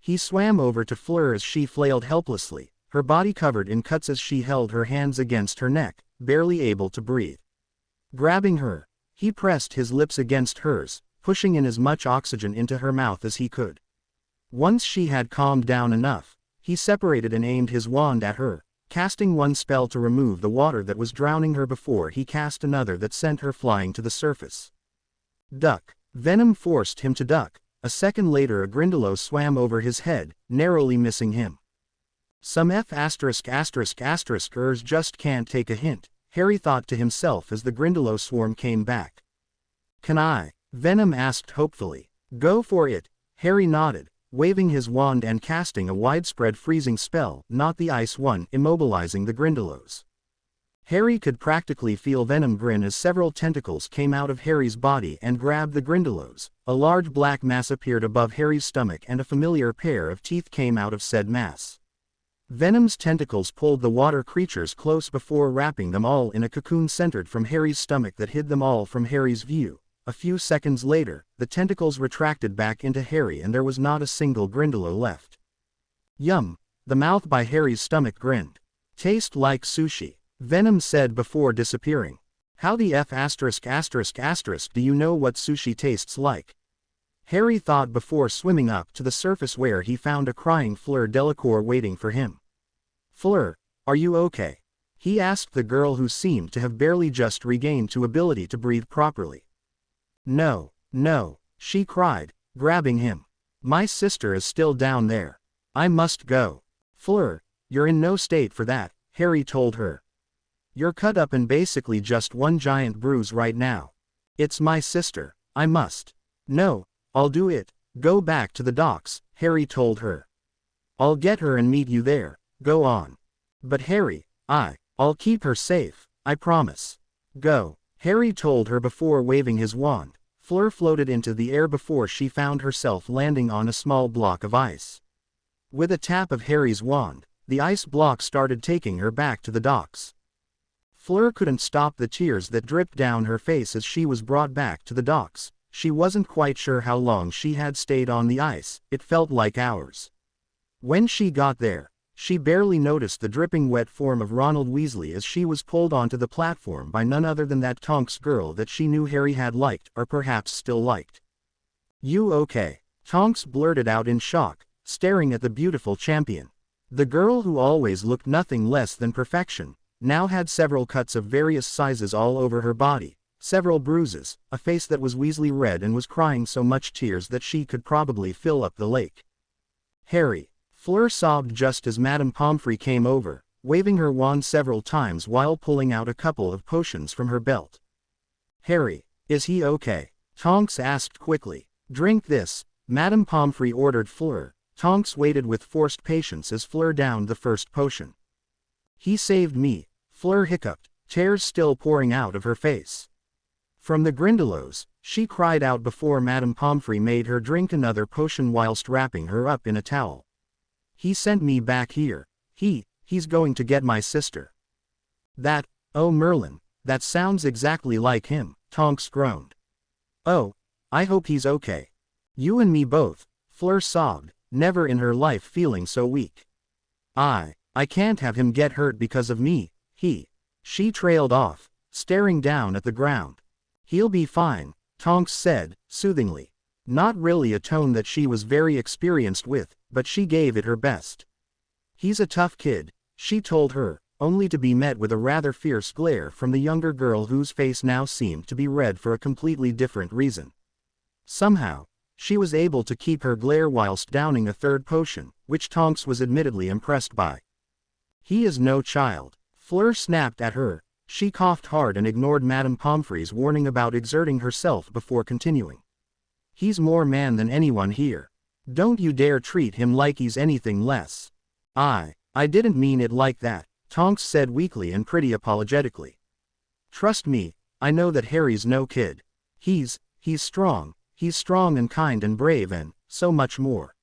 He swam over to Fleur as she flailed helplessly, her body covered in cuts as she held her hands against her neck, barely able to breathe. Grabbing her, he pressed his lips against hers, pushing in as much oxygen into her mouth as he could. Once she had calmed down enough, he separated and aimed his wand at her, casting one spell to remove the water that was drowning her before he cast another that sent her flying to the surface. Duck. Venom forced him to duck. A second later a Grindylow swam over his head, narrowly missing him. Some F***ers just can't take a hint, Harry thought to himself as the Grindylow swarm came back. Can I? Venom asked hopefully. Go for it, Harry nodded, waving his wand and casting a widespread freezing spell, not the ice one, immobilizing the Grindylows. Harry could practically feel Venom grin as several tentacles came out of Harry's body and grabbed the Grindylows. A large black mass appeared above Harry's stomach and a familiar pair of teeth came out of said mass. Venom's tentacles pulled the water creatures close before wrapping them all in a cocoon centered from Harry's stomach that hid them all from Harry's view. A few seconds later, the tentacles retracted back into Harry and there was not a single Grindylow left. Yum, the mouth by Harry's stomach grinned. Taste like sushi, Venom said before disappearing. How the F*** do you know what sushi tastes like? Harry thought before swimming up to the surface where he found a crying Fleur Delacour waiting for him. Fleur, are you okay? He asked the girl who seemed to have barely just regained to ability to breathe properly. No, no, she cried, grabbing him. My sister is still down there. I must go. Fleur, you're in no state for that, Harry told her. You're cut up and basically just one giant bruise right now. It's my sister, I must. No, I'll do it. Go back to the docks, Harry told her. I'll get her and meet you there, go on. But Harry, I'll keep her safe, I promise. Go, Harry told her before waving his wand. Fleur floated into the air before she found herself landing on a small block of ice. With a tap of Harry's wand, the ice block started taking her back to the docks. Fleur couldn't stop the tears that dripped down her face as she was brought back to the docks. She wasn't quite sure how long she had stayed on the ice, it felt like hours. When she got there, she barely noticed the dripping wet form of Ronald Weasley as she was pulled onto the platform by none other than that Tonks girl that she knew Harry had liked, or perhaps still liked. You okay? Tonks blurted out in shock, staring at the beautiful champion. The girl who always looked nothing less than perfection, now had several cuts of various sizes all over her body, several bruises, a face that was Weasley red and was crying so much tears that she could probably fill up the lake. Harry. Fleur sobbed just as Madame Pomfrey came over, waving her wand several times while pulling out a couple of potions from her belt. Harry, is he okay? Tonks asked quickly. Drink this, Madame Pomfrey ordered Fleur. Tonks waited with forced patience as Fleur downed the first potion. He saved me, Fleur hiccuped, tears still pouring out of her face. From the Grindylows, she cried out before Madame Pomfrey made her drink another potion whilst wrapping her up in a towel. He sent me back here. He's going to get my sister. That, oh Merlin, that sounds exactly like him, Tonks groaned. Oh, I hope he's okay. You and me both, Fleur sobbed, never in her life feeling so weak. I can't have him get hurt because of me, She trailed off, staring down at the ground. "He'll be fine," Tonks said, soothingly. Not really a tone that she was very experienced with, but she gave it her best. "He's a tough kid," she told her, only to be met with a rather fierce glare from the younger girl whose face now seemed to be red for a completely different reason. Somehow, she was able to keep her glare whilst downing a third potion, which Tonks was admittedly impressed by. "He is no child," Fleur snapped at her. She coughed hard and ignored Madame Pomfrey's warning about exerting herself before continuing. "He's more man than anyone here. Don't you dare treat him like he's anything less." I didn't mean it like that," Tonks said weakly and pretty apologetically. "Trust me, I know that Harry's no kid. He's strong. He's strong and kind and brave and so much more."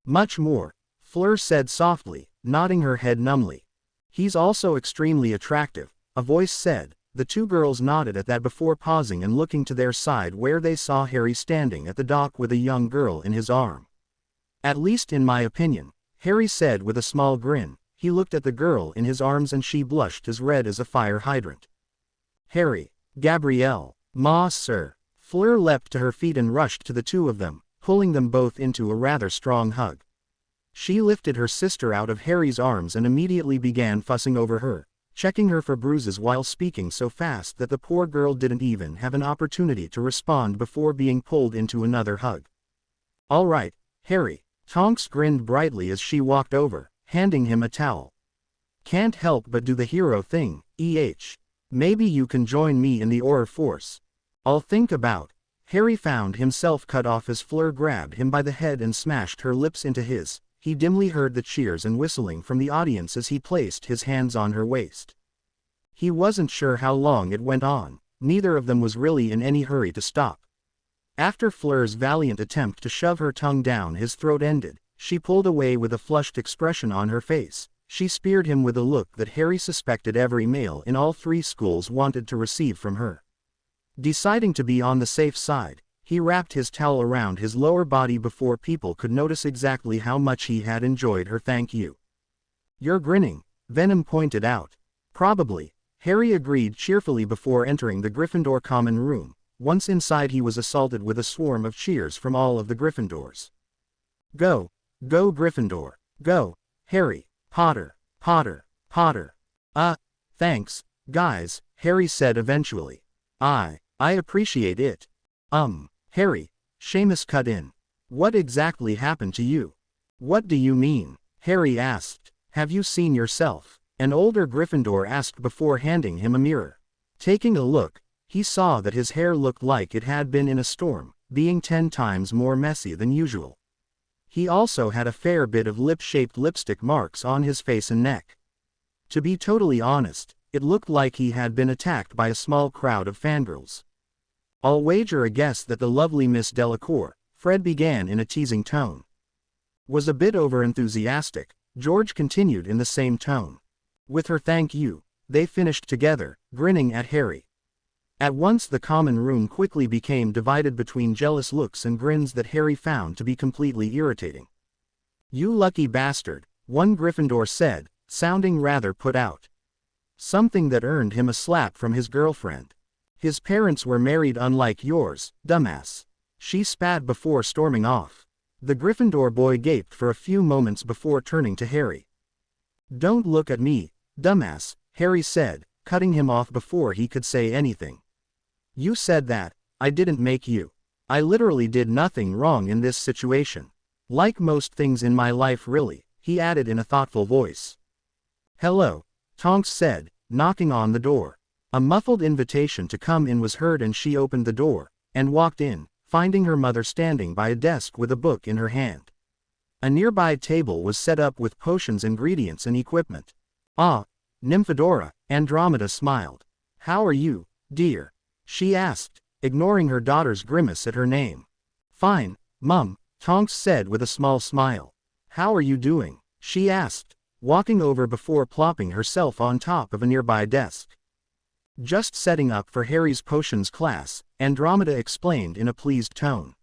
"Much more," Fleur said softly, nodding her head numbly. "He's also extremely attractive," a voice said. The two girls nodded at that before pausing and looking to their side where they saw Harry standing at the dock with a young girl in his arm. "At least in my opinion," Harry said with a small grin. He looked at the girl in his arms and she blushed as red as a fire hydrant. "Harry, Gabrielle, ma sir." Fleur leapt to her feet and rushed to the two of them, pulling them both into a rather strong hug. She lifted her sister out of Harry's arms and immediately began fussing over her, checking her for bruises while speaking so fast that the poor girl didn't even have an opportunity to respond before being pulled into another hug. "All right, Harry," Tonks grinned brightly as she walked over, handing him a towel. "Can't help but do the hero thing, Maybe you can join me in the Auror Force. I'll think about." Harry found himself cut off as Fleur grabbed him by the head and smashed her lips into his. He dimly heard the cheers and whistling from the audience as he placed his hands on her waist. He wasn't sure how long it went on. Neither of them was really in any hurry to stop. After Fleur's valiant attempt to shove her tongue down his throat ended, she pulled away with a flushed expression on her face. She speared him with a look that Harry suspected every male in all three schools wanted to receive from her. Deciding to be on the safe side, he wrapped his towel around his lower body before people could notice exactly how much he had enjoyed her thank you. "You're grinning," Venom pointed out. "Probably," Harry agreed cheerfully before entering the Gryffindor common room. Once inside he was assaulted with a swarm of cheers from all of the Gryffindors. "Go! Go Gryffindor! Go! Harry, Potter, Potter, Potter." Thanks, guys," Harry said eventually. I appreciate it." Harry," Seamus cut in. "What exactly happened to you?" "What do you mean?" Harry asked. "Have you seen yourself?" an older Gryffindor asked before handing him a mirror. Taking a look, he saw that his hair looked like it had been in a storm, being 10 times more messy than usual. He also had a fair bit of lip-shaped lipstick marks on his face and neck. To be totally honest, it looked like he had been attacked by a small crowd of fangirls. "I'll wager a guess that the lovely Miss Delacour," Fred began in a teasing tone, "was a bit over-enthusiastic," George continued in the same tone. With her thank you, they finished together, grinning at Harry. At once the common room quickly became divided between jealous looks and grins that Harry found to be completely irritating. "You lucky bastard," one Gryffindor said, sounding rather put out. Something that earned him a slap from his girlfriend. "His parents were married unlike yours, dumbass." She spat before storming off. The Gryffindor boy gaped for a few moments before turning to Harry. "Don't look at me, dumbass," Harry said, cutting him off before he could say anything. "You said that. I didn't make you. I literally did nothing wrong in this situation. Like most things in my life really," he added in a thoughtful voice. "Hello," Tonks said, knocking on the door. A muffled invitation to come in was heard and she opened the door, and walked in, finding her mother standing by a desk with a book in her hand. A nearby table was set up with potions, ingredients and equipment. "Ah, Nymphadora," Andromeda smiled. "How are you, dear?" she asked, ignoring her daughter's grimace at her name. "Fine, Mum," Tonks said with a small smile. "How are you doing?" she asked, walking over before plopping herself on top of a nearby desk. "Just setting up for Harry's potions class," Andromeda explained in a pleased tone.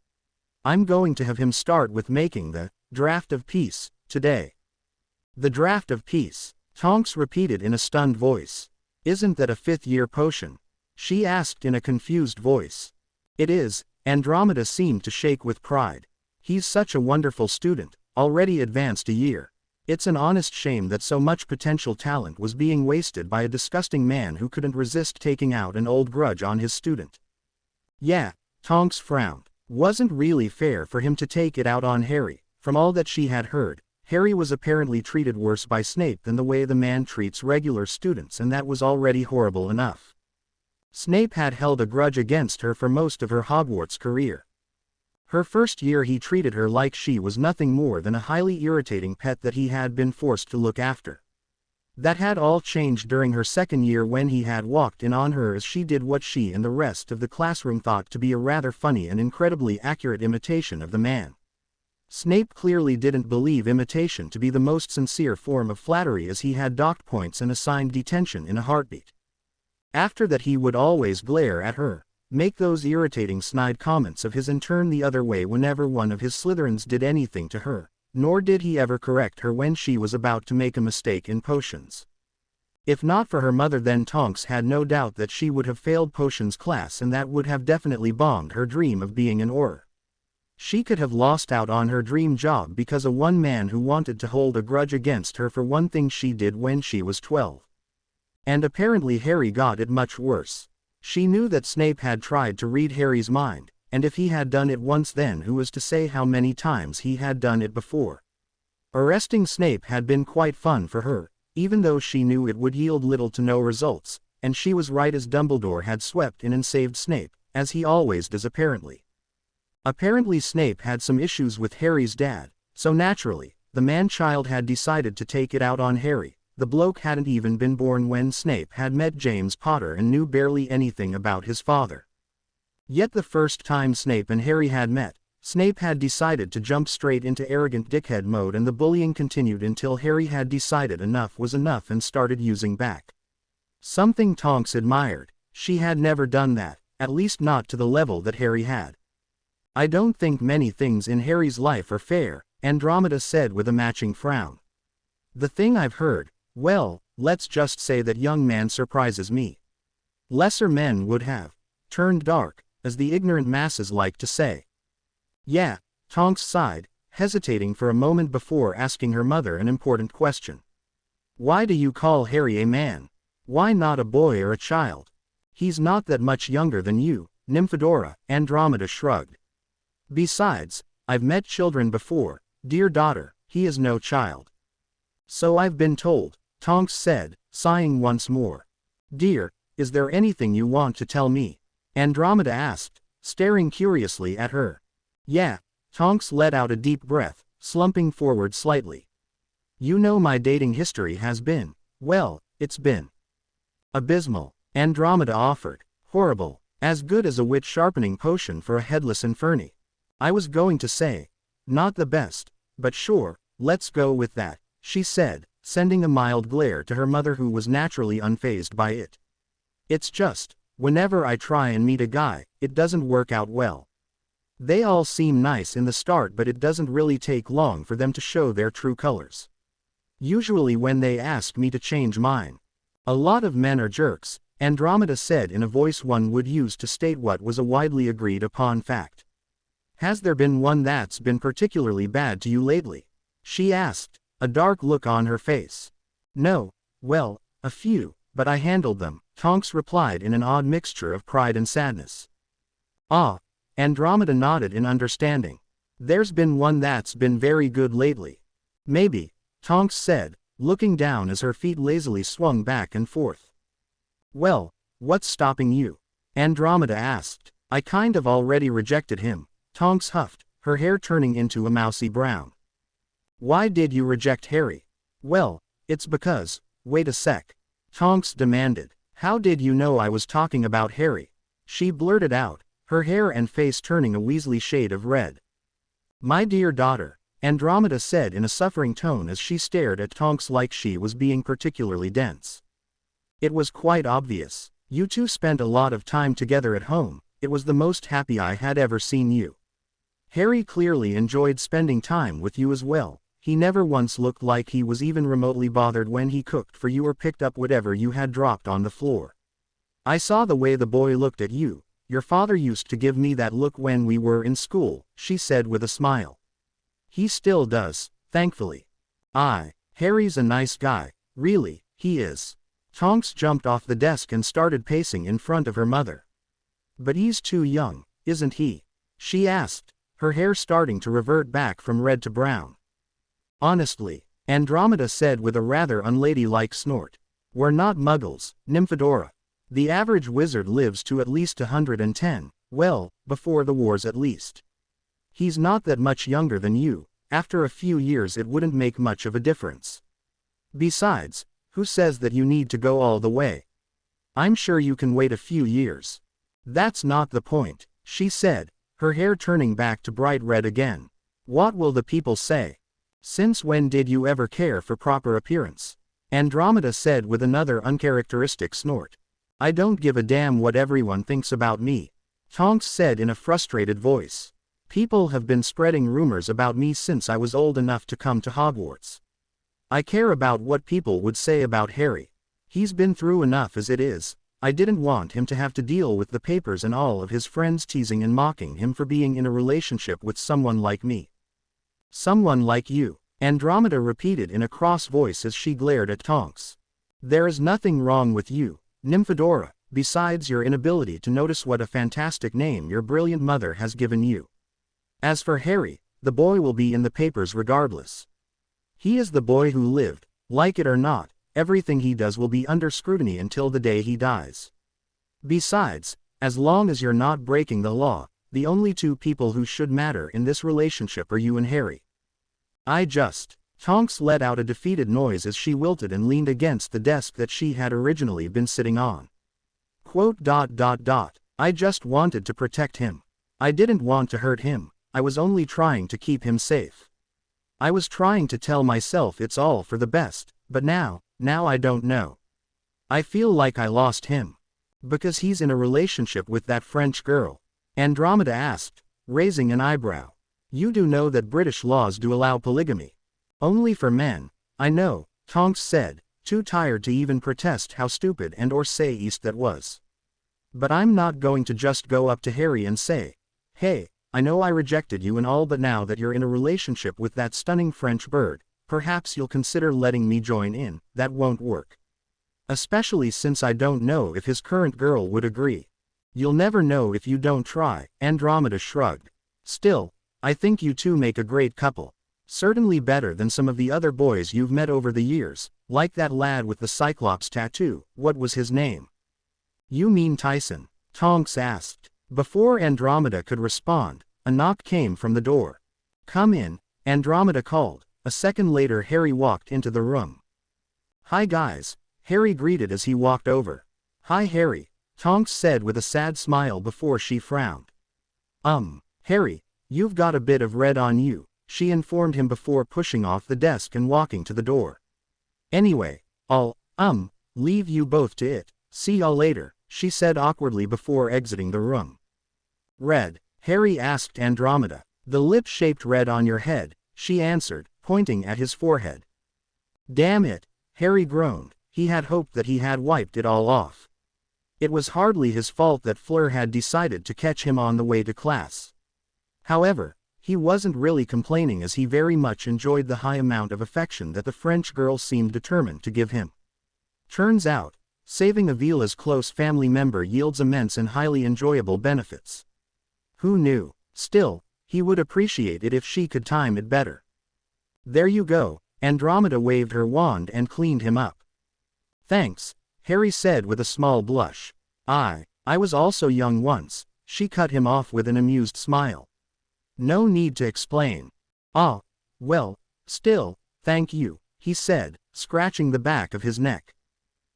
"I'm going to have him start with making the draft of peace today." "The draft of peace," Tonks repeated in a stunned voice. Isn't that a fifth-year potion? She asked in a confused voice. It is, Andromeda seemed to shake with pride. He's such a wonderful student, already advanced a year. It's an honest shame that so much potential talent was being wasted by a disgusting man who couldn't resist taking out an old grudge on his student. Yeah, Tonks frowned. Wasn't really fair for him to take it out on Harry. From all that she had heard, Harry was apparently treated worse by Snape than the way the man treats regular students, and that was already horrible enough. Snape had held a grudge against her for most of her Hogwarts career. Her first year he treated her like she was nothing more than a highly irritating pet that he had been forced to look after. That had all changed during her second year when he had walked in on her as she did what she and the rest of the classroom thought to be a rather funny and incredibly accurate imitation of the man. Snape clearly didn't believe imitation to be the most sincere form of flattery, as he had docked points and assigned detention in a heartbeat. After that he would always glare at her, make those irritating snide comments of his and turn the other way whenever one of his Slytherins did anything to her, nor did he ever correct her when she was about to make a mistake in potions. If not for her mother, then Tonks had no doubt that she would have failed potions class, and that would have definitely bombed her dream of being an Auror. She could have lost out on her dream job because of one man who wanted to hold a grudge against her for one thing she did when she was 12. And apparently Harry got it much worse. She knew that Snape had tried to read Harry's mind, and if he had done it once, then who was to say how many times he had done it before? Arresting Snape had been quite fun for her, even though she knew it would yield little to no results, and she was right, as Dumbledore had swept in and saved Snape, as he always does apparently. Apparently Snape had some issues with Harry's dad, so naturally, the man-child had decided to take it out on Harry. The bloke hadn't even been born when Snape had met James Potter and knew barely anything about his father. Yet the first time Snape and Harry had met, Snape had decided to jump straight into arrogant dickhead mode, and the bullying continued until Harry had decided enough was enough and started using back. Something Tonks admired. She had never done that, at least not to the level that Harry had. I don't think many things in Harry's life are fair, Andromeda said with a matching frown. The thing I've heard, well, let's just say that young man surprises me. Lesser men would have turned dark, as the ignorant masses like to say. Yeah, Tonks sighed, hesitating for a moment before asking her mother an important question. Why do you call Harry a man? Why not a boy or a child? He's not that much younger than you, Nymphadora, Andromeda shrugged. Besides, I've met children before, dear daughter, he is no child. So I've been told, Tonks said, sighing once more. Dear, is there anything you want to tell me? Andromeda asked, staring curiously at her. Yeah, Tonks let out a deep breath, slumping forward slightly. You know, my dating history has been, well, it's been abysmal, Andromeda offered. Horrible, as good as a wit sharpening potion for a headless inferney. I was going to say, not the best, but sure, let's go with that, she said, sending a mild glare to her mother, who was naturally unfazed by it. It's just, whenever I try and meet a guy, it doesn't work out well. They all seem nice in the start, but it doesn't really take long for them to show their true colors. Usually when they ask me to change mine. A lot of men are jerks, Andromeda said in a voice one would use to state what was a widely agreed upon fact. Has there been one that's been particularly bad to you lately? She asked, a dark look on her face. No, well, a few, but I handled them, Tonks replied in an odd mixture of pride and sadness. Ah, Andromeda nodded in understanding. There's been one that's been very good lately. Maybe, Tonks said, looking down as her feet lazily swung back and forth. Well, what's stopping you? Andromeda asked. I kind of already rejected him, Tonks huffed, her hair turning into a mousy brown. Why did you reject Harry? Well, it's because, wait a sec. Tonks demanded. How did you know I was talking about Harry? She blurted out, her hair and face turning a Weasley shade of red. My dear daughter, Andromeda said in a suffering tone as she stared at Tonks like she was being particularly dense. It was quite obvious. You two spent a lot of time together at home. It was the most happy I had ever seen you. Harry clearly enjoyed spending time with you as well. He never once looked like he was even remotely bothered when he cooked for you or picked up whatever you had dropped on the floor. I saw the way the boy looked at you. Your father used to give me that look when we were in school, she said with a smile. He still does, thankfully. Harry's a nice guy, really, he is. Tonks jumped off the desk and started pacing in front of her mother. But he's too young, isn't he? She asked, her hair starting to revert back from red to brown. Honestly, Andromeda said with a rather unladylike snort. We're not muggles, Nymphadora. The average wizard lives to at least 110, well, before the wars at least. He's not that much younger than you. After a few years it wouldn't make much of a difference. Besides, who says that you need to go all the way? I'm sure you can wait a few years. That's not the point, she said, her hair turning back to bright red again. What will the people say? Since when did you ever care for proper appearance? Andromeda said with another uncharacteristic snort. I don't give a damn what everyone thinks about me, Tonks said in a frustrated voice. People have been spreading rumors about me since I was old enough to come to Hogwarts. I care about what people would say about Harry. He's been through enough as it is. I didn't want him to have to deal with the papers and all of his friends teasing and mocking him for being in a relationship with someone like me. Someone like you, Andromeda repeated in a cross voice as she glared at Tonks. There is nothing wrong with you, Nymphadora, besides your inability to notice what a fantastic name your brilliant mother has given you. As for Harry, the boy will be in the papers regardless. He is the boy who lived, like it or not, everything he does will be under scrutiny until the day he dies. Besides, as long as you're not breaking the law, the only two people who should matter in this relationship are you and Harry. Tonks let out a defeated noise as she wilted and leaned against the desk that she had originally been sitting on. I just wanted to protect him. I didn't want to hurt him, I was only trying to keep him safe. I was trying to tell myself it's all for the best, but now I don't know. I feel like I lost him. Because he's in a relationship with that French girl? Andromeda asked, raising an eyebrow. You do know that British laws do allow polygamy. Only for men. I know, Tonks said, too tired to even protest how stupid and or sayist that was. But I'm not going to just go up to Harry and say, hey, I know I rejected you and all, but now that you're in a relationship with that stunning French bird, perhaps you'll consider letting me join in. That won't work. Especially since I don't know if his current girl would agree. You'll never know if you don't try, Andromeda shrugged. Still, I think you two make a great couple. Certainly better than some of the other boys you've met over the years, like that lad with the Cyclops tattoo. What was his name? You mean Tyson? Tonks asked. Before Andromeda could respond, a knock came from the door. Come in, Andromeda called. A second later Harry walked into the room. Hi guys, Harry greeted as he walked over. Hi Harry, Tonks said with a sad smile before she frowned. Harry, you've got a bit of red on you, she informed him before pushing off the desk and walking to the door. Anyway, I'll, leave you both to it. See y'all later, she said awkwardly before exiting the room. Red? Harry asked Andromeda. The lip-shaped red on your head, she answered, pointing at his forehead. Damn it, Harry groaned. He had hoped that he had wiped it all off. It was hardly his fault that Fleur had decided to catch him on the way to class. However, he wasn't really complaining as he very much enjoyed the high amount of affection that the French girl seemed determined to give him. Turns out, saving Avila's close family member yields immense and highly enjoyable benefits. Who knew? Still, he would appreciate it if she could time it better. There you go, Andromeda waved her wand and cleaned him up. Thanks, Harry said with a small blush. I was also young once, she cut him off with an amused smile. No need to explain. Well, still, thank you, he said, scratching the back of his neck.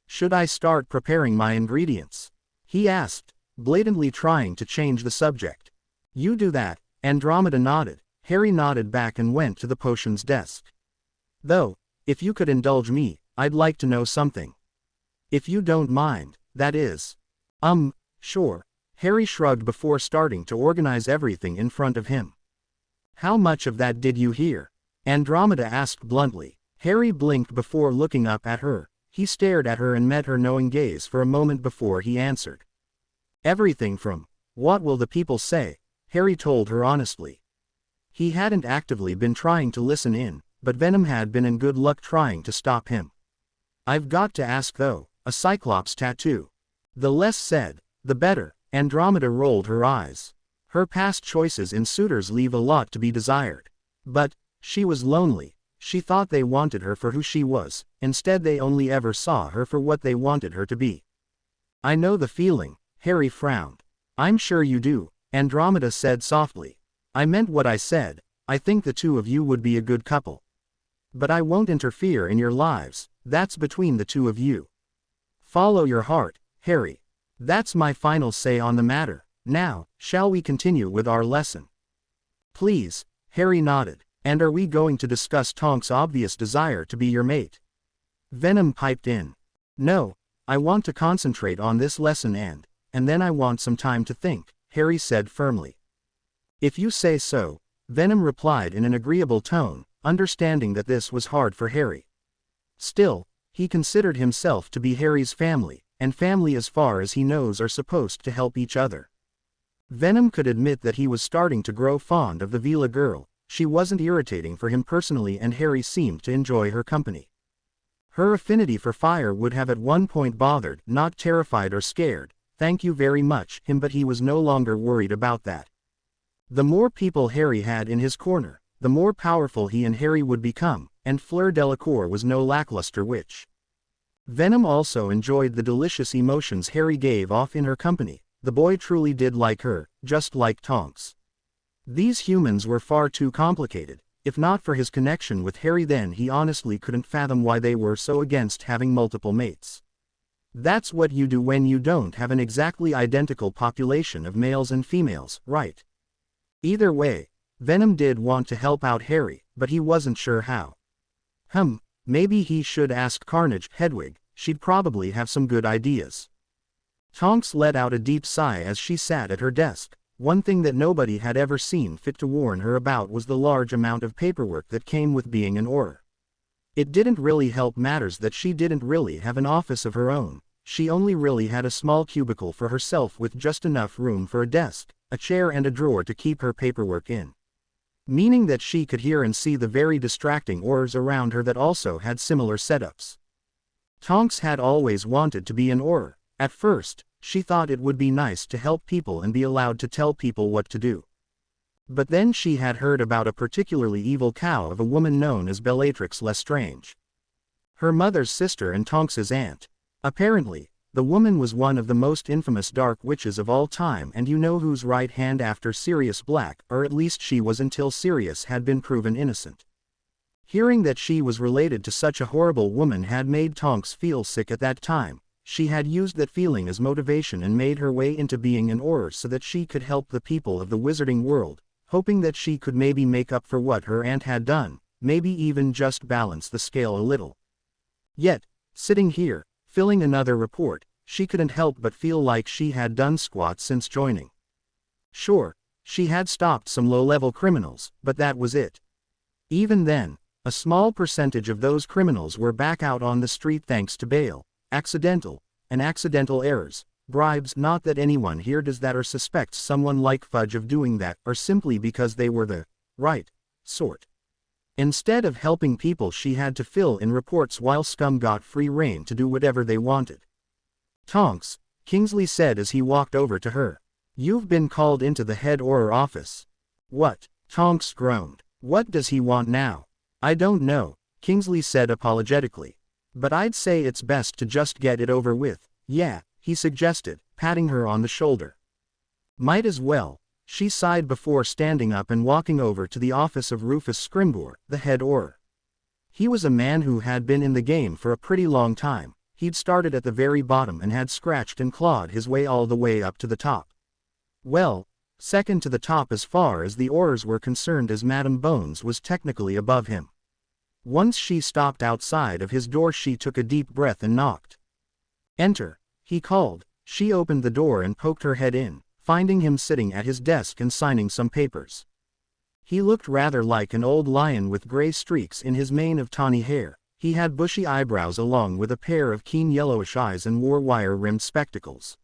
Should I start preparing my ingredients? He asked, blatantly trying to change the subject. You do that, Andromeda nodded. Harry nodded back and went to the potions desk. Though, if you could indulge me, I'd like to know something. If you don't mind, that is. Sure. Harry shrugged before starting to organize everything in front of him. How much of that did you hear? Andromeda asked bluntly. Harry blinked before looking up at her. He stared at her and met her knowing gaze for a moment before he answered. Everything from, "What will the people say?" Harry told her honestly. He hadn't actively been trying to listen in, but Venom had been in good luck trying to stop him. "I've got to ask though, a Cyclops tattoo. The less said, the better." Andromeda rolled her eyes. Her past choices in suitors leave a lot to be desired. But, she was lonely. She thought they wanted her for who she was, instead they only ever saw her for what they wanted her to be. "I know the feeling," Harry frowned. "I'm sure you do," Andromeda said softly. "I meant what I said, I think the two of you would be a good couple. But I won't interfere in your lives, that's between the two of you. Follow your heart, Harry. That's my final say on the matter. Now, shall we continue with our lesson?" "Please," Harry nodded. "And are we going to discuss Tonk's obvious desire to be your mate?" Venom piped in. "No, I want to concentrate on this lesson and then I want some time to think," Harry said firmly. "If you say so," Venom replied in an agreeable tone, understanding that this was hard for Harry. Still, he considered himself to be Harry's family, and family as far as he knows are supposed to help each other. Venom could admit that he was starting to grow fond of the Vila girl. She wasn't irritating for him personally and Harry seemed to enjoy her company. Her affinity for fire would have at one point bothered, not terrified or scared, "Thank you very much," him, but he was no longer worried about that. The more people Harry had in his corner, the more powerful he and Harry would become, and Fleur Delacour was no lackluster witch. Venom also enjoyed the delicious emotions Harry gave off in her company. The boy truly did like her, just like Tonks. These humans were far too complicated. If not for his connection with Harry, then he honestly couldn't fathom why they were so against having multiple mates. That's what you do when you don't have an exactly identical population of males and females, right? Either way, Venom did want to help out Harry, but he wasn't sure how. Maybe he should ask Carnage, Hedwig, she'd probably have some good ideas. Tonks let out a deep sigh as she sat at her desk. One thing that nobody had ever seen fit to warn her about was the large amount of paperwork that came with being an Auror. It didn't really help matters that she didn't really have an office of her own. She only really had a small cubicle for herself with just enough room for a desk, a chair and a drawer to keep her paperwork in. Meaning that she could hear and see the very distracting Aurors around her that also had similar setups. Tonks had always wanted to be an Auror. At first, she thought it would be nice to help people and be allowed to tell people what to do. But then she had heard about a particularly evil cow of a woman known as Bellatrix Lestrange. Her mother's sister and Tonks's aunt. Apparently, the woman was one of the most infamous dark witches of all time, and you know whose right hand after Sirius Black, or at least she was until Sirius had been proven innocent. Hearing that she was related to such a horrible woman had made Tonks feel sick at that time. She had used that feeling as motivation and made her way into being an Auror so that she could help the people of the wizarding world, hoping that she could maybe make up for what her aunt had done, maybe even just balance the scale a little. Yet, sitting here, filling another report, she couldn't help but feel like she had done squat since joining. Sure, she had stopped some low-level criminals, but that was it. Even then, a small percentage of those criminals were back out on the street thanks to bail, accidental errors, bribes. Not that anyone here does that or suspects someone like Fudge of doing that, or simply because they were the right sort. Instead of helping people, she had to fill in reports while scum got free rein to do whatever they wanted. "Tonks," Kingsley said as he walked over to her. "You've been called into the head Auror office." "What?" Tonks groaned. "What does he want now?" "I don't know," Kingsley said apologetically. "But I'd say it's best to just get it over with." "Yeah," he suggested, patting her on the shoulder. "Might as well," she sighed before standing up and walking over to the office of Rufus Scrimgeour, the head Auror. He was a man who had been in the game for a pretty long time. He'd started at the very bottom and had scratched and clawed his way all the way up to the top. Well, second to the top as far as the Aurors were concerned, as Madame Bones was technically above him. Once she stopped outside of his door, she took a deep breath and knocked. "Enter," he called. She opened the door and poked her head in, finding him sitting at his desk and signing some papers. He looked rather like an old lion with gray streaks in his mane of tawny hair. He had bushy eyebrows along with a pair of keen yellowish eyes and wore wire-rimmed spectacles.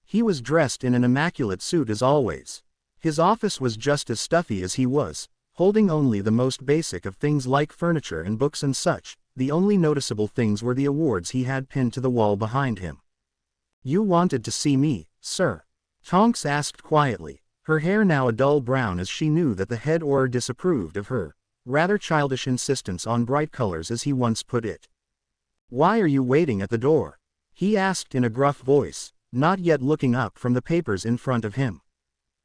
He was dressed in an immaculate suit as always. His office was just as stuffy as he was, holding only the most basic of things like furniture and books and such. The only noticeable things were the awards he had pinned to the wall behind him. "You wanted to see me, sir?" Tonks asked quietly, her hair now a dull brown as she knew that the head Auror disapproved of her rather childish insistence on bright colors as he once put it. "Why are you waiting at the door?" he asked in a gruff voice, not yet looking up from the papers in front of him.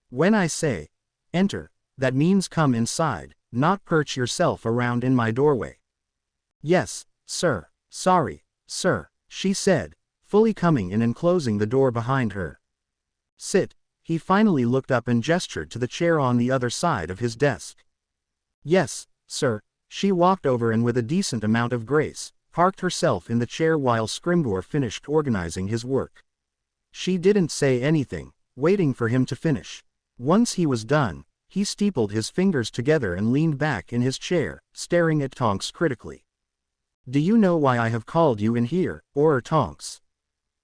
"When I say, enter, that means come inside, not perch yourself around in my doorway." "Yes, sir. Sorry, sir," she said, fully coming in and closing the door behind her. "Sit." He finally looked up and gestured to the chair on the other side of his desk. "Yes, sir." She walked over and with a decent amount of grace, parked herself in the chair while Scrimgeour finished organizing his work. She didn't say anything, waiting for him to finish. Once he was done, he steepled his fingers together and leaned back in his chair, staring at Tonks critically. "Do you know why I have called you in here, Auror Tonks?"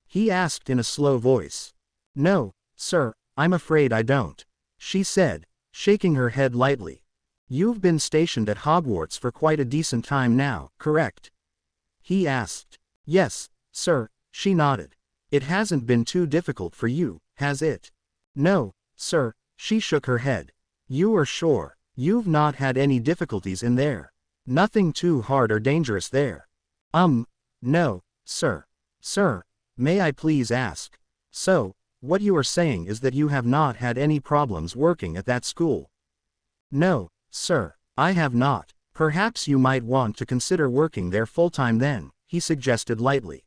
he asked in a slow voice. "No, sir, I'm afraid I don't," she said, shaking her head lightly. "You've been stationed at Hogwarts for quite a decent time now, correct?" he asked. "Yes, sir," she nodded. "It hasn't been too difficult for you, has it?" "No, sir," she shook her head. "You are sure? You've not had any difficulties in there? Nothing too hard or dangerous there?" No, sir." "Sir, may I please ask? So, what you are saying is that you have not had any problems working at that school?" "No, sir, I have not." "Perhaps you might want to consider working there full-time then," he suggested lightly.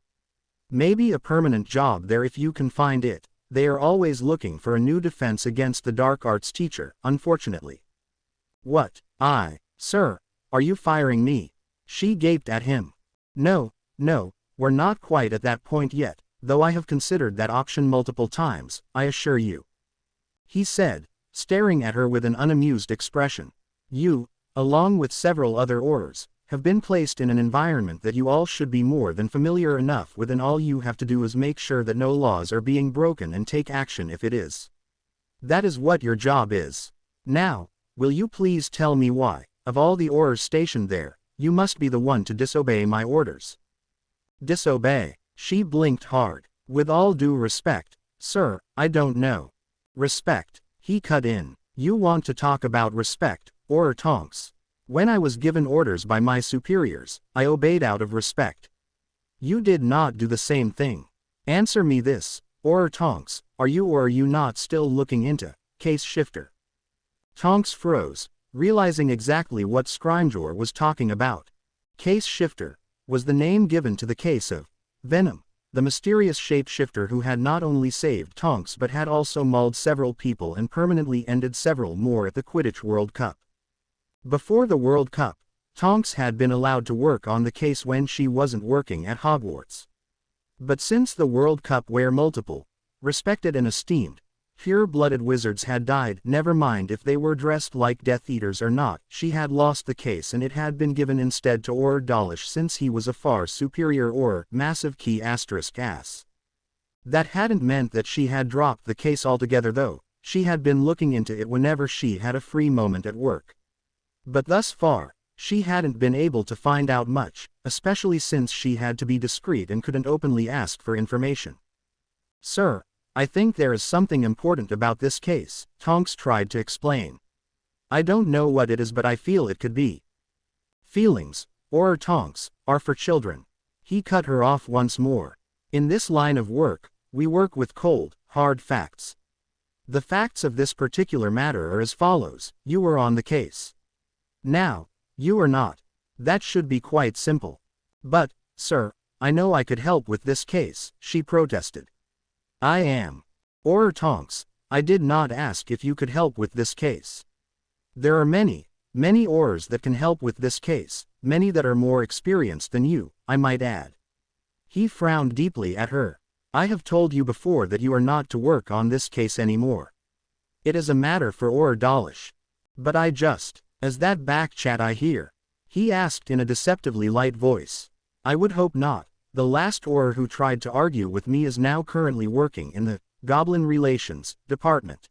"Maybe a permanent job there if you can find it. They are always looking for a new defense against the dark arts teacher, unfortunately." "What, sir, are you firing me?" She gaped at him. No, we're not quite at that point yet, though I have considered that option multiple times, I assure you," he said, staring at her with an unamused expression. "You, along with several other Aurors, have been placed in an environment that you all should be more than familiar enough with, and all you have to do is make sure that no laws are being broken and take action if it is. That is what your job is. Now, will you please tell me why, of all the Aurors stationed there, you must be the one to disobey my orders?" "Disobey?" She blinked hard. "With all due respect, sir, I don't know." "Respect," he cut in. "You want to talk about respect, Auror Tonks? When I was given orders by my superiors, I obeyed out of respect. You did not do the same thing. Answer me this, Auror Tonks, are you or are you not still looking into Case Shifter?" Tonks froze, realizing exactly what Scrimgeour was talking about. Case Shifter was the name given to the case of Venom, the mysterious shapeshifter who had not only saved Tonks but had also mauled several people and permanently ended several more at the Quidditch World Cup. Before the World Cup, Tonks had been allowed to work on the case when she wasn't working at Hogwarts. But since the World Cup where multiple, respected and esteemed, pure-blooded wizards had died, never mind if they were dressed like Death Eaters or not, she had lost the case and it had been given instead to Auror Dawlish since he was a far superior Auror, massive key asterisk ass. That hadn't meant that she had dropped the case altogether though, she had been looking into it whenever she had a free moment at work. But thus far, she hadn't been able to find out much, especially since she had to be discreet and couldn't openly ask for information. "Sir, I think there is something important about this case," Tonks tried to explain. "I don't know what it is but I feel it could be." "Feelings, Auror Tonks, are for children." He cut her off once more. "In this line of work, we work with cold, hard facts. The facts of this particular matter are as follows: you were on the case. Now, you are not. That should be quite simple." "But, sir, I know I could help with this case," she protested. "I am. Auror Tonks, I did not ask if you could help with this case. There are many Aurors that can help with this case, many that are more experienced than you, I might add." He frowned deeply at her. "I have told you before that you are not to work on this case anymore. It is a matter for Auror Dawlish. But is that back chat I hear? He asked in a deceptively light voice. I would hope not. The last Auror who tried to argue with me is now currently working in the Goblin Relations Department.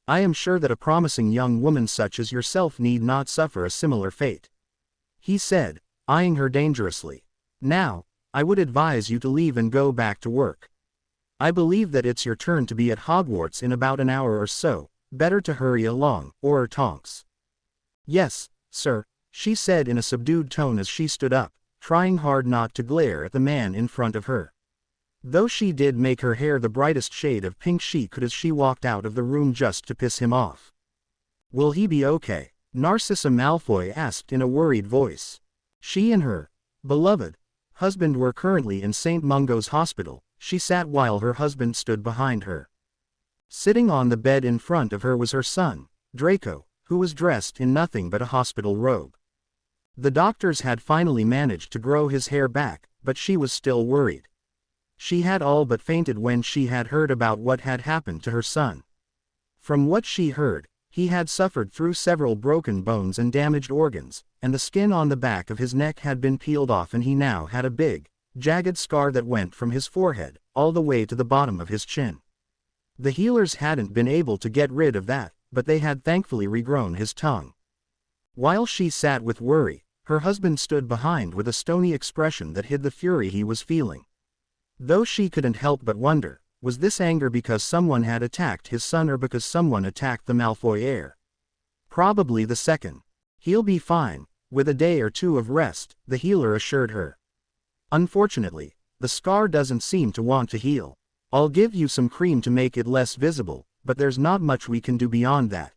I am sure that a promising young woman such as yourself need not suffer a similar fate. He said, eyeing her dangerously. Now, I would advise you to leave and go back to work. I believe that it's your turn to be at Hogwarts in about an hour or so, better to hurry along, Auror Tonks. Yes, sir, she said in a subdued tone as she stood up, trying hard not to glare at the man in front of her. Though she did make her hair the brightest shade of pink she could as she walked out of the room just to piss him off. Will he be okay? Narcissa Malfoy asked in a worried voice. She and her beloved husband were currently in St. Mungo's hospital. She sat while her husband stood behind her. Sitting on the bed in front of her was her son, Draco, who was dressed in nothing but a hospital robe. The doctors had finally managed to grow his hair back, but she was still worried. She had all but fainted when she had heard about what had happened to her son. From what she heard, he had suffered through several broken bones and damaged organs, and the skin on the back of his neck had been peeled off and he now had a big, jagged scar that went from his forehead, all the way to the bottom of his chin. The healers hadn't been able to get rid of that, but they had thankfully regrown his tongue. While she sat with worry, her husband stood behind with a stony expression that hid the fury he was feeling. Though she couldn't help but wonder, was this anger because someone had attacked his son or because someone attacked the Malfoy heir? Probably the second. He'll be fine, with a day or two of rest, the healer assured her. Unfortunately, the scar doesn't seem to want to heal. I'll give you some cream to make it less visible, but there's not much we can do beyond that.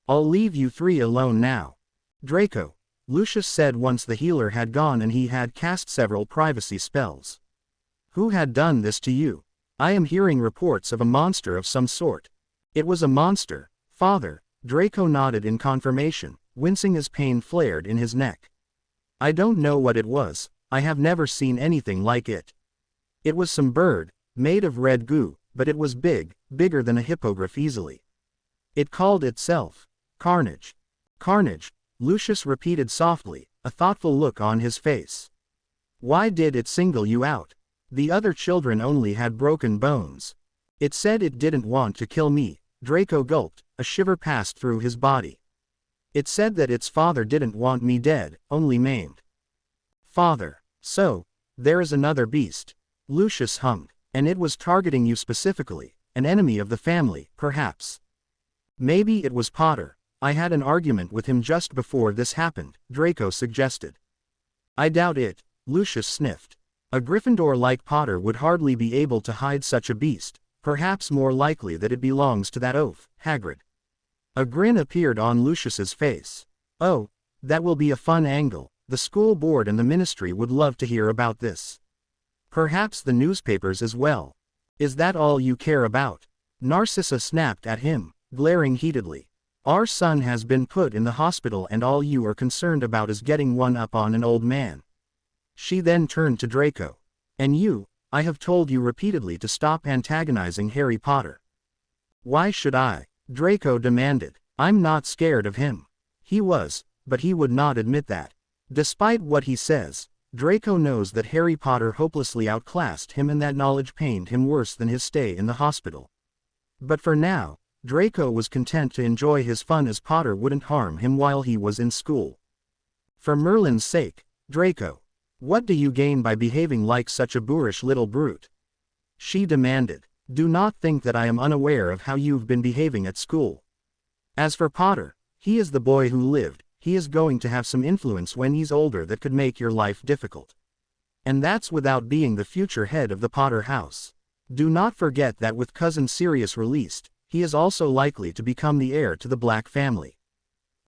I'll leave you three alone now. Draco, Lucius said once the healer had gone and he had cast several privacy spells. Who had done this to you? I am hearing reports of a monster of some sort. It was a monster, father, Draco nodded in confirmation, wincing as pain flared in his neck. I don't know what it was, I have never seen anything like it. It was some bird, made of red goo, but it was big, bigger than a hippogriff easily. It called itself Carnage. Carnage, Lucius repeated softly, a thoughtful look on his face. Why did it single you out? The other children only had broken bones. It said it didn't want to kill me, Draco gulped, a shiver passed through his body. It said that its father didn't want me dead, only maimed. Father. So, there is another beast. Lucius hummed. And it was targeting you specifically, an enemy of the family, perhaps. Maybe it was Potter. I had an argument with him just before this happened, Draco suggested. I doubt it, Lucius sniffed. A Gryffindor like Potter would hardly be able to hide such a beast, perhaps more likely that it belongs to that oaf, Hagrid. A grin appeared on Lucius's face. Oh, that will be a fun angle, the school board and the ministry would love to hear about this. Perhaps the newspapers as well. Is that all you care about? Narcissa snapped at him, glaring heatedly. Our son has been put in the hospital and all you are concerned about is getting one up on an old man. She then turned to Draco. And you, I have told you repeatedly to stop antagonizing Harry Potter. Why should I? Draco demanded. I'm not scared of him. He was, but he would not admit that. Despite what he says, Draco knows that Harry Potter hopelessly outclassed him and that knowledge pained him worse than his stay in the hospital. But for now, Draco was content to enjoy his fun as Potter wouldn't harm him while he was in school. For Merlin's sake, Draco, what do you gain by behaving like such a boorish little brute? She demanded. Do not think that I am unaware of how you've been behaving at school. As for Potter, he is the boy who lived, he is going to have some influence when he's older that could make your life difficult. And that's without being the future head of the Potter house. Do not forget that with Cousin Sirius released, he is also likely to become the heir to the Black family.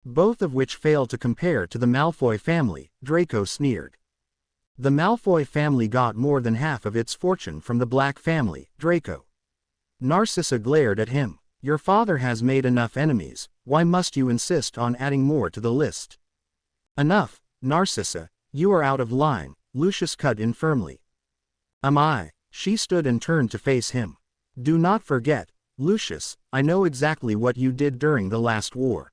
Both of which fail to compare to the Malfoy family, Draco sneered. The Malfoy family got more than half of its fortune from the Black family, Draco. Narcissa glared at him. Your father has made enough enemies, why must you insist on adding more to the list? Enough, Narcissa, you are out of line, Lucius cut in firmly. Am I? She stood and turned to face him. Do not forget, Lucius, I know exactly what you did during the last war.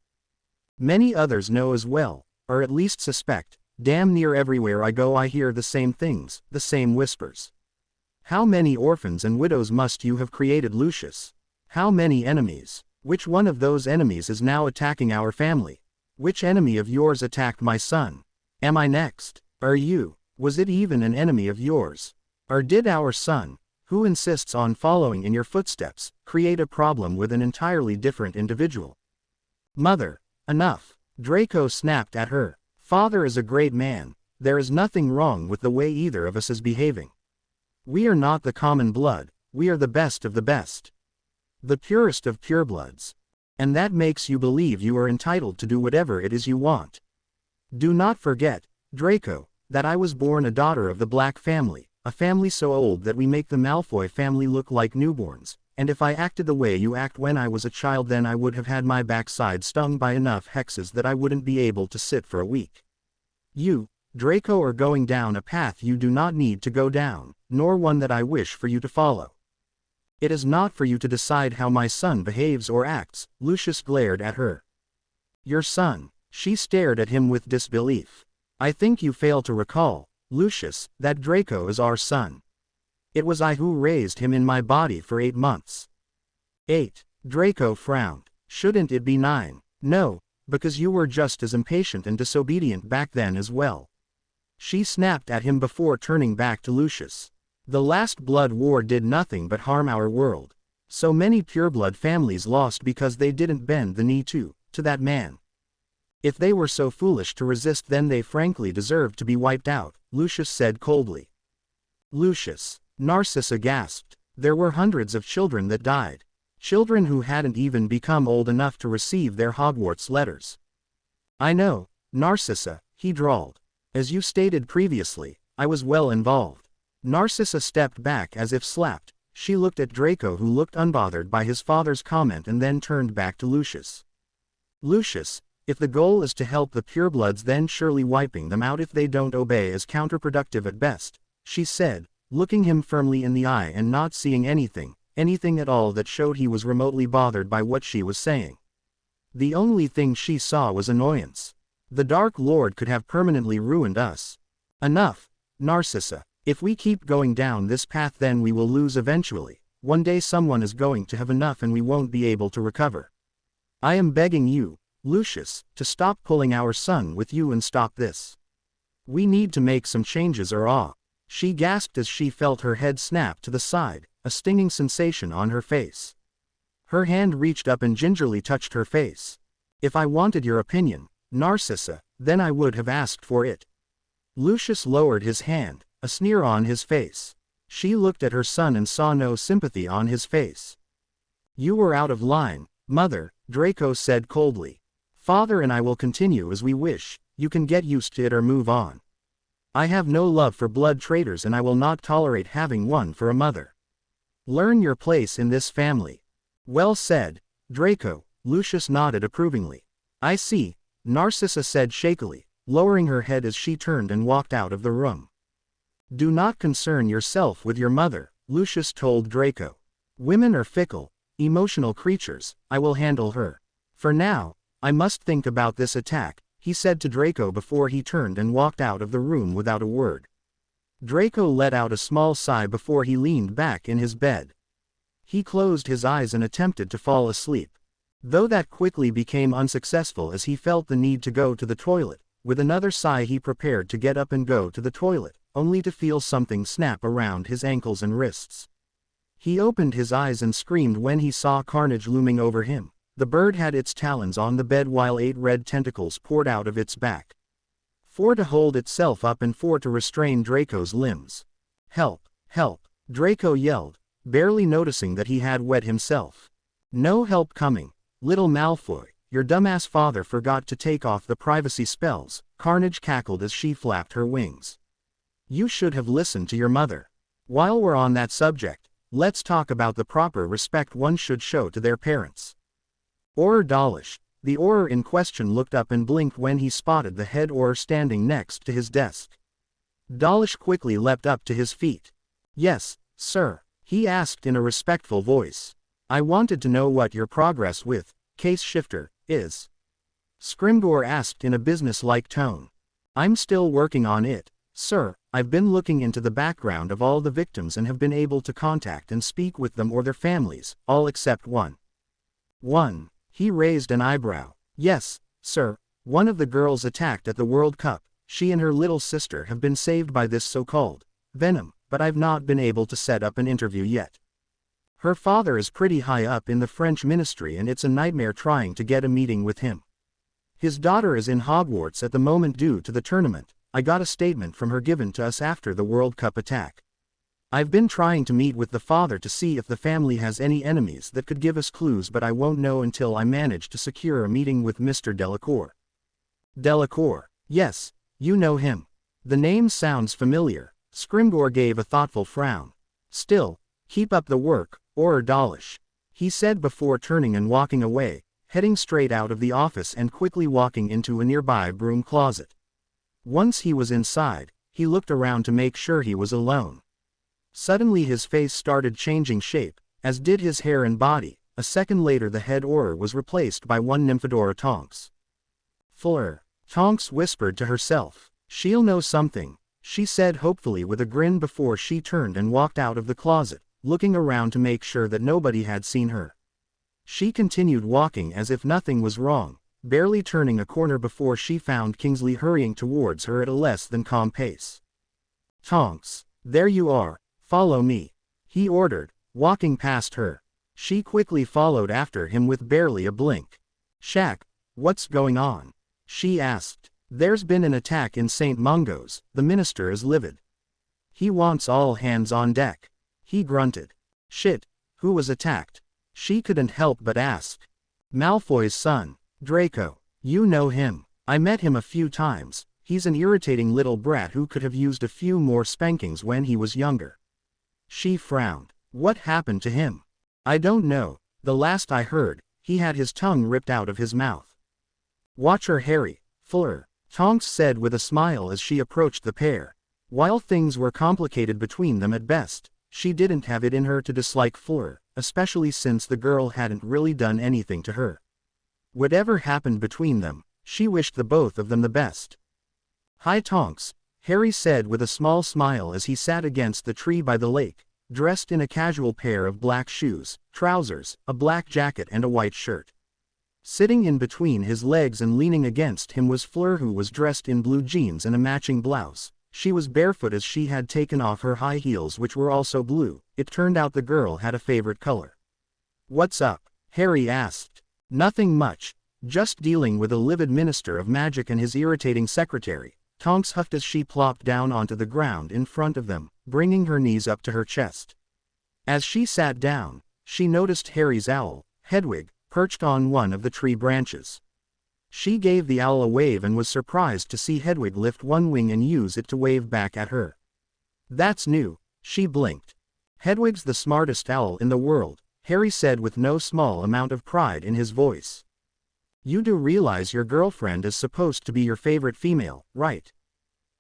Many others know as well, or at least suspect. Damn near everywhere I go I hear the same things, the same whispers. How many orphans and widows must you have created, Lucius? How many enemies? Which one of those enemies is now attacking our family? Which enemy of yours attacked my son? Am I next? Are you? Was it even an enemy of yours? Or did our son, who insists on following in your footsteps, create a problem with an entirely different individual? Mother, enough. Draco snapped at her. Father is a great man. There is nothing wrong with the way either of us is behaving. We are not the common blood, we are the best of the best. The purest of purebloods. And that makes you believe you are entitled to do whatever it is you want. Do not forget, Draco, that I was born a daughter of the Black family, a family so old that we make the Malfoy family look like newborns, and if I acted the way you act when I was a child then I would have had my backside stung by enough hexes that I wouldn't be able to sit for a week. You, Draco, are going down a path you do not need to go down, nor one that I wish for you to follow. It is not for you to decide how my son behaves or acts. Lucius glared at her. Your son? She stared at him with disbelief. I think you fail to recall, Lucius, that Draco is our son. It was I who raised him in my body for 8 months. 8. Draco frowned. Shouldn't it be 9? No, because you were just as impatient and disobedient back then as well. She snapped at him before turning back to Lucius. The last blood war did nothing but harm our world. So many pureblood families lost because they didn't bend the knee to that man. If they were so foolish to resist then they frankly deserved to be wiped out, Lucius said coldly. Lucius. Narcissa gasped. There were hundreds of children that died. Children who hadn't even become old enough to receive their Hogwarts letters. I know, Narcissa, he drawled. As you stated previously, I was well involved. Narcissa stepped back as if slapped. She looked at Draco, who looked unbothered by his father's comment, and then turned back to Lucius. Lucius, if the goal is to help the purebloods then surely wiping them out if they don't obey is counterproductive at best, she said, looking him firmly in the eye and not seeing anything at all that showed he was remotely bothered by what she was saying. The only thing she saw was annoyance. The Dark Lord could have permanently ruined us. Enough, Narcissa. If we keep going down this path then we will lose eventually. One day someone is going to have enough and we won't be able to recover. I am begging you, Lucius, to stop pulling our son with you and stop this. We need to make some changes or She gasped as she felt her head snap to the side, a stinging sensation on her face. Her hand reached up and gingerly touched her face. If I wanted your opinion, Narcissa, then I would have asked for it. Lucius lowered his hand, a sneer on his face. She looked at her son and saw no sympathy on his face. You were out of line, Mother, Draco said coldly. Father and I will continue as we wish, you can get used to it or move on. I have no love for blood traitors and I will not tolerate having one for a mother. Learn your place in this family. Well said, Draco, Lucius nodded approvingly. I see, Narcissa said shakily, lowering her head as she turned and walked out of the room. Do not concern yourself with your mother, Lucius told Draco. Women are fickle, emotional creatures, I will handle her. For now, I must think about this attack, he said to Draco before he turned and walked out of the room without a word. Draco let out a small sigh before he leaned back in his bed. He closed his eyes and attempted to fall asleep. Though that quickly became unsuccessful as he felt the need to go to the toilet. With another sigh he prepared to get up and go to the toilet, only to feel something snap around his ankles and wrists. He opened his eyes and screamed when he saw Carnage looming over him. The bird had its talons on the bed while 8 red tentacles poured out of its back. 4 to hold itself up and 4 to restrain Draco's limbs. Help, help, Draco yelled, barely noticing that he had wet himself. No help coming. Little Malfoy, your dumbass father forgot to take off the privacy spells, Carnage cackled as she flapped her wings. You should have listened to your mother. While we're on that subject, let's talk about the proper respect one should show to their parents. Auror Dawlish, the Auror in question, looked up and blinked when he spotted the head Auror standing next to his desk. Dawlish quickly leapt up to his feet. Yes, sir, he asked in a respectful voice. I wanted to know what your progress with Case Shifter is. Scrimgeour asked in a business-like tone. I'm still working on it, sir. I've been looking into the background of all the victims and have been able to contact and speak with them or their families, all except one. One. He raised an eyebrow. Yes, sir. One of the girls attacked at the World Cup. She and her little sister have been saved by this so-called Venom, but I've not been able to set up an interview yet. Her father is pretty high up in the French ministry and it's a nightmare trying to get a meeting with him. His daughter is in Hogwarts at the moment due to the tournament. I got a statement from her given to us after the World Cup attack. I've been trying to meet with the father to see if the family has any enemies that could give us clues, but I won't know until I manage to secure a meeting with Mr. Delacour. Delacour. Yes, you know him. The name sounds familiar. Scrimgeour gave a thoughtful frown. Still, keep up the work, or Dawlish, he said before turning and walking away, heading straight out of the office and quickly walking into a nearby broom closet. Once he was inside, he looked around to make sure he was alone. Suddenly his face started changing shape, as did his hair and body. A second later the head Auror was replaced by one Nymphadora Tonks. Fleur. Tonks whispered to herself. She'll know something, she said hopefully with a grin before she turned and walked out of the closet, looking around to make sure that nobody had seen her. She continued walking as if nothing was wrong, barely turning a corner before she found Kingsley hurrying towards her at a less than calm pace. Tonks, there you are, follow me, he ordered, walking past her. She quickly followed after him with barely a blink. Shaq, what's going on? She asked. There's been an attack in St. Mungo's, the minister is livid. He wants all hands on deck. He grunted. Shit, who was attacked? She couldn't help but ask. Malfoy's son, Draco. You know him. I met him a few times. He's an irritating little brat who could have used a few more spankings when he was younger. She frowned. What happened to him? I don't know. The last I heard, he had his tongue ripped out of his mouth. Watch her, Harry. Fleur. Tonks said with a smile as she approached the pair. While things were complicated between them at best, she didn't have it in her to dislike Fleur, especially since the girl hadn't really done anything to her. Whatever happened between them, she wished the both of them the best. Hi Tonks, Harry said with a small smile as he sat against the tree by the lake, dressed in a casual pair of black shoes, trousers, a black jacket and a white shirt. Sitting in between his legs and leaning against him was Fleur, who was dressed in blue jeans and a matching blouse. She was barefoot as she had taken off her high heels, which were also blue. It turned out the girl had a favorite color. What's up? Harry asked. Nothing much. Just dealing with a livid minister of magic and his irritating secretary, Tonks huffed as she plopped down onto the ground in front of them, bringing her knees up to her chest. As she sat down, she noticed Harry's owl, Hedwig, perched on one of the tree branches. She gave the owl a wave and was surprised to see Hedwig lift one wing and use it to wave back at her. That's new, she blinked. Hedwig's the smartest owl in the world, Harry said with no small amount of pride in his voice. You do realize your girlfriend is supposed to be your favorite female, right?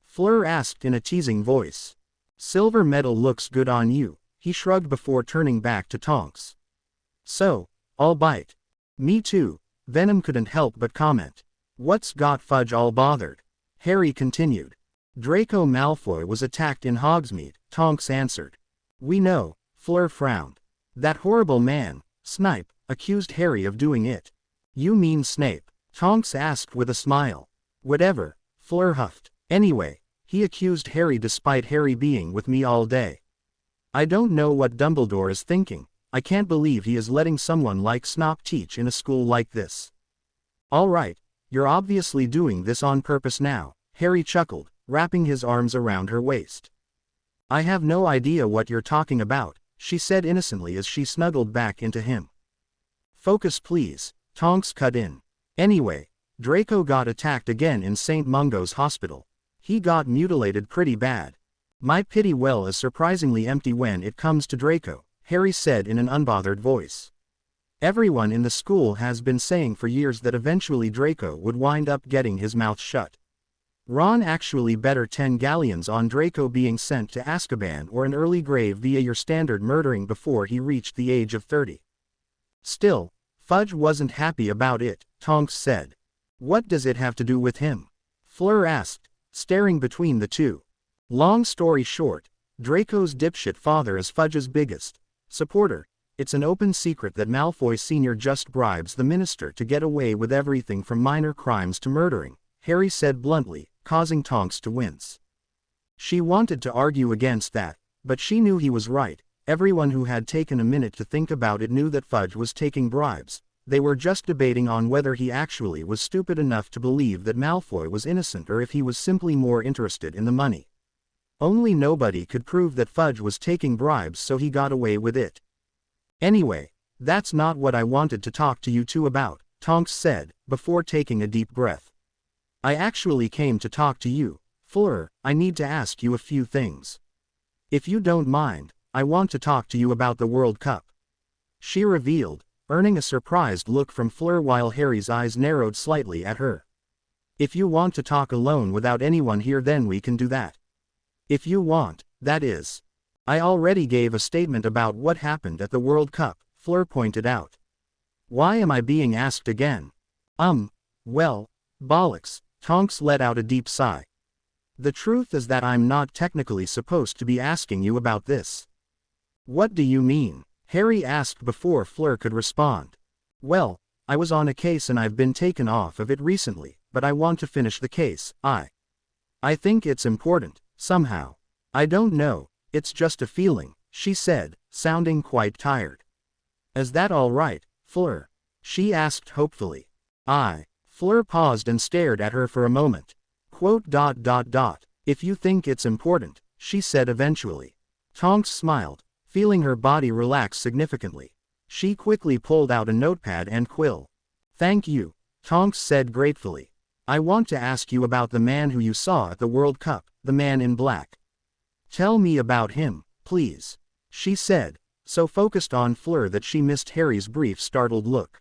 Fleur asked in a teasing voice. Silver medal looks good on you, he shrugged before turning back to Tonks. So, I'll bite. Me too, Venom couldn't help but comment. What's got Fudge all bothered? Harry continued. Draco Malfoy was attacked in Hogsmeade, Tonks answered. We know, Fleur frowned. That horrible man, Snipe, accused Harry of doing it. You mean Snape? Tonks asked with a smile. Whatever, Fleur huffed. Anyway, he accused Harry despite Harry being with me all day. I don't know what Dumbledore is thinking. I can't believe he is letting someone like Snape teach in a school like this. All right, you're obviously doing this on purpose now, Harry chuckled, wrapping his arms around her waist. I have no idea what you're talking about, she said innocently as she snuggled back into him. Focus please, Tonks cut in. Anyway, Draco got attacked again in St. Mungo's hospital. He got mutilated pretty bad. My pity well is surprisingly empty when it comes to Draco, Harry said in an unbothered voice. Everyone in the school has been saying for years that eventually Draco would wind up getting his mouth shut. Ron actually bet 10 galleons on Draco being sent to Azkaban or an early grave via your standard murdering before he reached the age of 30. Still, Fudge wasn't happy about it, Tonks said. What does it have to do with him? Fleur asked, staring between the two. Long story short, Draco's dipshit father is Fudge's biggest supporter. It's an open secret that Malfoy Sr. just bribes the minister to get away with everything from minor crimes to murdering, Harry said bluntly, causing Tonks to wince. She wanted to argue against that, but she knew he was right. Everyone who had taken a minute to think about it knew that Fudge was taking bribes. They were just debating on whether he actually was stupid enough to believe that Malfoy was innocent or if he was simply more interested in the money. Only nobody could prove that Fudge was taking bribes, so he got away with it. Anyway, that's not what I wanted to talk to you two about, Tonks said, before taking a deep breath. I actually came to talk to you, Fleur. I need to ask you a few things. If you don't mind, I want to talk to you about the World Cup. She revealed, earning a surprised look from Fleur while Harry's eyes narrowed slightly at her. If you want to talk alone without anyone here, then we can do that. If you want, that is. I already gave a statement about what happened at the World Cup, Fleur pointed out. Why am I being asked again? Well, bollocks, Tonks let out a deep sigh. The truth is that I'm not technically supposed to be asking you about this. What do you mean? Harry asked before Fleur could respond. Well, I was on a case and I've been taken off of it recently, but I want to finish the case. I think it's important, somehow. I don't know, it's just a feeling, she said, sounding quite tired. Is that all right, Fleur? She asked hopefully. Fleur paused and stared at her for a moment. If you think it's important, she said eventually. Tonks smiled, feeling her body relax significantly. She quickly pulled out a notepad and quill. Thank you, Tonks said gratefully. I want to ask you about the man who you saw at the World Cup, the man in black. Tell me about him, please, she said, so focused on Fleur that she missed Harry's brief startled look.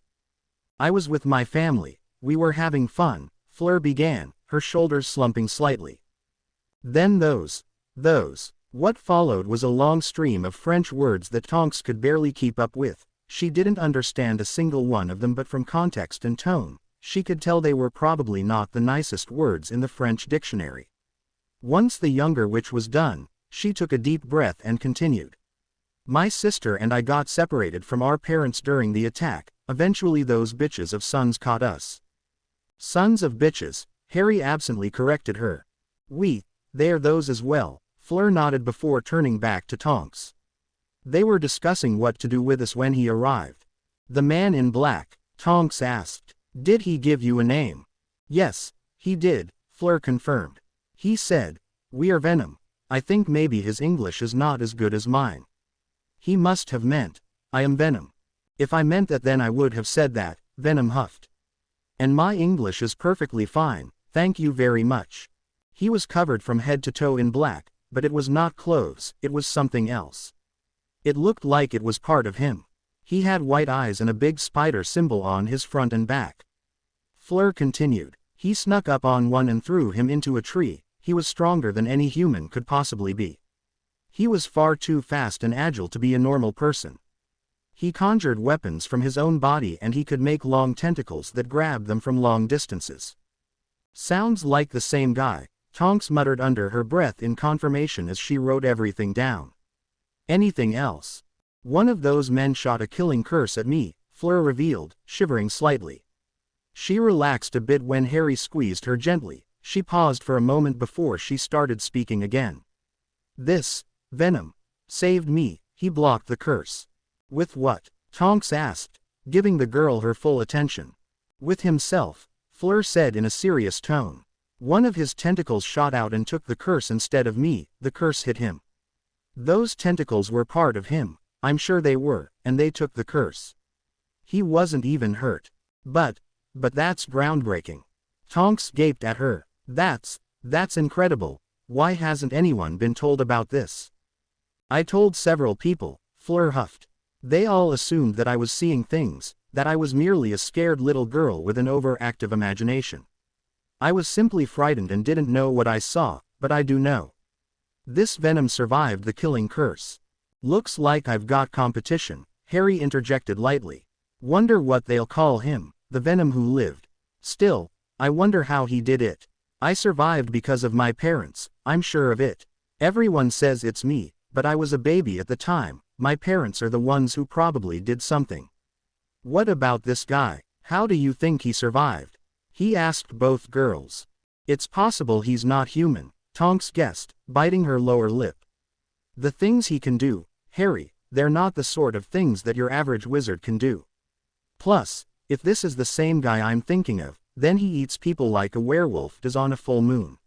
I was with my family, we were having fun, Fleur began, her shoulders slumping slightly. Then those. What followed was a long stream of French words that Tonks could barely keep up with. She didn't understand a single one of them, but from context and tone, she could tell they were probably not the nicest words in the French dictionary. Once the younger witch was done, she took a deep breath and continued. My sister and I got separated from our parents during the attack. Eventually those bitches of sons caught us. Sons of bitches, Harry absently corrected her. They're those as well, Fleur nodded before turning back to Tonks. They were discussing what to do with us when he arrived. The man in black, Tonks asked. Did he give you a name? Yes, he did, Fleur confirmed. He said, we are Venom. I think maybe his English is not as good as mine. He must have meant, I am Venom. If I meant that, then I would have said that, Venom huffed. And my English is perfectly fine, thank you very much. He was covered from head to toe in black, but it was not clothes, it was something else. It looked like it was part of him. He had white eyes and a big spider symbol on his front and back. Fleur continued. He snuck up on one and threw him into a tree. He was stronger than any human could possibly be. He was far too fast and agile to be a normal person. He conjured weapons from his own body and he could make long tentacles that grabbed them from long distances. Sounds like the same guy, Tonks muttered under her breath in confirmation as she wrote everything down. Anything else? One of those men shot a killing curse at me, Fleur revealed, shivering slightly. She relaxed a bit when Harry squeezed her gently. She paused for a moment before she started speaking again. This, Venom, saved me. He blocked the curse. With what? Tonks asked, giving the girl her full attention. With himself, Fleur said in a serious tone. One of his tentacles shot out and took the curse instead of me. The curse hit him. Those tentacles were part of him, I'm sure they were, and they took the curse. He wasn't even hurt. But that's groundbreaking. Tonks gaped at her. That's incredible. Why hasn't anyone been told about this? I told several people, Fleur huffed. They all assumed that I was seeing things, that I was merely a scared little girl with an overactive imagination. I was simply frightened and didn't know what I saw, but I do know. This Venom survived the killing curse. Looks like I've got competition, Harry interjected lightly. Wonder what they'll call him, the Venom who lived. Still, I wonder how he did it. I survived because of my parents, I'm sure of it. Everyone says it's me, but I was a baby at the time, my parents are the ones who probably did something. What about this guy? How do you think he survived? He asked both girls. It's possible he's not human, Tonks guessed, biting her lower lip. The things he can do, Harry, they're not the sort of things that your average wizard can do. Plus, if this is the same guy I'm thinking of, then he eats people like a werewolf does on a full moon.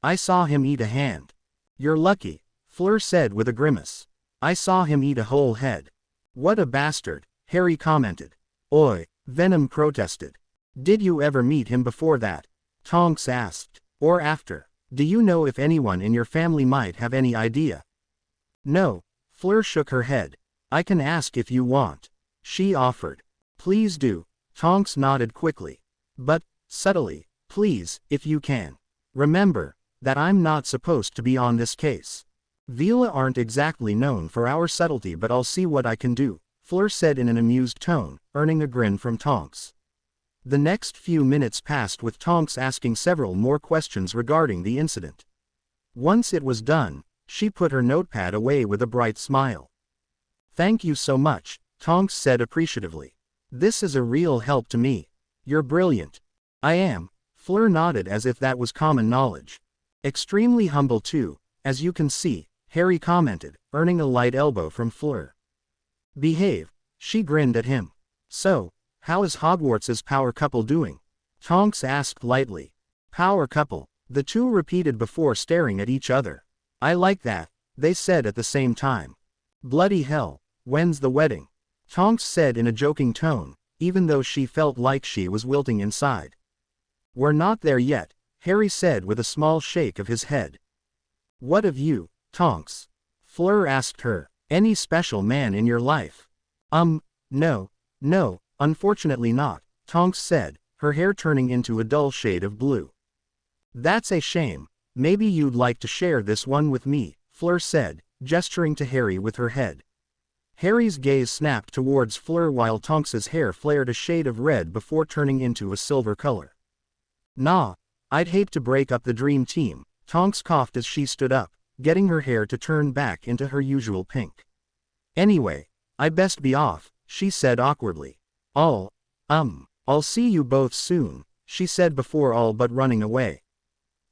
I saw him eat a hand. You're lucky, Fleur said with a grimace. I saw him eat a whole head. What a bastard, Harry commented. Oi, Venom protested. Did you ever meet him before that? Tonks asked. Or after? Do you know if anyone in your family might have any idea? No, Fleur shook her head. I can ask if you want. She offered. Please do, Tonks nodded quickly. But, subtly, please, if you can. Remember, that I'm not supposed to be on this case. Vila aren't exactly known for our subtlety, but I'll see what I can do, Fleur said in an amused tone, earning a grin from Tonks. The next few minutes passed with Tonks asking several more questions regarding the incident. Once it was done, she put her notepad away with a bright smile. Thank you so much, Tonks said appreciatively. This is a real help to me. You're brilliant. I am, Fleur nodded as if that was common knowledge. Extremely humble too, as you can see, Harry commented, earning a light elbow from Fleur. Behave, she grinned at him. So, how is Hogwarts's power couple doing? Tonks asked lightly. Power couple, the two repeated before staring at each other. I like that, they said at the same time. Bloody hell, when's the wedding? Tonks said in a joking tone, even though she felt like she was wilting inside. We're not there yet, Harry said with a small shake of his head. What of you, Tonks? Fleur asked her. Any special man in your life? No, unfortunately not, Tonks said, her hair turning into a dull shade of blue. That's a shame, maybe you'd like to share this one with me, Fleur said, gesturing to Harry with her head. Harry's gaze snapped towards Fleur while Tonks's hair flared a shade of red before turning into a silver color. Nah, I'd hate to break up the dream team, Tonks coughed as she stood up, getting her hair to turn back into her usual pink. Anyway, I best be off, she said awkwardly. I'll see you both soon, she said before all but running away.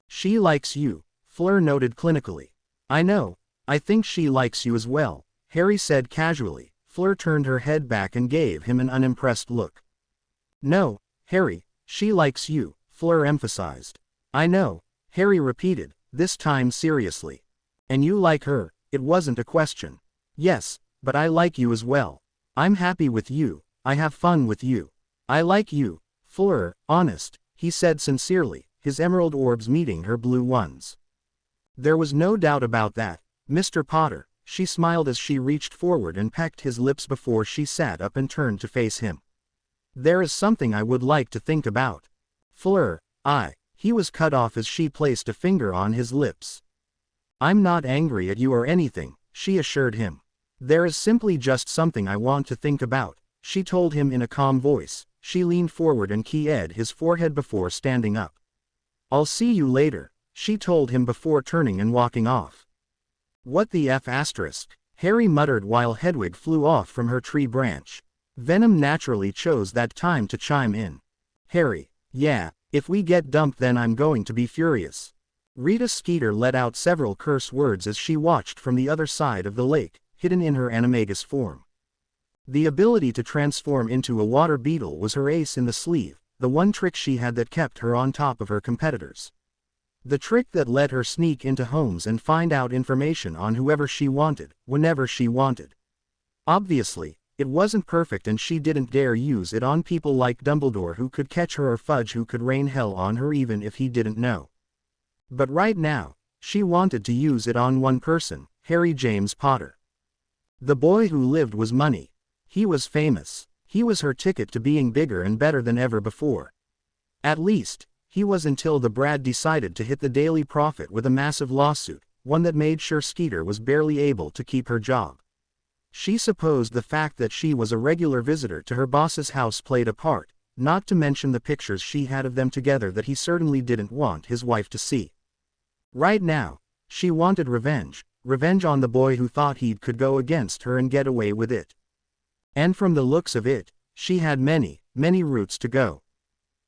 She likes you, Fleur noted clinically. I know, I think she likes you as well, Harry said casually. Fleur turned her head back and gave him an unimpressed look. No, Harry, she likes you, Fleur emphasized. I know, Harry repeated, this time seriously. And you like her, it wasn't a question. Yes, but I like you as well. I'm happy with you, I have fun with you. I like you, Fleur, honest, he said sincerely, his emerald orbs meeting her blue ones. There was no doubt about that, Mr. Potter, she smiled as she reached forward and pecked his lips before she sat up and turned to face him. There is something I would like to think about. Fleur, he was cut off as she placed a finger on his lips. I'm not angry at you or anything, she assured him. There is simply just something I want to think about, she told him in a calm voice. She leaned forward and kissed his forehead before standing up. I'll see you later, she told him before turning and walking off. What the F***, Harry muttered while Hedwig flew off from her tree branch. Venom naturally chose that time to chime in. Harry, yeah, if we get dumped then I'm going to be furious. Rita Skeeter let out several curse words as she watched from the other side of the lake, hidden in her animagus form. The ability to transform into a water beetle was her ace in the sleeve, the one trick she had that kept her on top of her competitors. The trick that let her sneak into homes and find out information on whoever she wanted, whenever she wanted. Obviously, it wasn't perfect and she didn't dare use it on people like Dumbledore who could catch her or Fudge who could rain hell on her even if he didn't know. But right now, she wanted to use it on one person, Harry James Potter. The boy who lived was money. He was famous. He was her ticket to being bigger and better than ever before. At least, he was until the Brad decided to hit the Daily Prophet with a massive lawsuit, one that made sure Skeeter was barely able to keep her job. She supposed the fact that she was a regular visitor to her boss's house played a part, not to mention the pictures she had of them together that he certainly didn't want his wife to see. Right now, she wanted revenge, revenge on the boy who thought he could go against her and get away with it. And from the looks of it, she had many, many routes to go.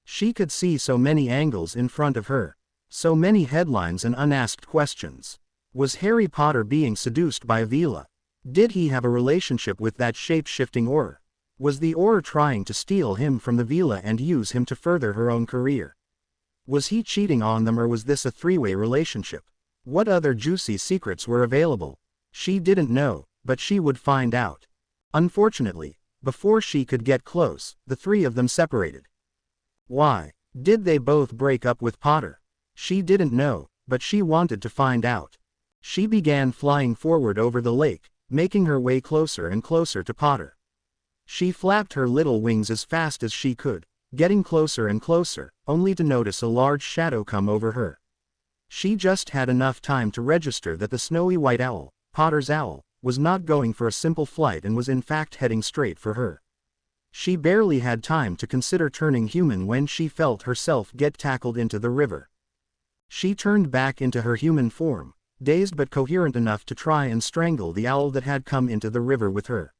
She could see so many angles in front of her, so many headlines and unasked questions. Was Harry Potter being seduced by Avila? Did he have a relationship with that shape-shifting Auror? Was the Auror trying to steal him from the Vila and use him to further her own career? Was he cheating on them, or was this a three-way relationship? What other juicy secrets were available? She didn't know, but she would find out. Unfortunately, before she could get close, the three of them separated. Why did they both break up with Potter? She didn't know, but she wanted to find out. She began flying forward over the lake, making her way closer and closer to Potter. She flapped her little wings as fast as she could, getting closer and closer, only to notice a large shadow come over her. She just had enough time to register that the snowy white owl, Potter's owl, was not going for a simple flight and was in fact heading straight for her. She barely had time to consider turning human when she felt herself get tackled into the river. She turned back into her human form, dazed but coherent enough to try and strangle the owl that had come into the river with her.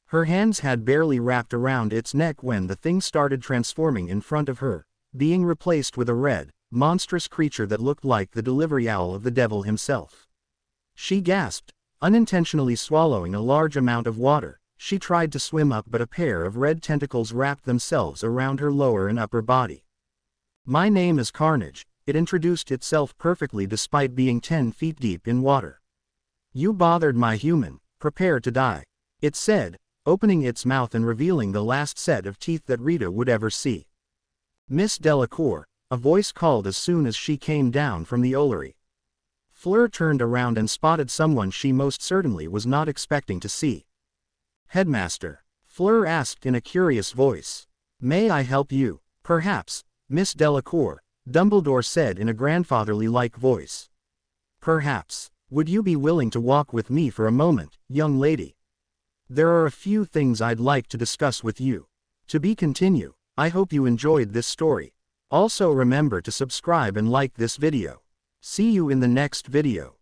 Her hands had barely wrapped around its neck when the thing started transforming in front of her, being replaced with a red, monstrous creature that looked like the delivery owl of the devil himself. She gasped, unintentionally swallowing a large amount of water. She tried to swim up, but a pair of red tentacles wrapped themselves around her lower and upper body. "My name is Carnage," it introduced itself perfectly despite being 10 feet deep in water. "You bothered my human, prepare to die," it said, opening its mouth and revealing the last set of teeth that Rita would ever see. "Miss Delacour," a voice called as soon as she came down from the Ollery. Fleur turned around and spotted someone she most certainly was not expecting to see. "Headmaster," Fleur asked in a curious voice. "May I help you?" "Perhaps, Miss Delacour," Dumbledore said in a grandfatherly-like voice. "Perhaps. Would you be willing to walk with me for a moment, young lady? There are a few things I'd like to discuss with you. To be continued. I hope you enjoyed this story. Also remember to subscribe and like this video. See you in the next video.